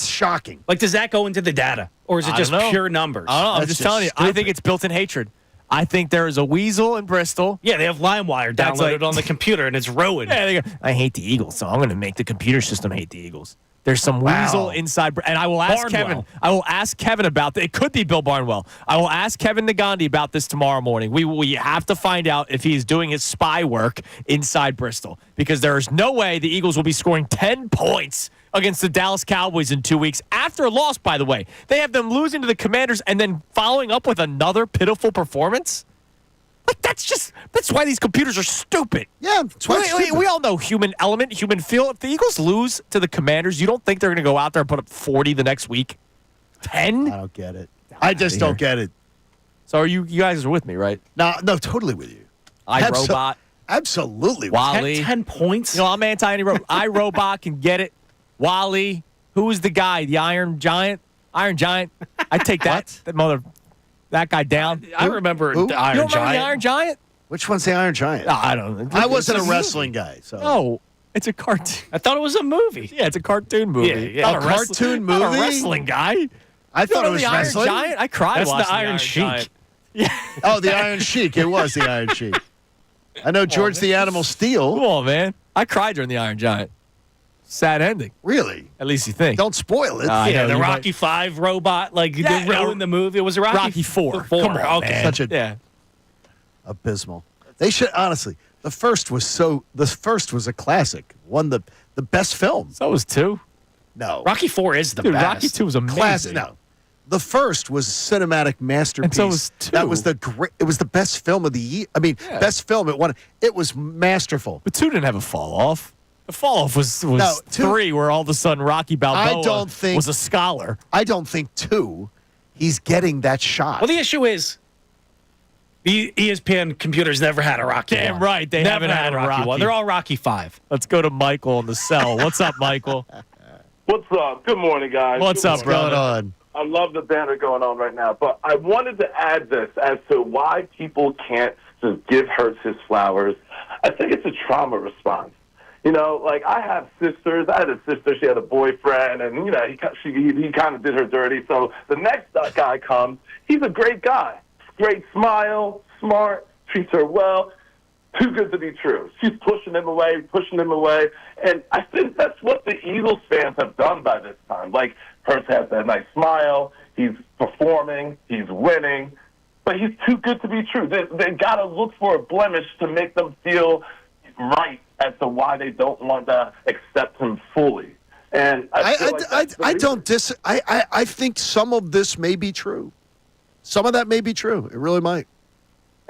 shocking. Like, does that go into the data? Or is it just pure numbers? I don't know. I'm That's just just telling you. I stupid. think it's built-in hatred. I think there is a weasel in Bristol. Yeah, they have LimeWire That's downloaded like- on the computer, and it's ruined. Yeah, they go, I hate the Eagles, so I'm going to make the computer system hate the Eagles. There's some weasel inside, and I will ask Kevin. I will ask Kevin about that. It could be Bill Barnwell. I will ask Kevin Nagandi about this tomorrow morning. We have to find out if he's doing his spy work inside Bristol, because there is no way the Eagles will be scoring 10 points against the Dallas Cowboys in 2 weeks after a loss. By the way, they have them losing to the Commanders and then following up with another pitiful performance. Like, that's why these computers are stupid. Yeah, that's why it's stupid. We all know human element, human feel. If the Eagles lose to the Commanders, you don't think they're going to go out there and put up 40 the next week? 10? I don't get it. I just don't get it. So are you guys are with me, right? No, totally with you. iRobot. Absolutely. Wally. 10 points? You know, I'm anti-any-robot. iRobot can get it. Wally. Who is the guy? The Iron Giant? Iron Giant. I take that. That guy down. I remember Who? the You Iron don't remember Giant. the Iron Giant? Which one's the Iron Giant? No, I don't know. I wasn't a It's wrestling guy. So. No, it's a cartoon. I thought it was a movie. Yeah, it's a cartoon movie. Yeah. Not A cartoon Not a movie? wrestling guy. I thought it was the Iron wrestling. Giant? I cried That's the watching Iron Sheik. Giant. Yeah. Oh, the Iron Sheik. It was the Iron Sheik. I know George the Animal Steel. Come on, man. I cried during the Iron Giant. Sad ending. Really? At least you think. Don't spoil it. I Yeah, know, the you Rocky V robot, like, they ruined the movie. It was a Rocky IV. Four. Come on, okay. man. Such a Yeah. abysmal. They should honestly. The first was a classic. Won the best film. So was 2. No, Rocky IV is the Dude, best. Rocky 2 was amazing. classic. No, the first was a cinematic masterpiece. And so was 2. That was It was the best film of the year. I mean, best film. It was masterful. But 2 didn't have a fall off. The fall off was No, 2 3, where all of a sudden Rocky Balboa was a scholar. I don't think 2. He's getting that shot. Well, the issue is the ESPN computers never had a Rocky Damn one. right, they never haven't had a Rocky. one. They're all Rocky V. Let's go to Michael in the cell. What's up, Michael? What's up? Good morning, guys. What's up, What's going brother? on? I love the banter going on right now, but I wanted to add this as to why people can't just give Hurts his flowers. I think it's a trauma response. You know, like, I have sisters. I had a sister. She had a boyfriend, and, you know, he kind of did her dirty. So the next guy comes. He's a great guy. Great smile, smart, treats her well. Too good to be true. She's pushing him away. And I think that's what the Eagles fans have done by this time. Like, Hurts has that nice smile. He's performing. He's winning. But he's too good to be true. They got to look for a blemish to make them feel right as to why they don't want to accept him fully. And I think some of this may be true. Some of that may be true. It really might.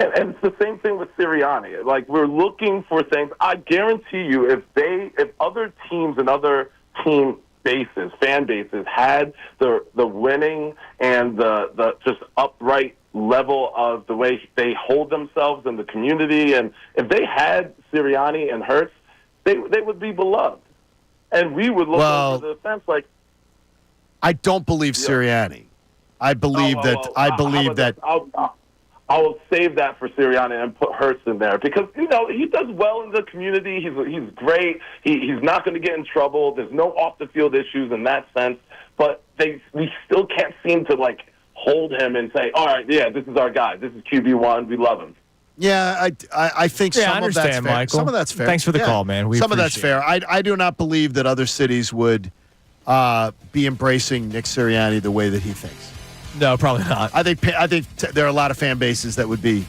And it's the same thing with Sirianni. Like, we're looking for things. I guarantee you, if other teams and other fan bases had the winning and the just upright level of the way they hold themselves in the community, and if they had Sirianni and Hurts, they would be beloved. And we would look over the fence like, I don't believe Sirianni. I believe that. I will save that for Sirianni and put Hurts in there because, you know, he does well in the community. He's great. He's not going to get in trouble. There's no off-the-field issues in that sense. But we still can't seem to, like, hold him and say, all right, yeah, this is our guy. This is QB1. We love him. Yeah, I think some of that's fair. Michael. Some of that's fair. Thanks for the call, man. Some of that's fair. I do not believe that other cities would be embracing Nick Sirianni the way that he thinks. No, probably not. I think there are a lot of fan bases that would be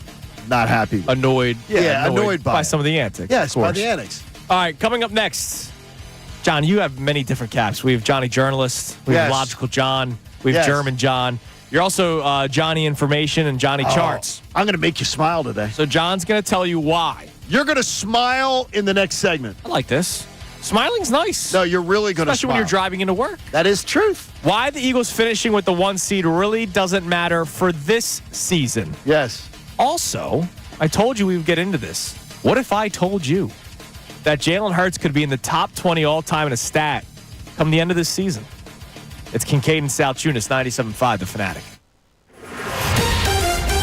not happy. Annoyed. Yeah, annoyed by some of the antics. Yes, of course. by the antics. All right, coming up next, John, you have many different caps. We have Johnny Journalist. We have Logical John. We have German John. You're also Johnny Information and Johnny Charts. I'm going to make you smile today. So John's going to tell you why. You're going to smile in the next segment. I like this. Smiling's nice. No, you're really going to smile. Especially when you're driving into work. That is truth. Why the Eagles finishing with the 1 seed really doesn't matter for this season. Yes. Also, I told you we would get into this. What if I told you that Jalen Hurts could be in the top 20 all-time in a stat come the end of this season? It's Kincade and Salciunas, 97.5, The Fanatic.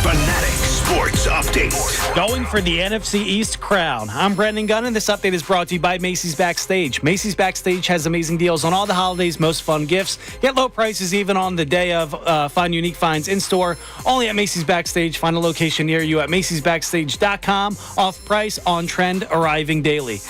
Fanatic Sports Update. Going for the NFC East crown. I'm Brendan Gunn, and this update is brought to you by Macy's Backstage. Macy's Backstage has amazing deals on all the holidays' most fun gifts. Get low prices even on the day of. Find unique finds in-store only at Macy's Backstage. Find a location near you at macy'sbackstage.com. Off price, on trend, arriving daily.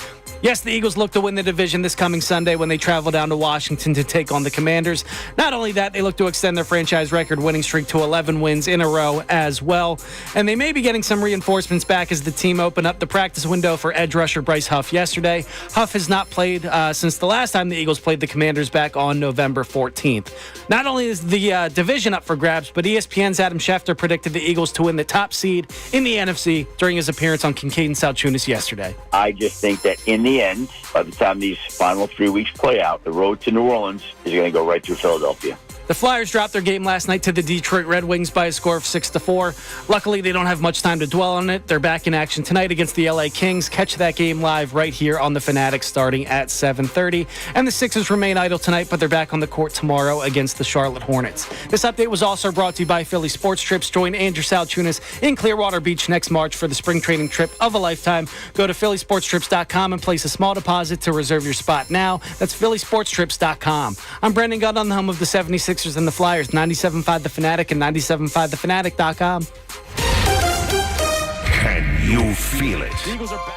Yes, the Eagles look to win the division this coming Sunday when they travel down to Washington to take on the Commanders. Not only that, they look to extend their franchise record winning streak to 11 wins in a row as well. And they may be getting some reinforcements back as the team opened up the practice window for edge rusher Bryce Huff yesterday. Huff has not played since the last time the Eagles played the Commanders back on November 14th. Not only is the division up for grabs, but ESPN's Adam Schefter predicted the Eagles to win the top seed in the NFC during his appearance on Kincade and Salciunas yesterday. I just think that in the end, by the time these final 3 weeks play out, the road to New Orleans is going to go right through Philadelphia. The Flyers dropped their game last night to the Detroit Red Wings by a score of 6-4. Luckily, they don't have much time to dwell on it. They're back in action tonight against the LA Kings. Catch that game live right here on The Fanatic starting at 7:30. And the Sixers remain idle tonight, but they're back on the court tomorrow against the Charlotte Hornets. This update was also brought to you by Philly Sports Trips. Join Andrew Salciunas in Clearwater Beach next March for the spring training trip of a lifetime. Go to phillysportstrips.com and place a small deposit to reserve your spot now. That's phillysportstrips.com. I'm Brendan Gunn on the home of the 76ers and the Flyers, 97.5 The Fanatic and 97.5thefanatic.com. Can you feel it? The Eagles are back.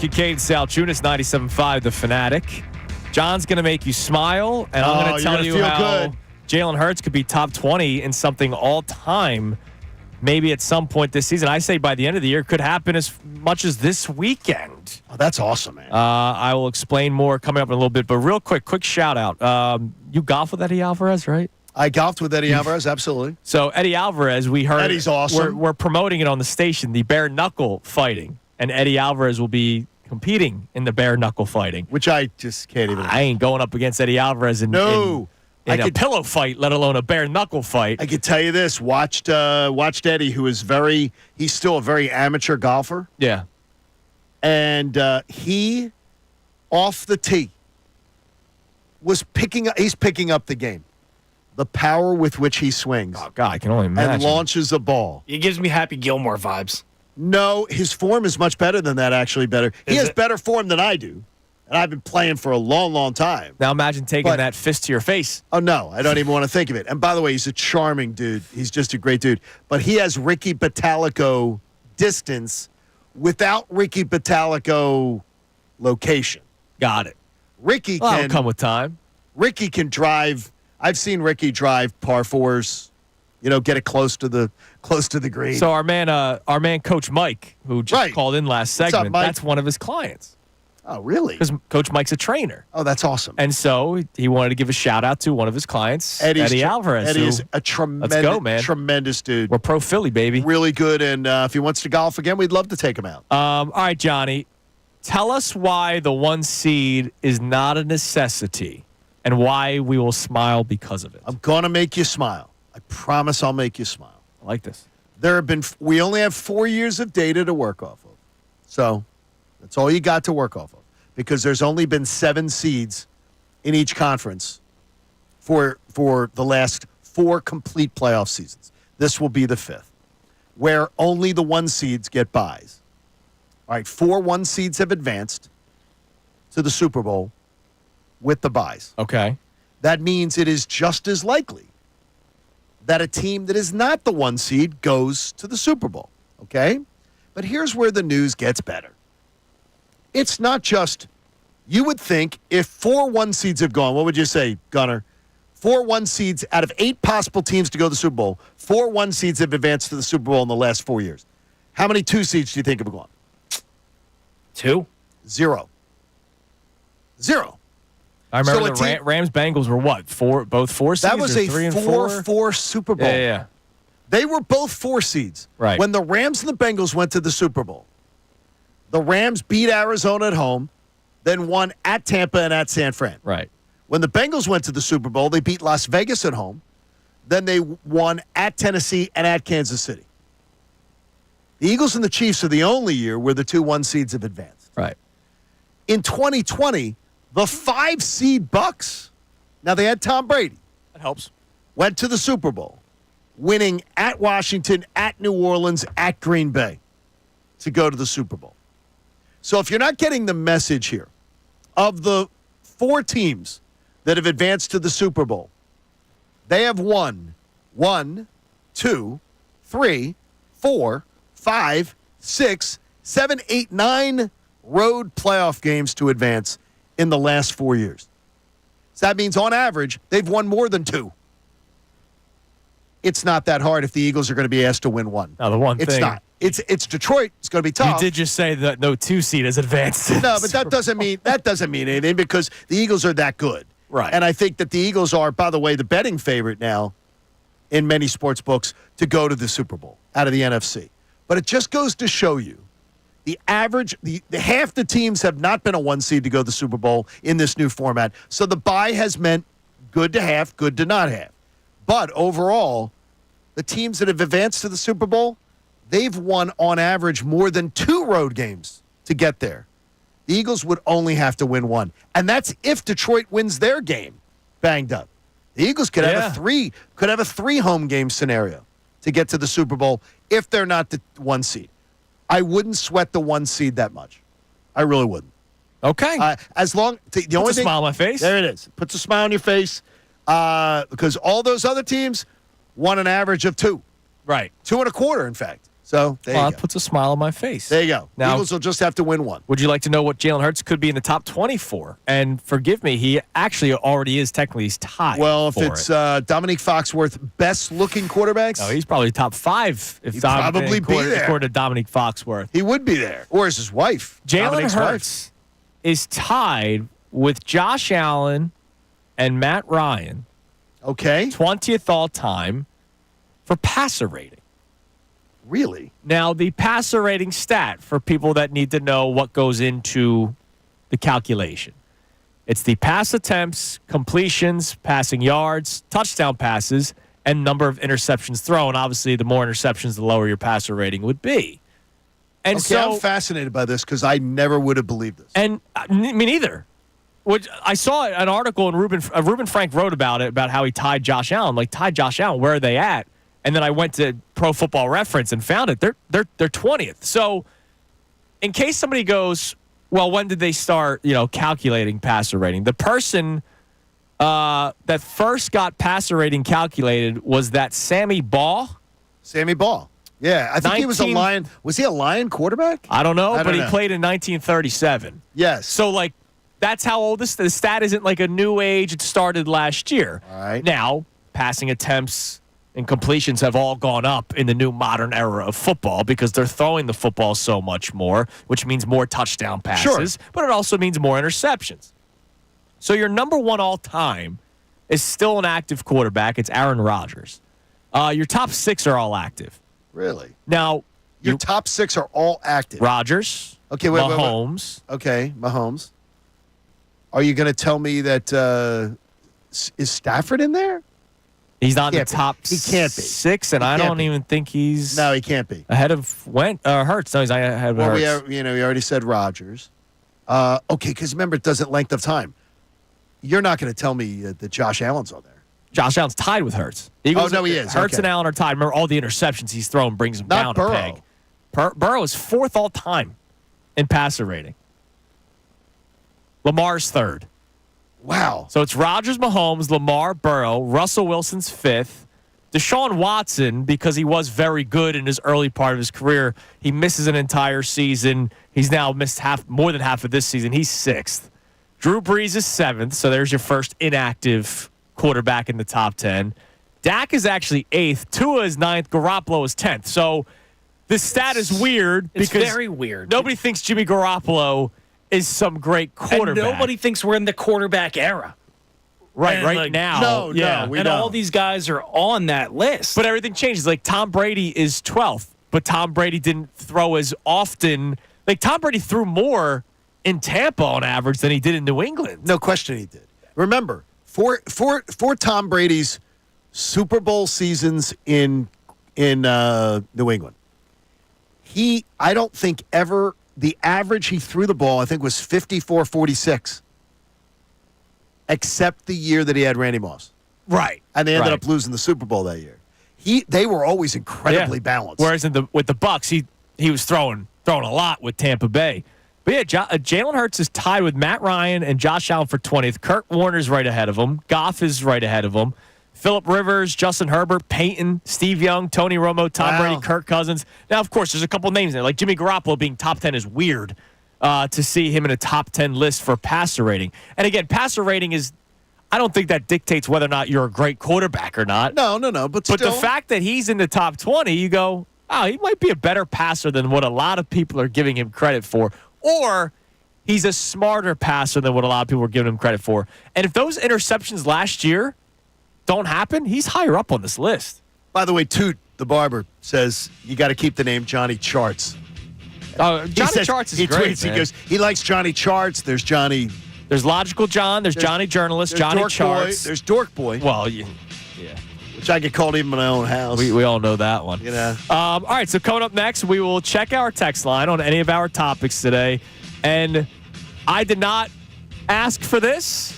Kincade, Salciunas, 97.5, The Fanatic. John's going to make you smile, and I'm going to tell you how Jalen Hurts could be top 20 in something all-time maybe at some point this season. I say by the end of the year, could happen as much as this weekend. Oh, that's awesome, man. I will explain more coming up in a little bit, but real quick shout-out. You golf with Eddie Alvarez, right? I golfed with Eddie Alvarez, absolutely. So Eddie Alvarez, we heard Eddie's awesome. We're promoting it on the station, the bare knuckle fighting, and Eddie Alvarez will be competing in the bare knuckle fighting, which I just can't even. I ain't going up against Eddie Alvarez in a pillow fight, let alone a bare knuckle fight. I could tell you this: watched Eddie, who is he's still a very amateur golfer. Yeah, and he off the tee was he's picking up the game. The power with which he swings. Oh, God, I can only imagine. And launches a ball. It gives me Happy Gilmore vibes. No, his form is much better than that, actually better. He has better form than I do. And I've been playing for a long, long time. Now imagine taking that fist to your face. Oh, no, I don't even want to think of it. And by the way, he's a charming dude. He's just a great dude. But he has Ricky Bottalico distance without Ricky Bottalico location. Got it. Ricky can come with time. Ricky can drive. I've seen Ricky drive par fours, get it close to the green. So our man Coach Mike, who just called in last segment, up, Mike? that's one of his clients. Oh, really? Because Coach Mike's a trainer. Oh, that's awesome. And so he wanted to give a shout out to one of his clients, Eddie Alvarez. Eddie is a tremendous dude. We're pro Philly, baby. Really good. And if he wants to golf again, we'd love to take him out. All right, Johnny, tell us why the 1 seed is not a necessity and why we will smile because of it. I'm going to make you smile. I promise I'll make you smile. I like this. We only have 4 years of data to work off of. So that's all you got to work off of, because there's only been 7 seeds in each conference for the last 4 complete playoff seasons. This will be the 5th, where only the 1 seeds get buys. All right, 4 1 seeds have advanced to the Super Bowl with the buys. Okay. That means it is just as likely that a team that is not the 1 seed goes to the Super Bowl. Okay? But here's where the news gets better. It's not just, you would think if 4 1 seeds have gone, what would you say, Gunner? 4 1 seeds out of 8 possible teams to go to the Super Bowl, 4 1 seeds have advanced to the Super Bowl in the last 4 years. How many 2 seeds do you think have gone? 2? 0. I remember the Rams Bengals were what? Both 4 seeds? That was a 3 and 4? 4-4 Super Bowl. Yeah. They were both 4 seeds. Right. When the Rams and the Bengals went to the Super Bowl, the Rams beat Arizona at home, then won at Tampa and at San Fran. Right. When the Bengals went to the Super Bowl, they beat Las Vegas at home, then they won at Tennessee and at Kansas City. The Eagles and the Chiefs are the only year where the 2 1 seeds have advanced. Right. In 2020, the 5 seed Bucks, now they had Tom Brady. That helps. Went to the Super Bowl, winning at Washington, at New Orleans, at Green Bay to go to the Super Bowl. So if you're not getting the message here, of the 4 teams that have advanced to the Super Bowl, they have won 1, 2, 3, 4, 5, 6, 7, 8, 9 road playoff games to advance in the last 4 years. So that means on average, they've won more than 2. It's not that hard if the Eagles are going to be asked to win 1. Now, the one it's thing. Not. It's Detroit. It's going to be tough. You did just say that no 2 seed has advanced. No, but that doesn't mean anything, because the Eagles are that good. Right. And I think that the Eagles are, by the way, the betting favorite now in many sports books to go to the Super Bowl out of the NFC. But it just goes to show you the average, the half the teams have not been a 1 seed to go to the Super Bowl in this new format. So the bye has meant good to have, good to not have. But overall, the teams that have advanced to the Super Bowl, they've won on average more than 2 road games to get there. The Eagles would only have to win 1. And that's if Detroit wins their game banged up. The Eagles could have a 3 home game scenario to get to the Super Bowl if they're not the 1 seed. I wouldn't sweat the 1 seed that much. I really wouldn't. Okay. As long the only thing, smile on my face. There it is. Puts a smile on your face. Because all those other teams won an average of 2. Right. 2.25, in fact. So there you That go. puts a smile on my face. There you go. Now, Eagles will just have to win one. would you like to know what Jalen Hurts could be in the top 20 for? And forgive me, he actually already is technically tied. Well, if for it's it. Dominique Foxworth, best-looking quarterbacks, Oh, he's probably top 5. If He'd probably be there. According to Dominique Foxworth. he would be there. Or is his wife. Jalen Dominique's Hurts is tied with Josh Allen and Matt Ryan, wife. Okay. 20th all-time for passer rating. Really? Now, the passer rating stat for people that need to know what goes into the calculation. It's the pass attempts, completions, passing yards, touchdown passes, and number of interceptions thrown. Obviously, the more interceptions, the lower your passer rating would be. And Okay, so I'm fascinated by this because I never would have believed this. And me neither. Which I saw an article and Ruben Frank wrote about it, about how he tied Josh Allen. Like, tied Josh Allen, where are they at? And then I went to Pro Football Reference and found it. They're 20th. So, in case somebody goes, well, when did they start, calculating passer rating? The person that first got passer rating calculated was that Sammy Baugh. Sammy Baugh. Yeah, I think he was a Lion. Was he a Lion quarterback? I don't know, I but don't he know. played in 1937. Yes. So, like, that's how old the stat isn't like a new age. It started last year. All right. Now, passing attempts and completions have all gone up in the new modern era of football because they're throwing the football so much more, which means more touchdown passes, but it also means more interceptions. So your number one all-time is still an active quarterback. It's Aaron Rodgers. Your top 6 are all active. Really? Now, your top 6 are all active. Rodgers, Okay, wait. Mahomes. Okay, Mahomes. Are you going to tell me that is Stafford in there? He's not in the Can't be. top He can't be. 6, and He I can't don't be. even think he's No, he can't be. ahead of Hurts. No, he's ahead of Well, Hurts. we already said Rodgers. Okay, because remember, it doesn't length of time. You're not going to tell me that Josh Allen's on there. Josh Allen's tied with Hurts. Eagles, no, he is. Hurts Okay. and Allen are tied. Remember, all the interceptions he's thrown brings him Not down Burrow. a peg. Burrow is 4th all time in passer rating. Lamar's 3rd. Wow. So it's Rodgers, Mahomes, Lamar, Burrow, Russell Wilson's 5th. Deshaun Watson, because he was very good in his early part of his career, he misses an entire season. He's now missed more than half of this season. He's 6th. Drew Brees is 7th, so there's your first inactive quarterback in the top 10. Dak is actually 8th. Tua is 9th. Garoppolo is 10th. So this stat is weird It's because very weird. nobody thinks Jimmy Garoppolo is some great quarterback. And nobody thinks we're in the quarterback era. Right now. we and don't. all these guys are on that list. But everything changes. Like, Tom Brady is 12th, but Tom Brady didn't throw as often. Like, Tom Brady threw more in Tampa on average than he did in New England. No question he did. Remember, for Tom Brady's Super Bowl seasons in New England, I don't think ever the average he threw the ball, I think, was 54-46, except the year that he had Randy Moss. Right. And they ended Right. up losing the Super Bowl that year. They were always incredibly balanced. Whereas with the Bucks, he was throwing a lot with Tampa Bay. But yeah, Jalen Hurts is tied with Matt Ryan and Josh Allen for 20th. Kurt Warner's right ahead of him. Goff is right ahead of him. Phillip Rivers, Justin Herbert, Peyton, Steve Young, Tony Romo, Tom Brady, Kirk Cousins. Now, of course, there's a couple names there. Like Jimmy Garoppolo being top 10 is weird to see him in a top 10 list for passer rating. And again, passer rating is, I don't think that dictates whether or not you're a great quarterback or not. No. But the still, fact that he's in the top 20, you go, oh, he might be a better passer than what a lot of people are giving him credit for. Or he's a smarter passer than what a lot of people are giving him credit for. And if those interceptions last year don't happen, he's higher up on this list. by the way, Toot, the barber, says you got to keep the name Johnny Charts. Johnny Charts is great, tweets, man. He goes, he likes Johnny Charts. There's Johnny. There's Logical John. There's Johnny Journalist. There's Johnny Dork Charts. Boy, there's Dork Boy. Well, yeah. Which I get called even in my own house. We all know that one. You know. All right, so coming up next, we will check our text line on any of our topics today. And I did not ask for this,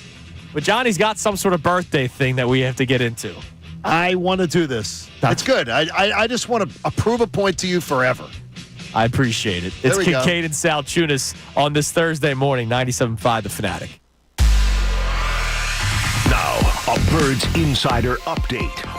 but Johnny's got some sort of birthday thing that we have to get into. I want to do this. That's good. I just want to prove a point to you forever. I appreciate it. It's Kincade and Salciunas on this Thursday morning, 97.5 The Fanatic. Now, a Birds Insider update.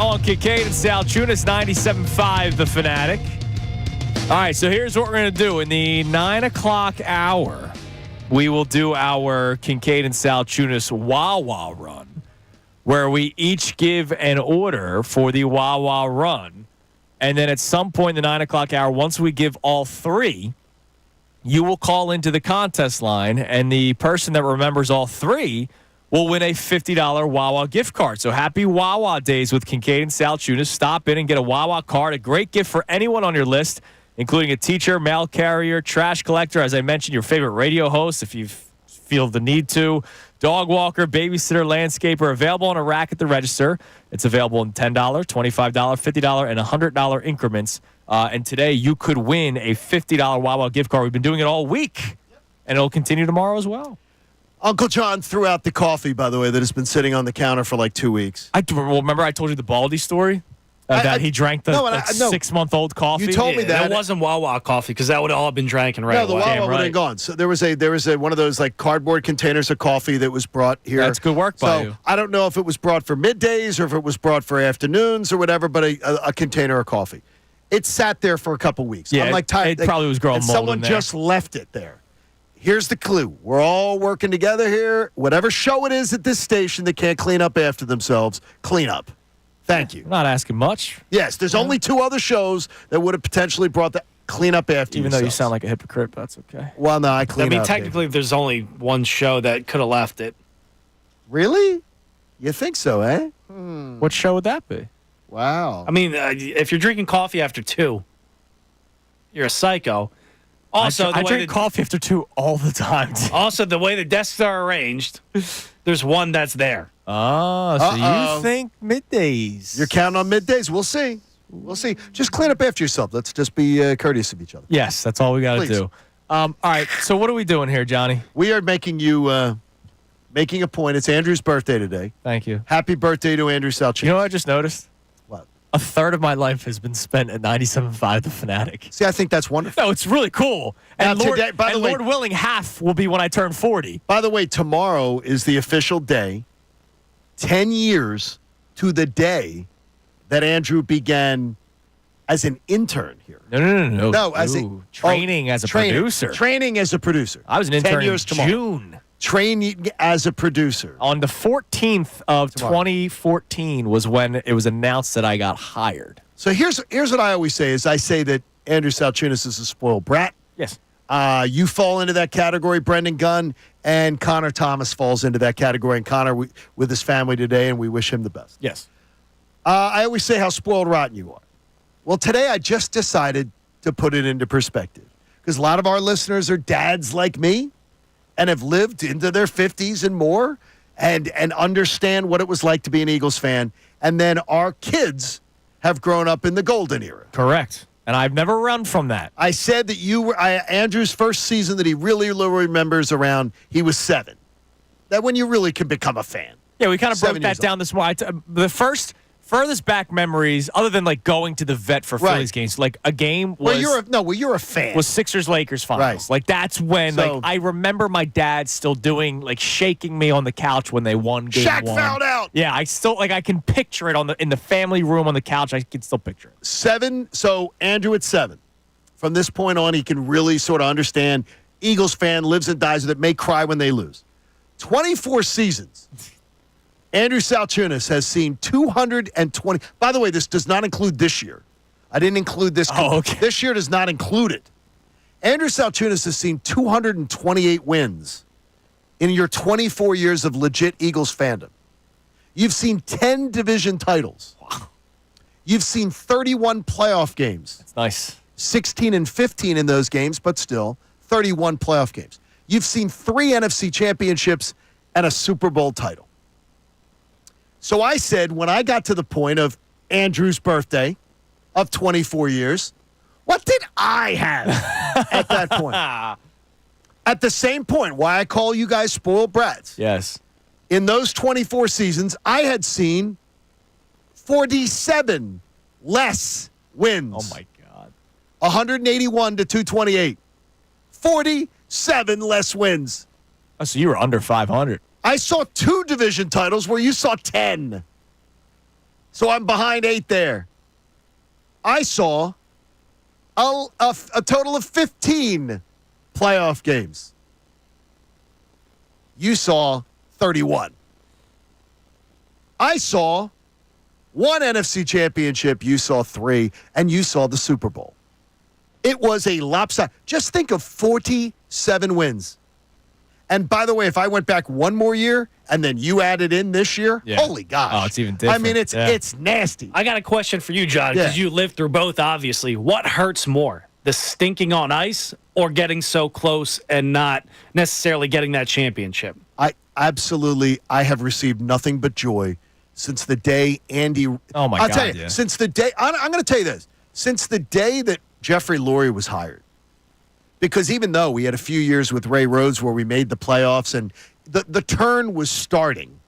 On Kincade and Salciunas, 97.5 The Fanatic. All right, so here's what we're going to do. In the 9 o'clock hour, we will do our Kincade and Salciunas Wawa run, where we each give an order for the Wawa run. And then at some point in the 9 o'clock hour, once we give all three, you will call into the contest line, and the person that remembers all three will win a $50 Wawa gift card. So happy Wawa days with Kincade and Salciunas. Stop in and get a Wawa card, a great gift for anyone on your list, including a teacher, mail carrier, trash collector, as I mentioned, your favorite radio host if you feel the need to, dog walker, babysitter, landscaper, available on a rack at the register. It's available in $10, $25, $50, and $100 increments. And today you could win a $50 Wawa gift card. We've been doing it all week, and it'll continue tomorrow as well. Uncle John threw out the coffee, by the way, that has been sitting on the counter for like 2 weeks. Remember I told you the Baldy story? That he drank the 6-month-old coffee? You told me that. It wasn't Wawa coffee because that would all have been drinking right away. No, the Wawa would have been gone. So there was one of those like cardboard containers of coffee that was brought here. That's good work by you. I don't know if it was brought for middays or if it was brought for afternoons or whatever, but a container of coffee. It sat there for a couple weeks. Yeah, I'm like tired. It probably was growing mold someone in there. just left it there. Here's the clue. We're all working together here. Whatever show it is at this station that can't clean up after themselves, clean up. Thank you. I'm not asking much. Yes, there's only 2 other shows that would have potentially brought the clean up after Even though you sound like a hypocrite, but that's okay. Well, no, I clean up. I mean, technically, there's only one show that could have left it. Really? You think so, eh? What show would that be? Wow. I mean, if you're drinking coffee after 2, you're a psycho. Also, I drink coffee after 2 all the time. Also, the way the desks are arranged, there's one that's there. Oh, so you think middays. You're counting on middays? We'll see. We'll see. Just clean up after yourself. Let's just be courteous of each other. Yes, that's all we got to do. All right, so what are we doing here, Johnny? We are making you making a point. It's Andrew's birthday today. Thank you. Happy birthday to Andrew Salciunas. You know what I just noticed? What? A third of my life has been spent at 97.5 The Fanatic. See, I think that's wonderful. No, it's really cool. And, Now, Lord, today, by the way, Lord willing, half will be when I turn 40. By the way, tomorrow is the official day, 10 years to the day that Andrew began as an intern here. No. No, as training as a producer. Training as a producer. I was an intern 10 years in tomorrow. June. Training as a producer. On the 14th of 2014 was when it was announced that I got hired. So here's what I always say is I say that Andrew Salciunas is a spoiled brat. Yes. You fall into that category, Brendan Gunn, and Connor Thomas falls into that category. And Connor with his family today, and we wish him the best. Yes. I always say how spoiled rotten you are. Well, today I just decided to put it into perspective because a lot of our listeners are dads like me and have lived into their 50s and more and understand what it was like to be an Eagles fan. And then our kids have grown up in the golden era. Correct. And I've never run from that. I said that you were Andrew's first season that he really remembers around, he was 7. That when you really can become a fan. Yeah, we kind of broke 7 that years down old. this morning. The furthest back memories, other than like going to the vet for Phillies games, like a game was you're a fan. Was Sixers-Lakers finals. Right. Like that's when like I remember my dad still doing like shaking me on the couch when they won game Shaq 1. fouled out. Yeah, I still I can picture it in the family room on the couch. I can still picture it. 7. So Andrew at 7. From this point on, he can really sort of understand. Eagles fan, lives and dies with it, may cry when they lose. 24 seasons. Andrew Salciunas has seen 220. By the way, this does not include this year. I didn't include this. Okay. This year does not include it. Andrew Salciunas has seen 228 wins in your 24 years of legit Eagles fandom. You've seen 10 division titles. You've seen 31 playoff games. That's nice. 16 and 15 in those games, but still 31 playoff games. You've seen 3 NFC championships and a Super Bowl title. So I said when I got to the point of Andrew's birthday of 24 years, what did I have at that point? At the same point, why I call you guys spoiled brats. Yes. In those 24 seasons, I had seen 47 less wins. Oh, my God. 181 to 228. 47 less wins. Oh, so you were under 500. I saw 2 division titles where you saw 10. So I'm behind 8 there. I saw a total of 15 playoff games. You saw 31. I saw 1 NFC championship. You saw 3. And you saw the Super Bowl. It was a lopsided. Just think of 47 wins. And by the way, if I went back one more year and then you added in this year, holy gosh. Oh, it's even different. I mean, it's nasty. I got a question for you, John, because you lived through both, obviously. What hurts more, the stinking on ice or getting so close and not necessarily getting that championship? I have received nothing but joy since the day Andy. Oh, my I'll God. tell you, since the day, I'm going to tell you this, since the day that Jeffrey Lurie was hired. Because even though we had a few years with Ray Rhodes where we made the playoffs and the turn was starting,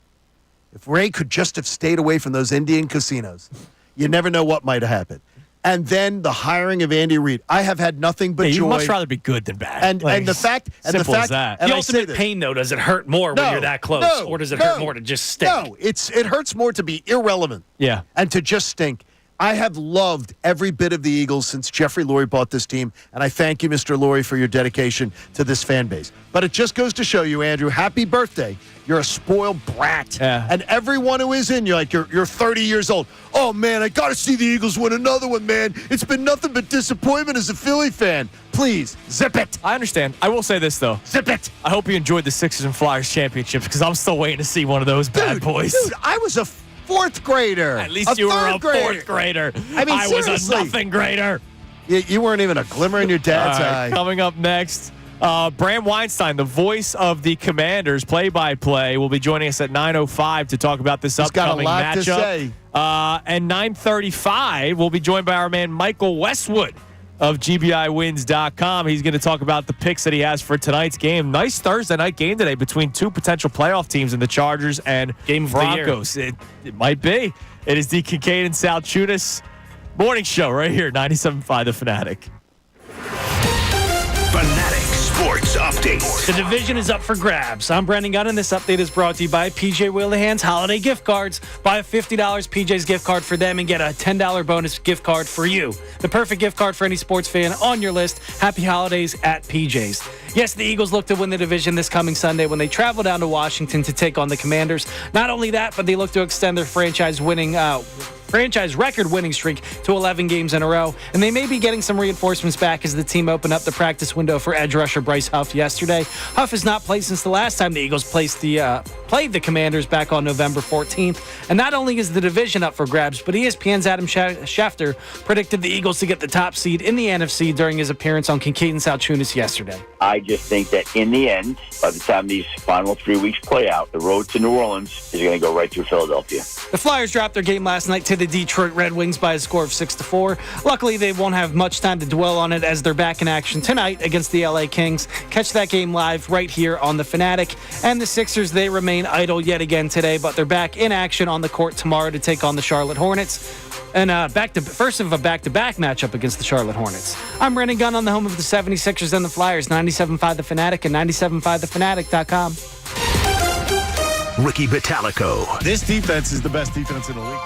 if Ray could just have stayed away from those Indian casinos, you never know what might have happened. And then the hiring of Andy Reid, I have had nothing but joy. You'd much rather be good than bad. And the fact, simple as that. The ultimate pain, though, does it hurt more when you're that close, or does it hurt more to just stink? No, it hurts more to be irrelevant. Yeah, and to just stink. I have loved every bit of the Eagles since Jeffrey Lurie bought this team, and I thank you, Mr. Lurie, for your dedication to this fan base. But it just goes to show you, Andrew, happy birthday. You're a spoiled brat. Yeah. And everyone who is in, you're 30 years old. Oh, man, I got to see the Eagles win another one, man. It's been nothing but disappointment as a Philly fan. Please, zip it. I understand. I will say this, though. Zip it. I hope you enjoyed the Sixers and Flyers championships because I'm still waiting to see one of those bad boys. Dude, I was a fourth grader. At least you were a fourth grader. I mean, I was a nothing grader. You weren't even a glimmer in your dad's eye. Coming up next, Bram Weinstein, the voice of the Commanders, play-by-play, will be joining us at 9:05 to talk about this upcoming matchup. He's got a lot to say. And 9:35, we'll be joined by our man Michael Westwood of GBIWins.com. He's going to talk about the picks that he has for tonight's game. Nice Thursday night game today between 2 potential playoff teams in the Chargers and Broncos. It might be. It is the Kincade and Salciunas morning show right here, 97.5 The Fanatic. Fanatic Sports Update. The division is up for grabs. I'm Brendan Gunn, and this update is brought to you by PJ Whelehan's Holiday Gift Cards. Buy a $50 PJ's gift card for them and get a $10 bonus gift card for you. The perfect gift card for any sports fan on your list. Happy holidays at PJ's. Yes, the Eagles look to win the division this coming Sunday when they travel down to Washington to take on the Commanders. Not only that, but they look to extend their franchise record winning streak to 11 games in a row. And they may be getting some reinforcements back as the team opened up the practice window for edge rusher Bryce Huff yesterday. Huff has not played since the last time the Eagles played the Commanders back on November 14th. And not only is the division up for grabs, but ESPN's Adam Schefter predicted the Eagles to get the top seed in the NFC during his appearance on Kincade and Salciunas yesterday. I just think that in the end, by the time these final 3 weeks play out, the road to New Orleans is going to go right through Philadelphia. The Flyers dropped their game last night to the Detroit Red Wings by a score of 6-4. Luckily, they won't have much time to dwell on it as they're back in action tonight against the LA Kings. Catch that game live right here on The Fanatic. And the Sixers, they remain idle yet again today, but they're back in action on the court tomorrow to take on the Charlotte Hornets. And first of a back-to-back matchup against the Charlotte Hornets. I'm Brendan Gunn on the home of the 76ers and the Flyers, 97.5 The Fanatic and 97.5thefanatic.com. Ricky Batalico. This defense is the best defense in the league.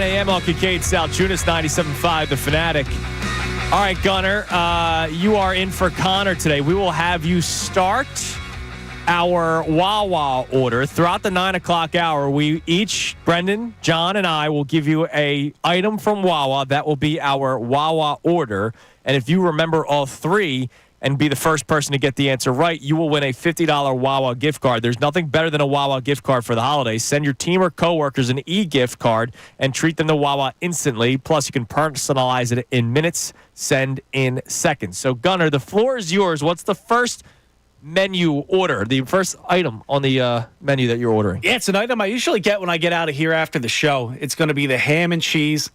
a.m. on Kincade, Salciunas, 97.5, The Fanatic. All right, Gunner, you are in for Connor today. We will have you start our Wawa order. Throughout the 9 o'clock hour, we each, Brendan, John, and I, will give you a item from Wawa. That will be our Wawa order. And if you remember all three and be the first person to get the answer right, you will win a $50 Wawa gift card. There's nothing better than a Wawa gift card for the holidays. Send your team or coworkers an e-gift card and treat them to Wawa instantly. Plus, you can personalize it in minutes, send in seconds. So, Gunner, the floor is yours. What's the first menu order, the first item on the menu that you're ordering? Yeah, it's an item I usually get when I get out of here after the show. It's going to be the ham and cheese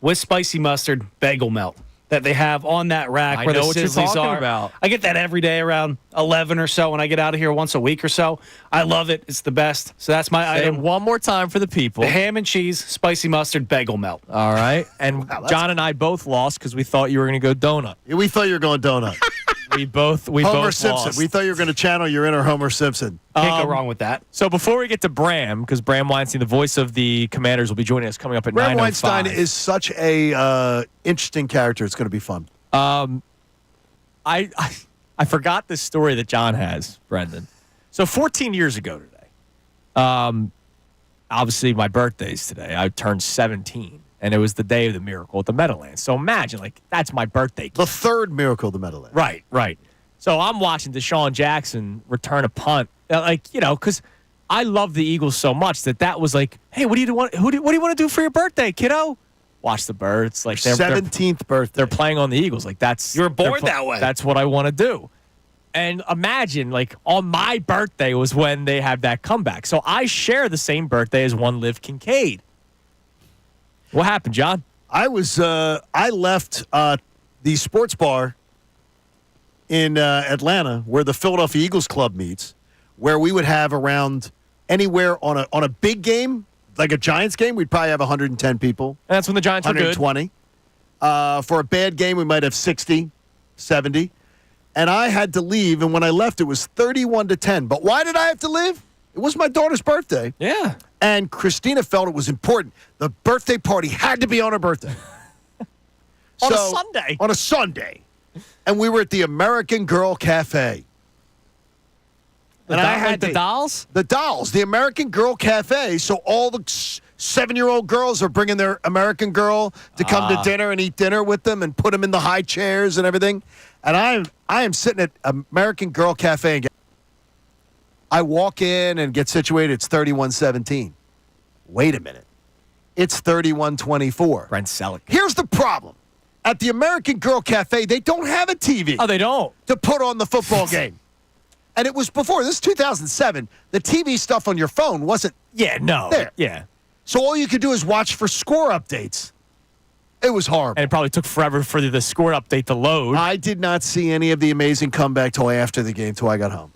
with spicy mustard bagel melt that they have on that rack where the sizzlies are. About. I get that every day around 11 or so when I get out of here once a week or so. I love it. It's the best. So that's my item. One more time for the people. The ham and cheese, spicy mustard, bagel melt. All right. And John and I both lost because we thought you were going to go donut. Yeah, we thought you were going donut. We both Homer Simpson. lost. We thought you were going to channel your inner Homer Simpson. Can't go wrong with that. So before we get to Bram, because Bram Weinstein, the voice of the Commanders, will be joining us coming up at 9:05. Bram Weinstein is such a interesting character. It's going to be fun. I forgot this story that John has, Brendan. So 14 years ago today, obviously my birthday's today. I turned 17, and it was the day of the miracle at the Meadowlands. So imagine, like, that's my birthday. The third miracle of the Meadowlands. Right. So I'm watching Deshaun Jackson return a punt, because I love the Eagles so much that was like, hey, what do you want? What do you want to do for your birthday, kiddo? Watch the birds. Like their 17th birthday. They're playing on the Eagles. Like that's you were born that way. That's what I want to do. And imagine, like, on my birthday was when they have that comeback. So I share the same birthday as one Liv Kincade. What happened, John? I left the sports bar in Atlanta where the Philadelphia Eagles club meets, where we would have around anywhere on a big game, like a Giants game, we'd probably have 110 people. And that's when the Giants were good. 120. For a bad game, we might have 60, 70. And I had to leave, and when I left, it was 31-10. But why did I have to leave? It was my daughter's birthday. Yeah. And Christina felt it was important. The birthday party had to be on her birthday. On a Sunday. On a Sunday. And we were at the American Girl Cafe. And I had the dolls? The dolls. The American Girl Cafe. So all the 7-year-old girls are bringing their American Girl to come to dinner and eat dinner with them and put them in the high chairs and everything. And I am sitting at American Girl Cafe and I walk in and get situated. It's 31-17. Wait a minute. It's 31-24. Brent Selleck. Here's the problem. At the American Girl Cafe, they don't have a TV. Oh, they don't? To put on the football game. And it was before. This is 2007. The TV stuff on your phone wasn't there. Yeah. So all you could do is watch for score updates. It was horrible. And it probably took forever for the score update to load. I did not see any of the amazing comeback till after the game, till I got home.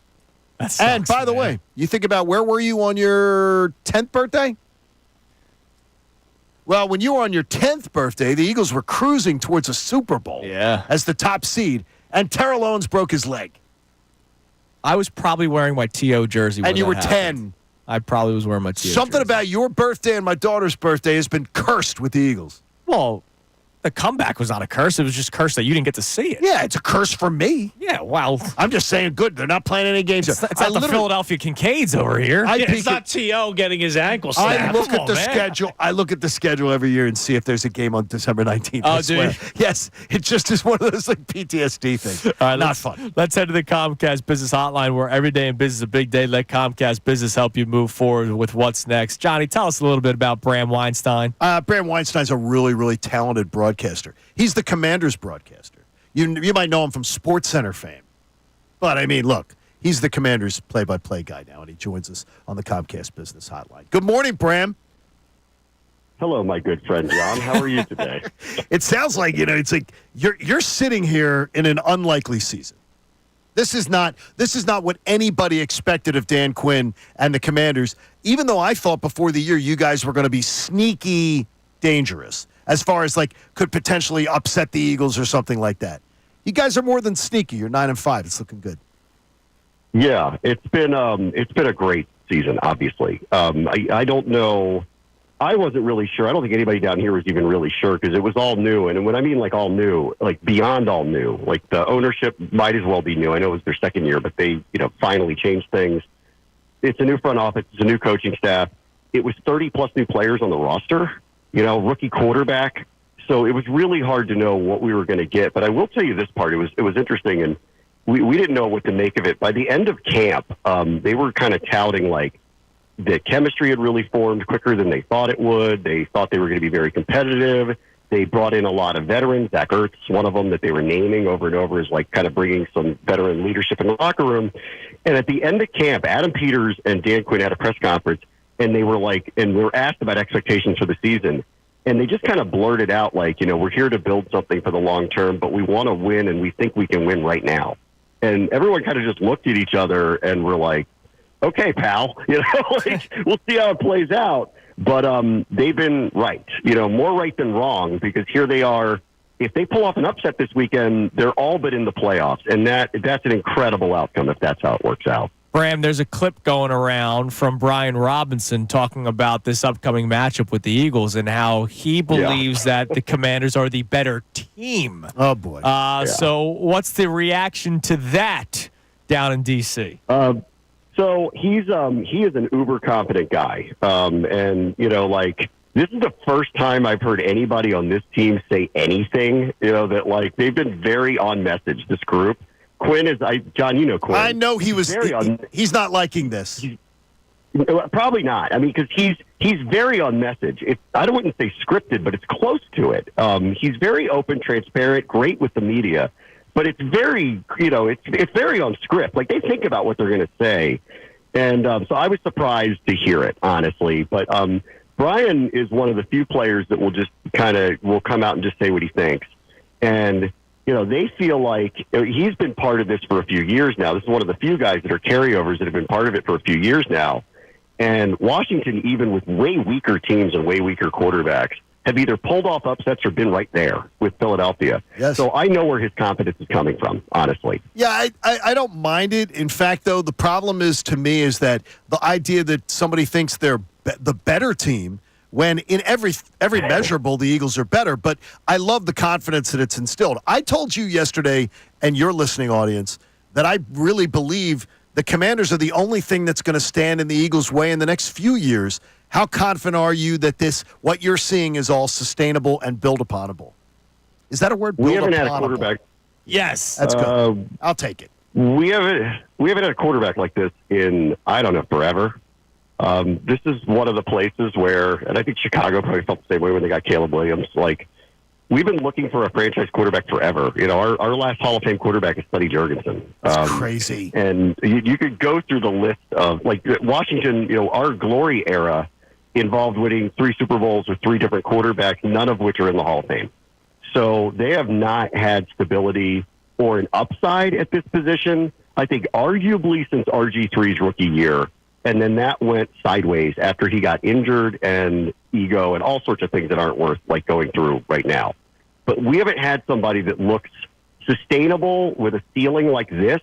That sucks, and by the way, you think about where were you on your 10th birthday? Well, when you were on your 10th birthday, the Eagles were cruising towards a Super Bowl as the top seed, and Terrell Owens broke his leg. I was probably wearing my T.O. jersey when and you were that happened. 10. I probably was wearing my T.O. Something jersey. about your birthday and my daughter's birthday has been cursed with the Eagles. Well, the comeback was not a curse. It was just cursed that you didn't get to see it. Yeah, it's a curse for me. Yeah, well. I'm just saying, good. They're not playing any games. It's not the Philadelphia Kincades over here. It's not T.O. getting his ankle snapped. I look at the schedule. I look at the schedule every year and see if there's a game on December 19th. Oh, dude. Yes, it just is one of those like PTSD things. All right, not fun. Let's head to the Comcast Business Hotline, where every day in business is a big day. Let Comcast Business help you move forward with what's next. Johnny, tell us a little bit about Bram Weinstein. Bram Weinstein's a really, really talented broadcaster. He's the Commanders broadcaster. You might know him from SportsCenter fame. But, I mean, look, he's the Commanders play-by-play guy now, and he joins us on the Comcast Business Hotline. Good morning, Bram. Hello, my good friend, John. How are you today? It sounds like, it's like you're sitting here in an unlikely season. This is not what anybody expected of Dan Quinn and the Commanders, even though I thought before the year you guys were going to be sneaky dangerous as far as like could potentially upset the Eagles or something like that. You guys are more than sneaky. You're 9-5. It's looking good. Yeah, it's been a great season. Obviously, I don't know I wasn't really sure. I don't think anybody down here was even really sure because it was all new. And when I mean like all new, like beyond all new, like the ownership might as well be new. I know it was their second year, but they, finally changed things. It's a new front office. It's a new coaching staff. It was 30-plus new players on the roster, rookie quarterback. So it was really hard to know what we were going to get. But I will tell you this part. It was interesting, and we didn't know what to make of it. By the end of camp, they were kind of touting like the chemistry had really formed quicker than they thought it would. They thought they were going to be very competitive. They brought in a lot of veterans. Zach Ertz, one of them that they were naming over and over, is like kind of bringing some veteran leadership in the locker room. And at the end of camp, Adam Peters and Dan Quinn had a press conference, and they were asked about expectations for the season. And they just kind of blurted out like, we're here to build something for the long term, but we want to win, and we think we can win right now. And everyone kind of just looked at each other and were like, okay, pal, we'll see how it plays out. But they've been right, more right than wrong, because here they are. If they pull off an upset this weekend, they're all but in the playoffs. And that's an incredible outcome if that's how it works out. Bram, there's a clip going around from Brian Robinson talking about this upcoming matchup with the Eagles and how he believes that the Commanders are the better team. Oh, boy. So what's the reaction to that down in D.C.? So he is an uber confident guy. And, this is the first time I've heard anybody on this team say anything, that they've been very on message, this group. Quinn is, John, you know Quinn. I know he's not liking this. Probably not. I mean, because he's very on message. I wouldn't say scripted, but it's close to it. He's very open, transparent, great with the media, but it's very, it's very on script. Like they think about what they're going to say, and so I was surprised to hear it, honestly. But Brian is one of the few players that will just will come out and just say what he thinks, and. They feel like he's been part of this for a few years now. This is one of the few guys that are carryovers that have been part of it for a few years now. And Washington, even with way weaker teams and way weaker quarterbacks, have either pulled off upsets or been right there with Philadelphia. Yes. So I know where his confidence is coming from, honestly. Yeah, I don't mind it. In fact, though, the problem is to me is that the idea that somebody thinks they're the better team when in every measurable the Eagles are better. But I love the confidence that it's instilled. I told you yesterday, and your listening audience, that I really believe the Commanders are the only thing that's going to stand in the Eagles' way in the next few years. How confident are you that what you're seeing is all sustainable and build-uponable? Is that a word? We haven't had a quarterback. Yes. That's good. I'll take it. We haven't had a quarterback like this in, I don't know, forever. This is one of the places where, and I think Chicago probably felt the same way when they got Caleb Williams. We've been looking for a franchise quarterback forever. Our last Hall of Fame quarterback is Buddy Jurgensen. That's crazy. And you could go through the list of, Washington, our glory era involved winning 3 Super Bowls with 3 different quarterbacks, none of which are in the Hall of Fame. So they have not had stability or an upside at this position, I think, arguably since RG3's rookie year. And then that went sideways after he got injured and ego and all sorts of things that aren't worth going through right now. But we haven't had somebody that looks sustainable with a ceiling like this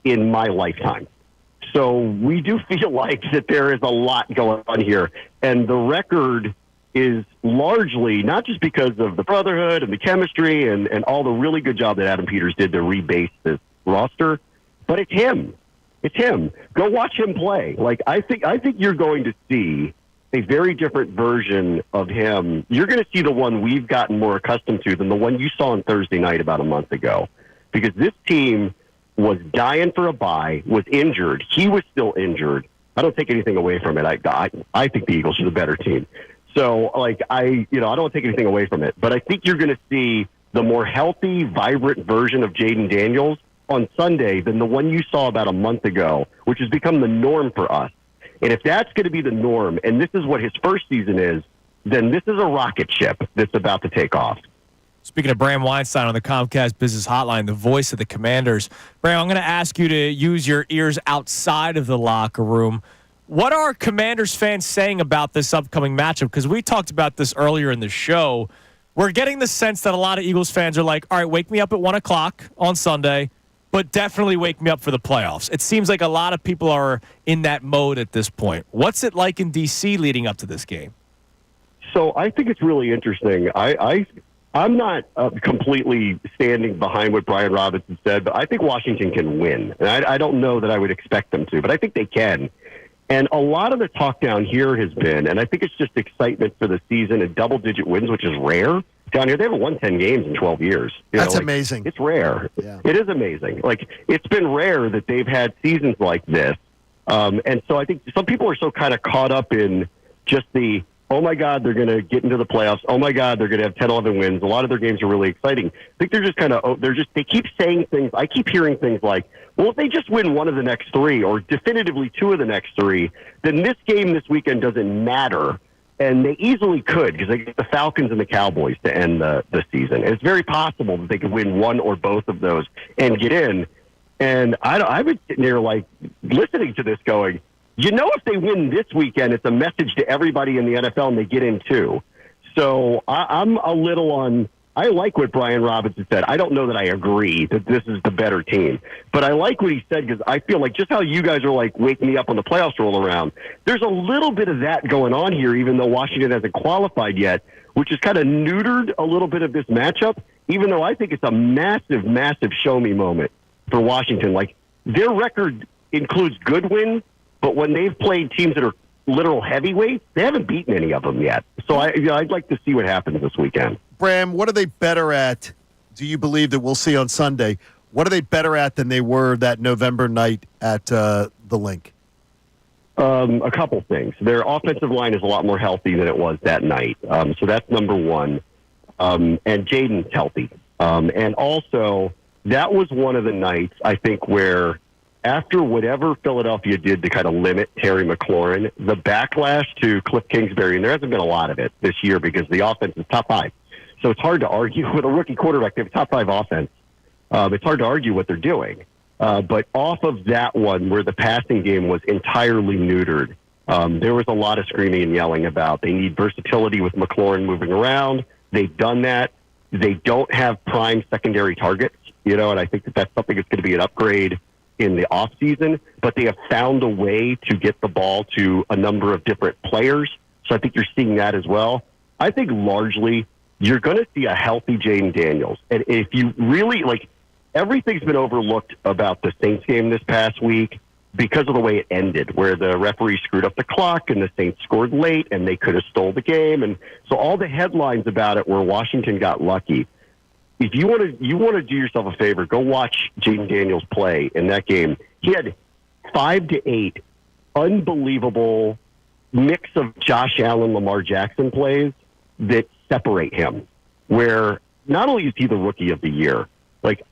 in my lifetime. So we do feel like that there is a lot going on here. And the record is largely not just because of the brotherhood and the chemistry and all the really good job that Adam Peters did to rebase this roster, but it's him. It's him. Go watch him play. I think you're going to see a very different version of him. You're going to see the one we've gotten more accustomed to than the one you saw on Thursday night about a month ago. Because this team was dying for a bye, was injured. He was still injured. I don't take anything away from it. I think the Eagles are the better team. So, I don't take anything away from it. But I think you're going to see the more healthy, vibrant version of Jaden Daniels on Sunday than the one you saw about a month ago, which has become the norm for us. And if that's going to be the norm, and this is what his first season is, then this is a rocket ship that's about to take off. Speaking of Bram Weinstein on the Comcast Business Hotline, the voice of the Commanders, Bram, I'm going to ask you to use your ears outside of the locker room. What are Commanders fans saying about this upcoming matchup? Because we talked about this earlier in the show. We're getting the sense that a lot of Eagles fans are like, all right, wake me up at 1 o'clock on Sunday, but definitely wake me up for the playoffs. It seems like a lot of people are in that mode at this point. What's it like in D.C. leading up to this game? So I think it's really interesting. I'm not completely standing behind what Brian Robinson said, but I think Washington can win. And I don't know that I would expect them to, but I think they can. And a lot of the talk down here has been, and I think it's just excitement for the season and double-digit wins, which is rare. Down here, they haven't won 10 games in 12 years. That's amazing. It's rare. Yeah. It is amazing. Like, it's been rare that they've had seasons like this. And so I think some people are so kind of caught up in just the, oh, my God, they're going to get into the playoffs. Oh, my God, they're going to have 10, 11 wins. A lot of their games are really exciting. I think they're just kind of, they keep saying things. I keep hearing things like, well, if they just win one of the next three or definitively two of the next three, then this game this weekend doesn't matter. And they easily could because they get the Falcons and the Cowboys to end the season. And it's very possible that they could win one or both of those and get in. And I've been sitting there like listening to this going, if they win this weekend, it's a message to everybody in the NFL and they get in too. So I'm a little on. I like what Brian Robinson said. I don't know that I agree that this is the better team, but I like what he said because I feel like just how you guys are like waking me up on the playoffs roll around. There's a little bit of that going on here, even though Washington hasn't qualified yet, which has kind of neutered a little bit of this matchup, even though I think it's a massive, massive show me moment for Washington. Like their record includes good wins, but when they've played teams that are literal heavyweights, they haven't beaten any of them yet. So I'd like to see what happens this weekend. Bram, what are they better at? Do you believe that we'll see on Sunday? What are they better at than they were that November night at the Link? A couple things. Their offensive line is a lot more healthy than it was that night. So that's number one. And Jaden's healthy. And also, that was one of the nights, I think, where after whatever Philadelphia did to kind of limit Terry McLaurin, the backlash to Cliff Kingsbury, and there hasn't been a lot of it this year because the offense is top five. So it's hard to argue with a rookie quarterback. They have a top five offense. It's hard to argue what they're doing. But off of that one where the passing game was entirely neutered, there was a lot of screaming and yelling about they need versatility with McLaurin moving around. They've done that. They don't have prime secondary targets, and I think that's something that's going to be an upgrade in the offseason. But they have found a way to get the ball to a number of different players. So I think you're seeing that as well. I think largely you're going to see a healthy Jaden Daniels. And if you really, everything's been overlooked about the Saints game this past week because of the way it ended, where the referee screwed up the clock and the Saints scored late and they could have stole the game. And so all the headlines about it were Washington got lucky. If you want to do yourself a favor, go watch Jaden Daniels play in that game. He had 5 to 8 unbelievable mix of Josh Allen, Lamar Jackson plays that separate him, where not only is he the rookie of the year,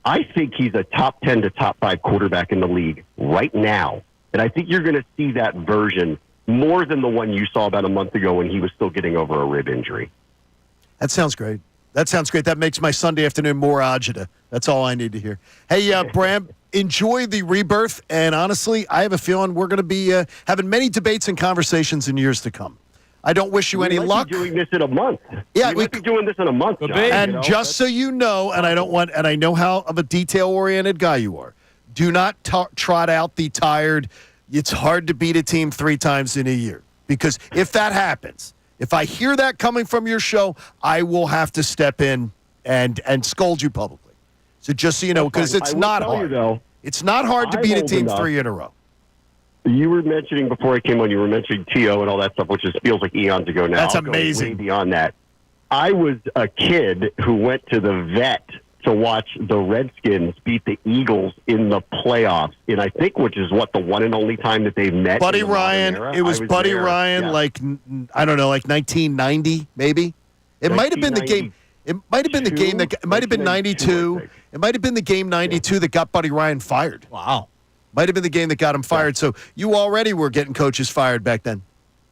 I think he's a top 10 to top 5 quarterback in the league right now. And I think you're going to see that version more than the one you saw about a month ago when he was still getting over a rib injury. That sounds great. That makes my Sunday afternoon more agita. That's all I need to hear. Hey, Bram, enjoy the rebirth. And honestly, I have a feeling we're going to be having many debates and conversations in years to come. I don't wish you any luck. Doing this in a month. Yeah, we could be doing this in a month. John, and just so you know, and I know how of a detail-oriented guy you are. Do not trot out the tired. It's hard to beat a team 3 times in a year, because if that happens, if I hear that coming from your show, I will have to step in and scold you publicly. So just so you know, because it's not hard. It's not hard to beat a team 3 in a row. You were mentioning before I came on, you were mentioning T.O. and all that stuff, which feels like eons ago now. That's I'll amazing. Go way beyond that. I was a kid who went to the vet to watch the Redskins beat the Eagles in the playoffs, and I think which is the one and only time that they've met. Buddy Ryan. It was Buddy Ryan, yeah. 1990, maybe. It might have been the game. It might have been the game that. It might have been 92. It might have been the game 92 that got Buddy Ryan fired. Wow. Might have been the game that got him fired. So you already were getting coaches fired back then.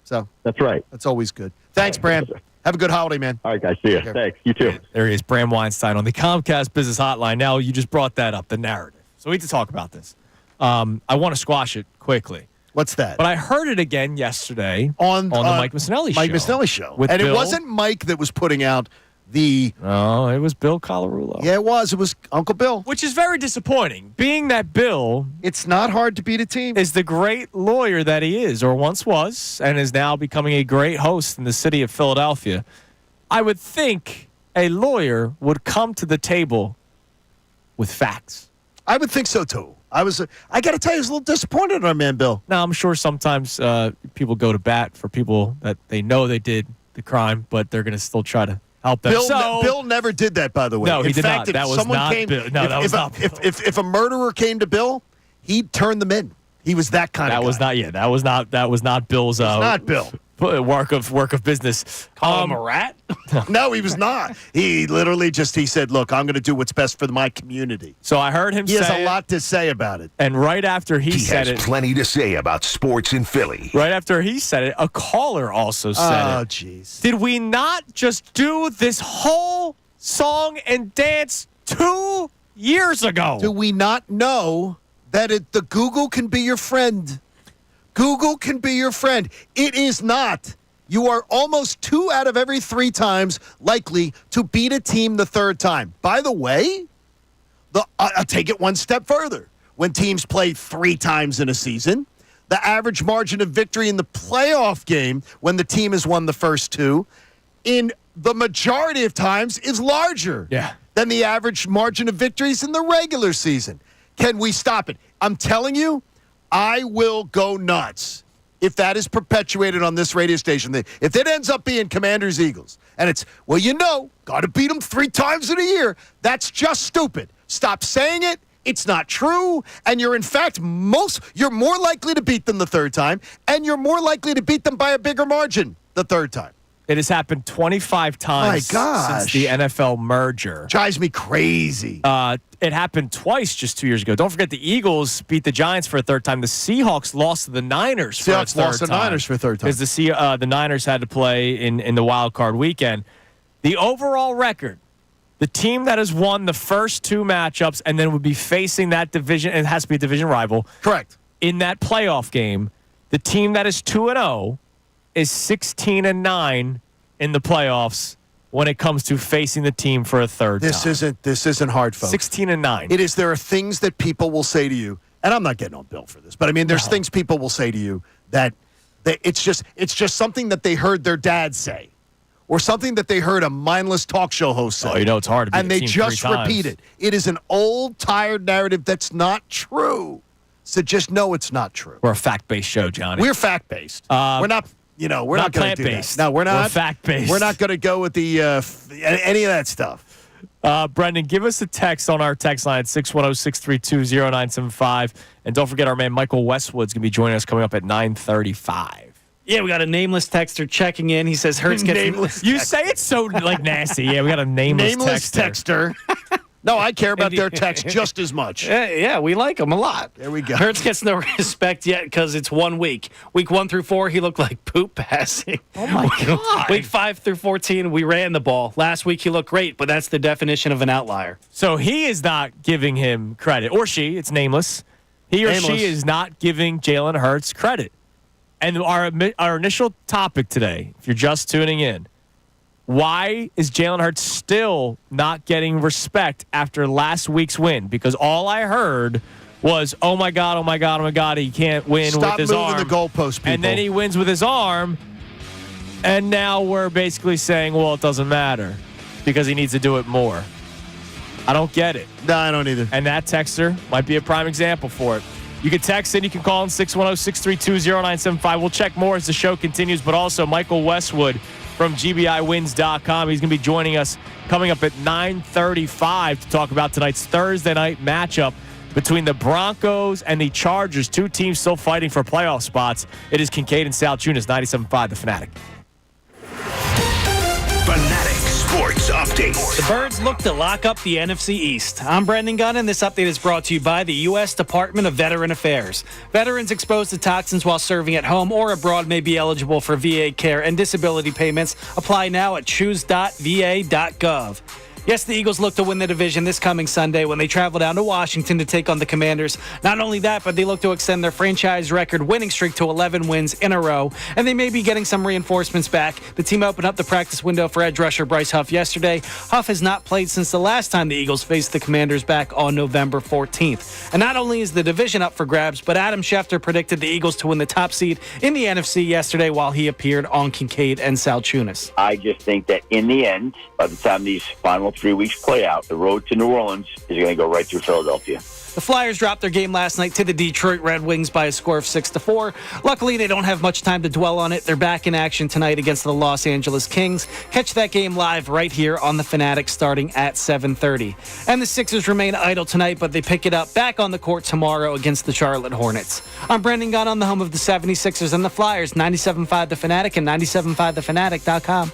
So that's right. That's always good. Thanks, Bram. Have a good holiday, man. All right, guys. See you. Thanks. You too. There he is, Bram Weinstein on the Comcast Business Hotline. Now, you just brought that up, the narrative. So we need to talk about this. I want to squash it quickly. What's that? But I heard it again yesterday on the Mike Missanelli show. Mike Missanelli show. With and Bill. It wasn't Mike that was putting out Oh, it was Bill Colarulo. Yeah, it was. It was Uncle Bill. Which is very disappointing, being that Bill... It's not hard to beat a team. ...is the great lawyer that he is, or once was, and is now becoming a great host in the city of Philadelphia. I would think a lawyer would come to the table with facts. I would think so, too. I got to tell you, I was a little disappointed in our man, Bill. Now, I'm sure sometimes people go to bat for people that they know they did the crime, but they're going to still try to help them. Bill never did that, by the way. No, he in did fact, not. That was not Bill. No, that was not Bill. If a murderer came to Bill, he'd turn them in. He was that kind of guy. That was not Bill's. Not Bill. Work of business. Call him a rat? No, he was not. He literally he said, look, I'm going to do what's best for my community. So I heard him say has a lot to say about it. And right after he said has plenty to say about sports in Philly. Right after he said it, a caller also said it. Oh, jeez. Did we not just do this whole song and dance 2 years ago? Do we not know that the Google can be your friend? Google can be your friend. It is not. You are almost 2 out of every 3 times likely to beat a team the third time. By the way, I'll take it one step further. When teams play 3 times in a season, the average margin of victory in the playoff game when the team has won the first 2, in the majority of times, is larger than the average margin of victories in the regular season. Can we stop it? I'm telling you, I will go nuts if that is perpetuated on this radio station. If it ends up being Commanders-Eagles, and it's, got to beat them 3 times in a year, that's just stupid. Stop saying it. It's not true. And you're, in fact, you're more likely to beat them the third time, and you're more likely to beat them by a bigger margin the third time. It has happened 25 times since the NFL merger. Drives me crazy. It happened twice just 2 years ago. Don't forget the Eagles beat the Giants for a third time. The Seahawks lost to the Niners for a third time. Lost to the Niners for a third time. Because the Niners had to play in the wild card weekend. The overall record, the team that has won the first 2 matchups and then would be facing that division, and it has to be a division rival. Correct. In that playoff game, the team that is 2-0 is 16-9 in the playoffs when it comes to facing the team for a third time. This isn't hard, folks. 16-9. It is. There are things that people will say to you, and I'm not getting on Bill for this, but I mean, there's things people will say to you that it's just something that they heard their dad say, or something that they heard a mindless talk show host say. Oh, it's hard to beat and they just repeat it. It is an old, tired narrative that's not true. So just know it's not true. We're a fact-based show, Johnny. We're fact-based. We're not. We're not going to do that. No, we're not. We're fact-based. We're not going to go with the any of that stuff. Brendan, give us a text on our text line at 610-632-0975. And don't forget our man Michael Westwood's going to be joining us coming up at 9:35. Yeah, we got a nameless texter checking in. He says Hurts gets nameless. You say it's so nasty. Yeah, we got a nameless texter. No, I care about their text just as much. Yeah, we like him a lot. There we go. Hurts gets no respect yet because it's 1 week. Week 1 through 4, he looked like poop passing. Oh, my God. Week 5 through 14, we ran the ball. Last week, he looked great, but that's the definition of an outlier. So he is not giving him credit. Or she. It's nameless. He or she is not giving Jalen Hurts credit. And our initial topic today, if you're just tuning in, why is Jalen Hurts still not getting respect after last week's win? Because all I heard was, oh, my God, he can't win with his arm. Stop moving the goalpost, people. And then he wins with his arm, and now we're basically saying, well, it doesn't matter because he needs to do it more. I don't get it. No, I don't either. And that texter might be a prime example for it. You can text in. You can call in 610-632-0975. We'll check more as the show continues, but also Michael Westwood from GBIWins.com. He's going to be joining us coming up at 9:35 to talk about tonight's Thursday night matchup between the Broncos and the Chargers, 2 teams still fighting for playoff spots. It is Kincade and Salciunas, 97.5 The Fanatic. Fanatic Sports Update. The Birds look to lock up the NFC East. I'm Brendan Gunn, and this update is brought to you by the U.S. Department of Veteran Affairs. Veterans exposed to toxins while serving at home or abroad may be eligible for VA care and disability payments. Apply now at choose.va.gov. Yes, the Eagles look to win the division this coming Sunday when they travel down to Washington to take on the Commanders. Not only that, but they look to extend their franchise record winning streak to 11 wins in a row, and they may be getting some reinforcements back. The team opened up the practice window for edge rusher Bryce Huff yesterday. Huff has not played since the last time the Eagles faced the Commanders back on November 14th. And not only is the division up for grabs, but Adam Schefter predicted the Eagles to win the top seed in the NFC yesterday while he appeared on Kincade and Salciunas. I just think that in the end, by the time these final 3 weeks play out, the road to New Orleans is going to go right through Philadelphia. The Flyers dropped their game last night to the Detroit Red Wings by a score of 6-4. Luckily, they don't have much time to dwell on it. They're back in action tonight against the Los Angeles Kings. Catch that game live right here on The Fanatic starting at 7:30. And the Sixers remain idle tonight, but they pick it up back on the court tomorrow against the Charlotte Hornets. I'm Brendan Gunn on the home of the 76ers and the Flyers, 97.5 The Fanatic and 97.5thefanatic.com.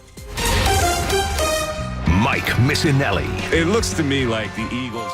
Mike Missanelli. It looks to me like the Eagles.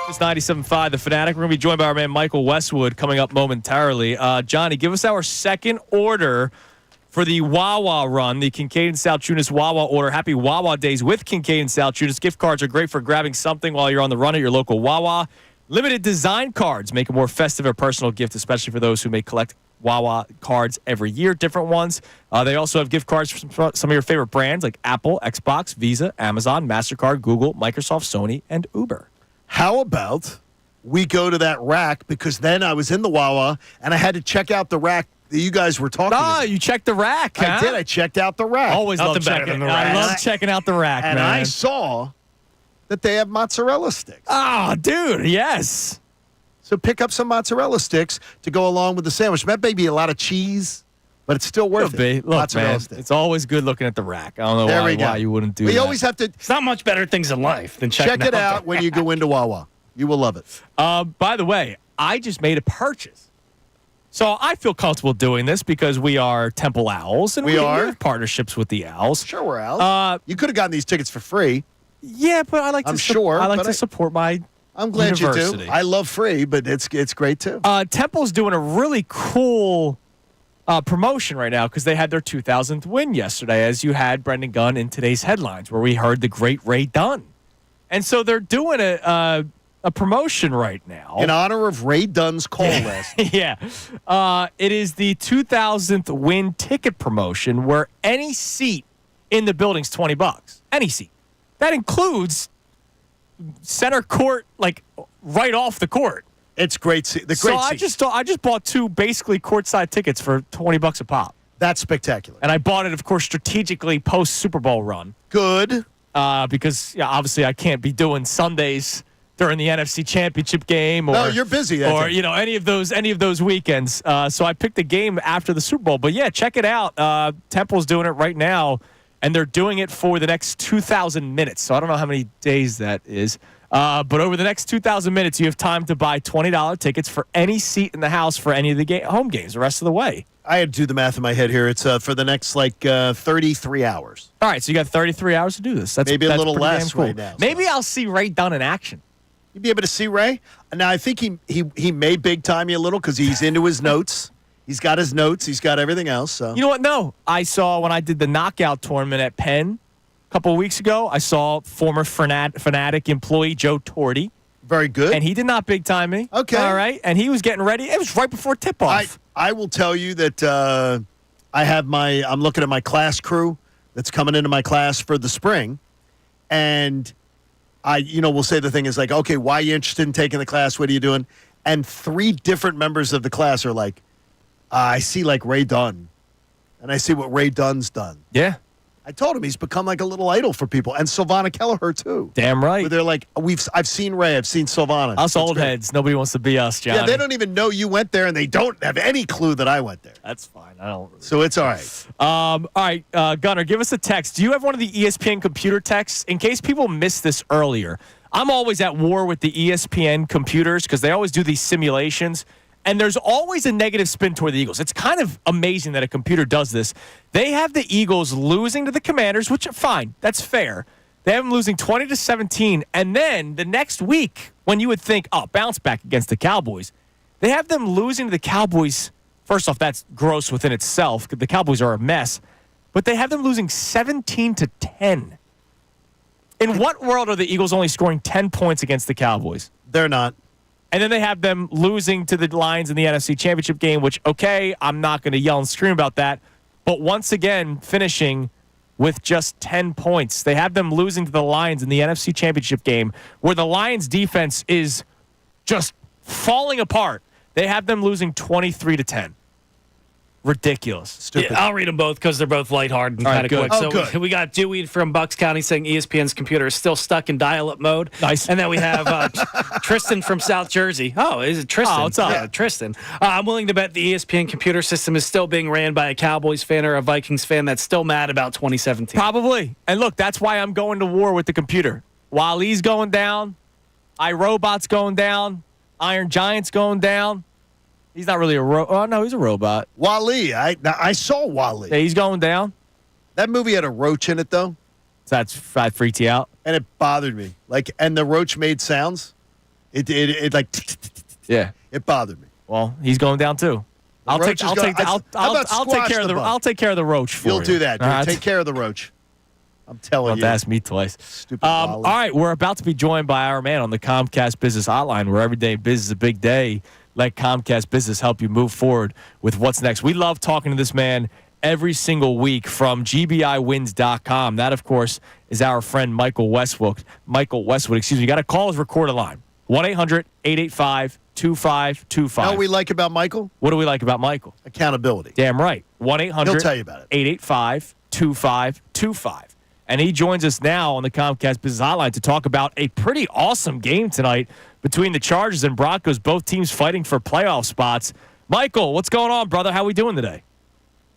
It's 97.5 The Fanatic. We're going to be joined by our man Michael Westwood coming up momentarily. Johnny, give us our second order for the Wawa run, the Kincade and Salciunas Wawa order. Happy Wawa Days with Kincade and Salciunas. Gift cards are great for grabbing something while you're on the run at your local Wawa. Limited design cards make a more festive or personal gift, especially for those who may collect Wawa cards every year, different ones. They also have gift cards from some of your favorite brands like Apple, Xbox, Visa, Amazon, MasterCard, Google, Microsoft, Sony, and Uber. How about we go to that rack, because then I was in the Wawa and I had to check out the rack that you guys were talking about. You checked the rack, huh? I did. I checked out the rack. Always love checking the rack. I love checking out the rack, and man. I saw that they have mozzarella sticks. Oh, dude, yes. So pick up some mozzarella sticks to go along with the sandwich. That may be a lot of cheese, but it's still worth it. Look, Mozzarella man, sticks. it's always good looking at the rack. I don't know why you wouldn't do that. We always have to. It's not much better things in life than checking check it out when you go into Wawa. You will love it. By the way, I just made a purchase. So I feel comfortable doing this because we are Temple Owls. And we have partnerships with the Owls. Sure, we're Owls. You could have gotten these tickets for free. Yeah, but I like to support my I'm glad university. You do. I love free, but it's great too. Temple's doing a really cool promotion right now because they had their 2000th win yesterday, as you had Brendan Gunn in today's headlines, where we heard the great Ray Dunn. And so they're doing a promotion right now. In honor of Ray Dunn's call list. Yeah. It is the 2000th win ticket promotion where any seat in the building's $20. Any seat. That includes center court, like right off the court. It's great. I just bought two basically courtside tickets for $20 a pop. That's spectacular. And I bought it, of course, strategically post Super Bowl run. Good. Because obviously I can't be doing Sundays during the NFC Championship game, or no, you're busy. Any of those weekends. So I picked the game after the Super Bowl. But yeah, check it out. Temple's doing it right now, and they're doing it for the next 2,000 minutes. So I don't know how many days that is. But over the next 2,000 minutes, you have time to buy $20 tickets for any seat in the house for any of the home games the rest of the way. I had to do the math in my head here. It's for the next 33 hours. All right, so you got 33 hours to do this. That's maybe a little pretty less damn cool. right now. Maybe I'll see Ray Dunn in action. You'd be able to see Ray. Now I think he may big time you a little because he's into his notes. He's got his notes. He's got everything else. So you know what? No, I saw when I did the knockout tournament at Penn a couple of weeks ago. I saw former Fanatic employee Joe Torty. Very good. And he did not big time me. Okay. All right. And he was getting ready. It was right before tip off. I will tell you that I'm looking at my class crew that's coming into my class for the spring. And we'll say the thing is like, okay, why are you interested in taking the class? What are you doing? And 3 different members of the class are like, I see like Ray Dunn. And I see what Ray Dunn's done. Yeah. I told him he's become like a little idol for people, and Silvana Kelleher too. Damn right. Where they're like, I've seen Ray, I've seen Silvana. Us old heads, nobody wants to be us, Johnny. Yeah, they don't even know you went there, and they don't have any clue that I went there. That's fine. I don't. Really so it's all right. All right, Gunnar, give us a text. Do you have one of the ESPN computer texts? In case people missed this earlier, I'm always at war with the ESPN computers because they always do these simulations. And there's always a negative spin toward the Eagles. It's kind of amazing that a computer does this. They have the Eagles losing to the Commanders, which, fine, that's fair. They have them losing 20-17. And then the next week, when you would think, bounce back against the Cowboys, they have them losing to the Cowboys. First off, that's gross within itself. The Cowboys are a mess. But they have them losing 17-10. In what world are the Eagles only scoring 10 points against the Cowboys? They're not. And then they have them losing to the Lions in the NFC Championship game, which, okay, I'm not going to yell and scream about that. But once again, finishing with just 10 points. They have them losing to the Lions in the NFC Championship game, where the Lions defense is just falling apart. They have them losing 23-10. Ridiculous. Stupid. Yeah, I'll read them both because they're both lighthearted and kind of quick. So we got Dewey from Bucks County saying ESPN's computer is still stuck in dial-up mode. Nice. And then we have Tristan from South Jersey. Oh, is it Tristan? Oh, what's up? Yeah, Tristan. I'm willing to bet the ESPN computer system is still being ran by a Cowboys fan or a Vikings fan that's still mad about 2017. Probably. And look, that's why I'm going to war with the computer. Walee's going down. iRobot's going down. Iron Giant's going down. He's not really a oh no, he's a robot. Wally, I saw Wally. Yeah, he's going down. That movie had a roach in it though. So that freaked you out? And it bothered me. And the roach made sounds. It like Yeah. it bothered me. Well, he's going down too. I'll take care of the roach for you. You'll do that, dude. All right. Take care of the roach. I'm telling you. Don't ask me twice. Stupid all right, we're about to be joined by our man on the Comcast Business Hotline, where every day business is a big day. Let Comcast Business help you move forward with what's next. We love talking to this man every single week from GBIWins.com. That, of course, is our friend Michael Westwood. You got to call his recorded line. 1-800-885-2525. You know what we like about Michael? What do we like about Michael? Accountability. Damn right. 1-800. He'll tell you about it. 885-2525. And he joins us now on the Comcast Business Hotline to talk about a pretty awesome game tonight between the Chargers and Broncos, both teams fighting for playoff spots. Michael, what's going on, brother? How are we doing today?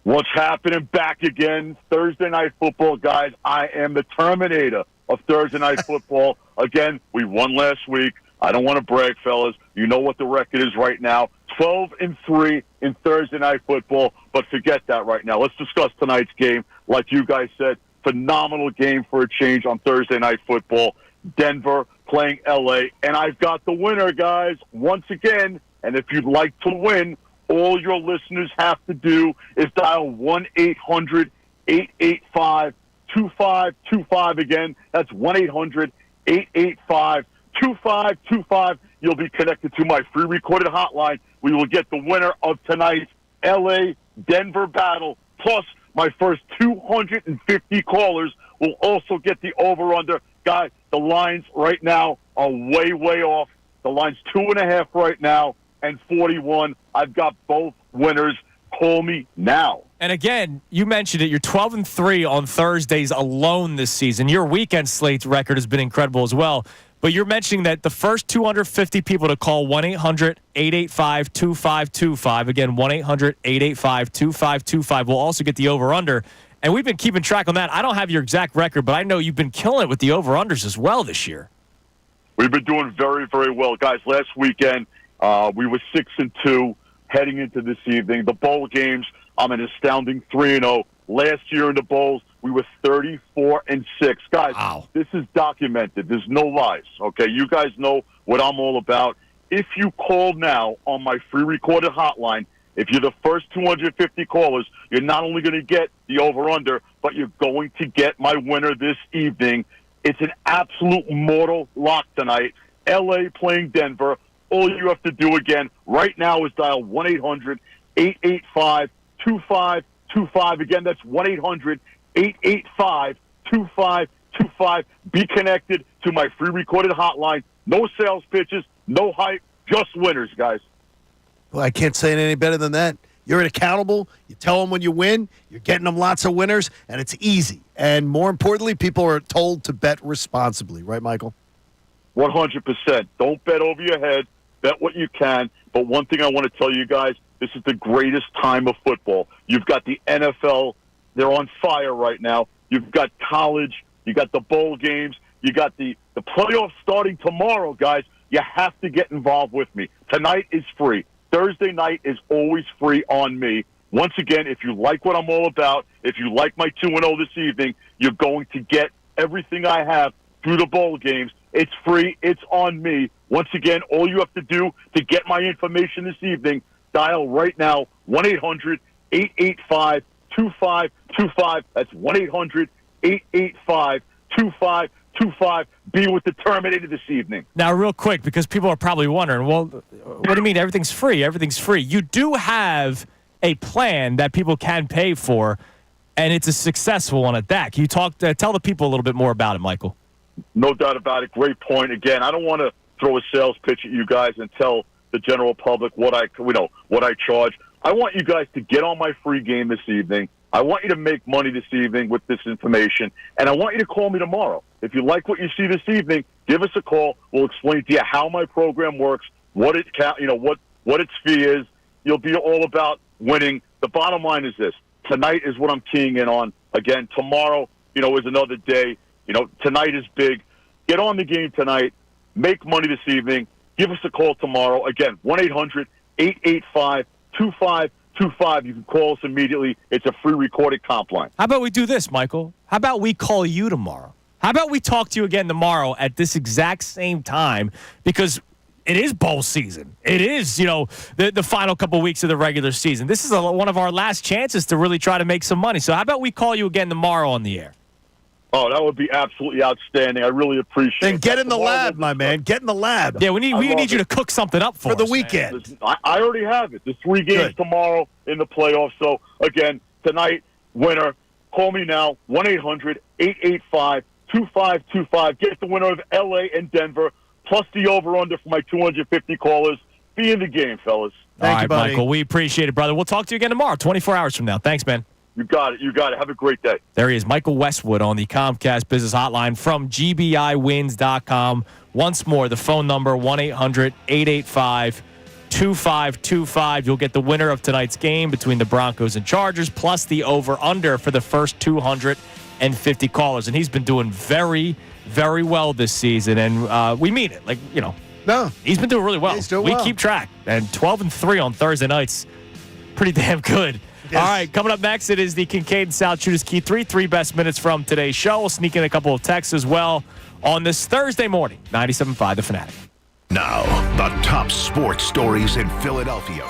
What's happening? Back again. Thursday Night Football, guys. I am the Terminator of Thursday Night Football. Again, we won last week. I don't want to brag, fellas. You know what the record is right now. 12-3 in Thursday Night Football, but forget that right now. Let's discuss tonight's game. Like you guys said, phenomenal game for a change on Thursday Night Football. Denver playing L.A., and I've got the winner, guys, once again. And if you'd like to win, all your listeners have to do is dial 1-800-885-2525. Again, that's 1-800-885-2525. You'll be connected to my free recorded hotline. We will get the winner of tonight's L.A.-Denver battle, plus my first 250 callers will also get the over-under. Guys, the lines right now are way, way off. The line's 2.5 right now and 41. I've got both winners. Call me now. And again, you mentioned it. You're 12-3 on Thursdays alone this season. Your weekend slate record has been incredible as well. But you're mentioning that the first 250 people to call 1-800-885-2525. Again, 1-800-885-2525 will also get the over-under. And we've been keeping track on that. I don't have your exact record, but I know you've been killing it with the over-unders as well this year. We've been doing very, very well. Guys, last weekend, we were 6-2 heading into this evening. The bowl games, I'm an astounding 3-0. Last year in the bowls, we were 34-6. Guys, wow. This is documented. There's no lies, okay? You guys know what I'm all about. If you call now on my free recorded hotline, if you're the first 250 callers, you're not only going to get the over-under, but you're going to get my winner this evening. It's an absolute mortal lock tonight. L.A. playing Denver. All you have to do again right now is dial 1-800-885-2525. Again, that's 1-800-885-2525. Be connected to my free recorded hotline. No sales pitches, no hype, just winners, guys. Well, I can't say it any better than that. You're accountable. You tell them when you win. You're getting them lots of winners, and it's easy. And more importantly, people are told to bet responsibly. Right, Michael? 100%. Don't bet over your head. Bet what you can. But one thing I want to tell you guys, this is the greatest time of football. You've got the NFL. They're on fire right now. You've got college. You got the bowl games. You got the playoffs starting tomorrow, guys. You have to get involved with me. Tonight is free. Thursday night is always free on me. Once again, if you like what I'm all about, if you like my 2-0 this evening, you're going to get everything I have through the bowl games. It's free. It's on me. Once again, all you have to do to get my information this evening, dial right now, 1-800-885-2525. That's 1-800-885-2525. Be with the Terminator this evening. Now, real quick, because people are probably wondering, well, what do you mean everything's free? Everything's free. You do have a plan that people can pay for, and it's a successful one at that. Can you tell the people a little bit more about it, Michael? No doubt about it. Great point. Again, I don't want to throw a sales pitch at you guys and tell the general public what I charge. I want you guys to get on my free game this evening. I want you to make money this evening with this information, and I want you to call me tomorrow. If you like what you see this evening, give us a call. We'll explain to you how my program works, what its fee is. You'll be all about winning. The bottom line is this: tonight is what I'm keying in on. Again, tomorrow, is another day. Tonight is big. Get on the game tonight. Make money this evening. Give us a call tomorrow. Again, 1-800-885-2525. You can call us immediately. It's a free recorded comp line. How about we do this, Michael? How about we call you tomorrow? How about we talk to you again tomorrow at this exact same time? Because it is bowl season. It is, the final couple weeks of the regular season. This is one of our last chances to really try to make some money. So how about we call you again tomorrow on the air? Oh, that would be absolutely outstanding. I really appreciate it. Then get in the lab, my man. Get in the lab. Yeah, we need you to cook something up for the us, weekend. Listen, I already have it. There's 3 games tomorrow in the playoffs. So, again, tonight, winner, call me now, 1-800-885-2525. Get the winner of L.A. and Denver, plus the over-under for my 250 callers. Be in the game, fellas. All right, Michael, we appreciate it, brother. We'll talk to you again tomorrow, 24 hours from now. Thanks, man. You got it. Have a great day. There he is, Michael Westwood on the Comcast Business Hotline from GBIWins.com. Once more, the phone number, 1-800-885-2525. You'll get the winner of tonight's game between the Broncos and Chargers, plus the over-under for the first 250 callers. And he's been doing very, very well this season, and we mean it. No. He's been doing really well. He's doing we well. keep track. And 12-3 on Thursday nights, pretty damn good. Yes. All right, coming up next, it is the Kincade and Salciunas Key 3 best minutes from today's show. We'll sneak in a couple of texts as well on this Thursday morning. 97.5 The Fanatic. Now, the top sports stories in Philadelphia.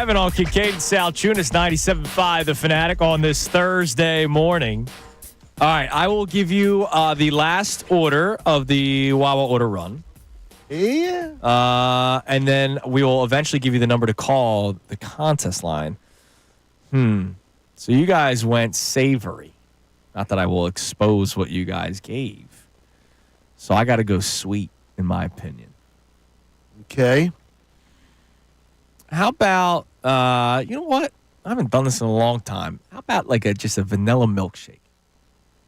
11 on Kincade and Salciunas, 97.5 The Fanatic on this Thursday morning. All right, I will give you the last order of the Wawa order run. Yeah. And then we will eventually give you the number to call the contest line. So you guys went savory. Not that I will expose what you guys gave. So I got to go sweet, in my opinion. Okay. How about, you know what? I haven't done this in a long time. How about like just a vanilla milkshake?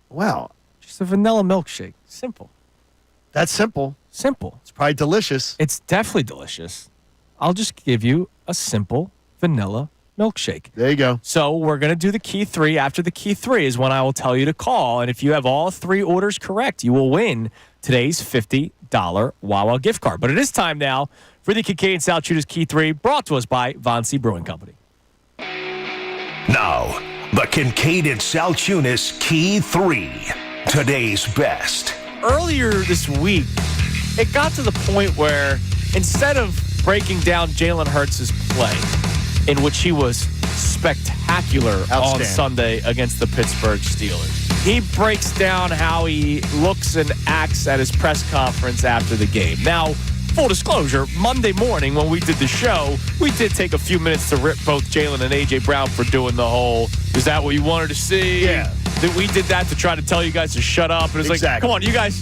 Wow. Just a vanilla milkshake. Simple. That's simple. Simple. It's probably delicious. It's definitely delicious. I'll just give you a simple vanilla milkshake. There you go. So we're going to do the key three. After the key three is when I will tell you to call. And if you have all three orders correct, you will win today's $50 Wawa gift card. But it is time now for the Kincade and Salciunas key three, brought to us by Von C. Brewing Company. Now, the Kincade and Salciunas key three. Today's best. Earlier this week, it got to the point where instead of breaking down Jalen Hurts' play, in which he was spectacular on Sunday against the Pittsburgh Steelers, he breaks down how he looks and acts at his press conference after the game. Now, full disclosure, Monday morning when we did the show, we did take a few minutes to rip both Jalen and A.J. Brown for doing the whole, is that what you wanted to see? Yeah. We did that to try to tell you guys to shut up. And it's like, come on, you guys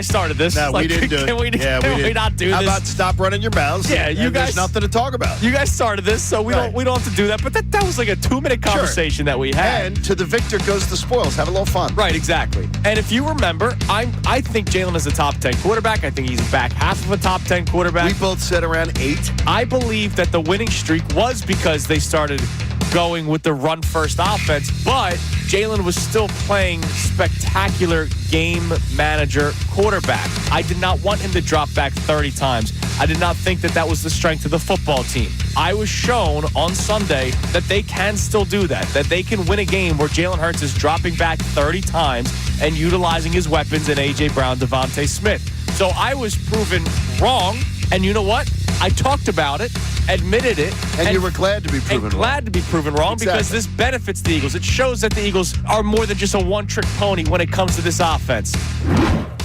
started this. No, like, we didn't do it. Can we not do this? How about stop running your mouths? Yeah, you guys. There's nothing to talk about. You guys started this, so we don't have to do that. But that was like a 2-minute conversation that we had. And to the victor goes the spoils. Have a little fun. Right, exactly. And if you remember, I think Jalen is a top 10 quarterback. I think he's back half of a top 10 quarterback. We both said around 8. I believe that the winning streak was because they started going with the run-first offense, but Jalen was still playing spectacular game manager quarterback. I did not want him to drop back 30 times. I did not think that was the strength of the football team. I was shown on Sunday that they can still do that they can win a game where Jalen Hurts is dropping back 30 times and utilizing his weapons in A.J. Brown, Devontae Smith. So I was proven wrong, and you know what? I talked about it, admitted it. And you were glad to be proven wrong. Glad to be proven wrong because this benefits the Eagles. It shows that the Eagles are more than just a one-trick pony when it comes to this offense.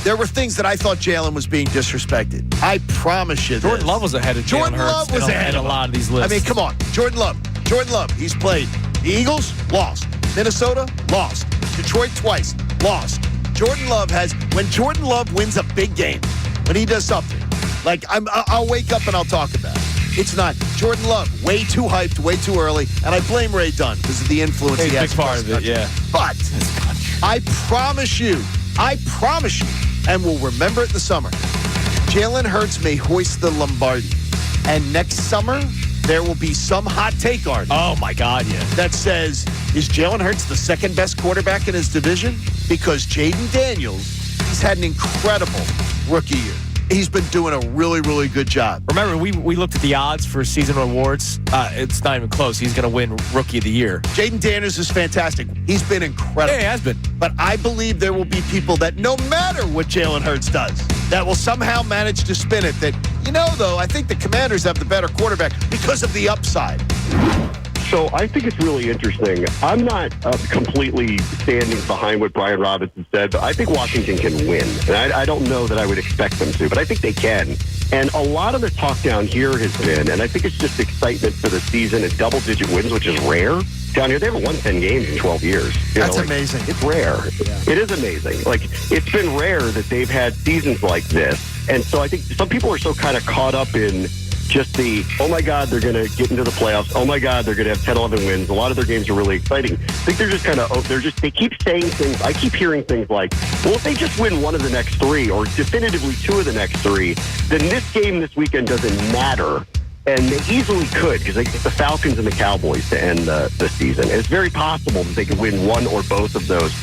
There were things that I thought Jalen was being disrespected. I promise you Jordan Love was ahead of Jalen Hurts. Love was ahead of a lot of these lists. I mean, come on. Jordan Love. He's played the Eagles, lost. Minnesota, lost. Detroit twice, lost. Jordan Love when Jordan Love wins a big game, when he does something, like I'll wake up and I'll talk about it. It's not Jordan Love, way too hyped, way too early, and I blame Ray Dunn because of the influence he has. Big part of it, yeah. But I promise you, and we'll remember it in the summer, Jalen Hurts may hoist the Lombardi, and next summer there will be some hot take artist. Oh my God, yeah. That says, is Jalen Hurts the second best quarterback in his division? Because Jaden Daniels, he's had an incredible rookie year. He's been doing a really, really good job. Remember, we looked at the odds for season awards. It's not even close. He's going to win Rookie of the Year. Jaden Daniels is fantastic. He's been incredible. Yeah, he has been. But I believe there will be people that no matter what Jalen Hurts does, that will somehow manage to spin it. That, though, I think the Commanders have the better quarterback because of the upside. So I think it's really interesting. I'm not completely standing behind what Brian Robinson said, but I think Washington can win. And I don't know that I would expect them to, but I think they can. And a lot of the talk down here has been, and I think it's just excitement for the season and double-digit wins, which is rare. Down here, they haven't won 10 games in 12 years. That's amazing. It's rare. Yeah. It is amazing. It's been rare that they've had seasons like this. And so I think some people are so kind of caught up in just oh my God, they're going to get into the playoffs. Oh my God, they're going to have 10, 11 wins. A lot of their games are really exciting. I think they're just kind of, they keep saying things. I keep hearing things like, well, if they just win one of the next 3 or definitively 2 of the next 3, then this game this weekend doesn't matter. And they easily could because they get the Falcons and the Cowboys to end the season. It's very possible that they could win one or both of those.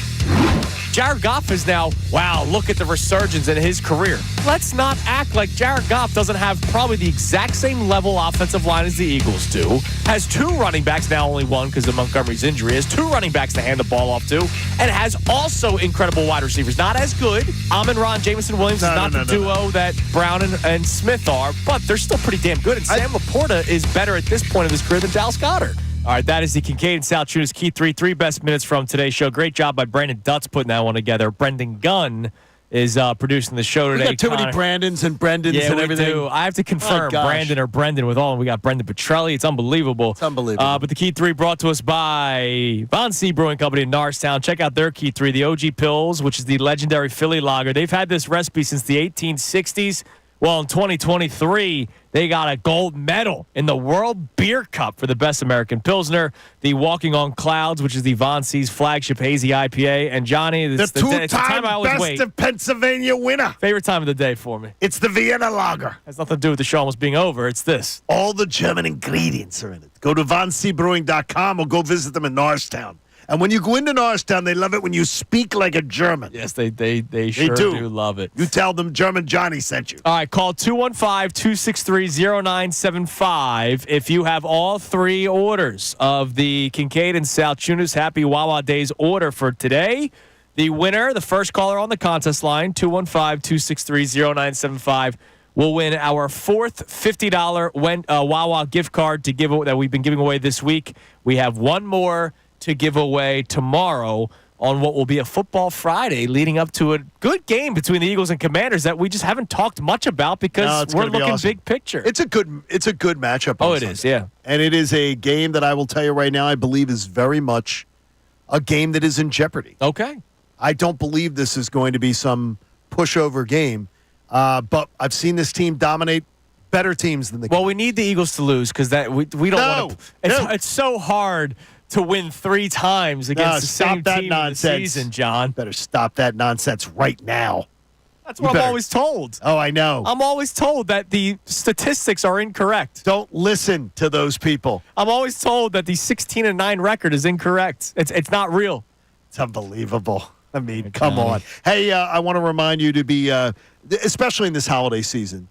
Jared Goff is now, wow, look at the resurgence in his career. Let's not act like Jared Goff doesn't have probably the exact same level offensive line as the Eagles do. Has 2 running backs, now only 1 because of Montgomery's injury. Has 2 running backs to hand the ball off to. And has also incredible wide receivers. Not as good. Amon-Ra and Jameson Williams is not the duo that Brown and Smith are, but they're still pretty damn good. And Sam Laporta is better at this point of his career than Dallas Goedert. All right, that is the Kincade and Salciunas Key 3 best minutes from today's show. Great job by Brandon Dutz putting that one together. Brendan Gunn is producing the show today. We got too many Brandons and Brendans and everything. Do. I have to confirm Brandon or Brendan with all. And we got Brendan Petrelli. It's unbelievable. It's unbelievable. But the Key 3 brought to us by Von C. Brewing Company in Norristown. Check out their Key 3, the OG Pills, which is the legendary Philly lager. They've had this recipe since the 1860s. Well, in 2023, they got a gold medal in the World Beer Cup for the best American Pilsner. The Walking on Clouds, which is the Von C's flagship hazy IPA. And Johnny, it's the time I always best wait. of Pennsylvania winner. Favorite time of the day for me. It's the Vienna Lager. Has nothing to do with the show almost being over. It's this. All the German ingredients are in it. Go to VonCbrewing.com or go visit them in Norristown. And when you go into Norristown, they love it when you speak like a German. Yes, they sure do love it. You tell them German Johnny sent you. All right, call 215-263-0975 if you have all 3 orders of the Kincade and Salciunas Happy Wawa Days order for today. The winner, the first caller on the contest line, 215-263-0975, will win our 4th $50 Wawa gift card that we've been giving away this week. We have one more to give away tomorrow on what will be a football Friday leading up to a good game between the Eagles and Commanders that we just haven't talked much about because we're looking big picture. It's a good matchup. Oh, it is, yeah. And it is a game that I will tell you right now I believe is very much a game that is in jeopardy. Okay. I don't believe this is going to be some pushover game, but I've seen this team dominate better teams than the Well, we need the Eagles to lose because we don't want to. It's so hard to win 3 times against the same team in the season, John. Better stop that nonsense right now. That's what I'm always told. Oh, I know. I'm always told that the statistics are incorrect. Don't listen to those people. I'm always told that the 16-9 record is incorrect. It's not real. It's unbelievable. I mean, come on. Hey, I want to remind you to be, especially in this holiday season,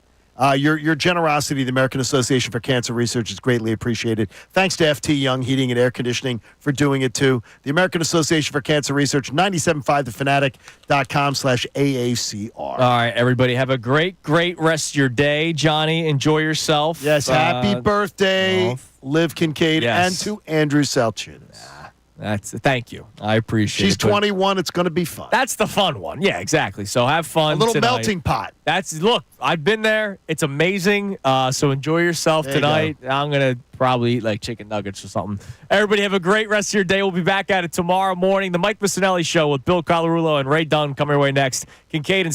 your generosity to the American Association for Cancer Research is greatly appreciated. Thanks to FT Young Heating and Air Conditioning for doing it, too. The American Association for Cancer Research, 975thefanatic.com/AACR. All right, everybody, have a great rest of your day. Johnny, enjoy yourself. Yes, happy birthday, Liv Kincade, and to Andrew Salciunas. Thank you. I appreciate it. She's 21. It's going to be fun. That's the fun one. Yeah, exactly. So have fun. A little tonight. melting pot. Look, I've been there. It's amazing. So enjoy yourself tonight. I'm going to probably eat like chicken nuggets or something. Everybody have a great rest of your day. We'll be back at it tomorrow morning. The Mike Missanelli Show with Bill Colarulo and Ray Dunn coming your way next. Kincade and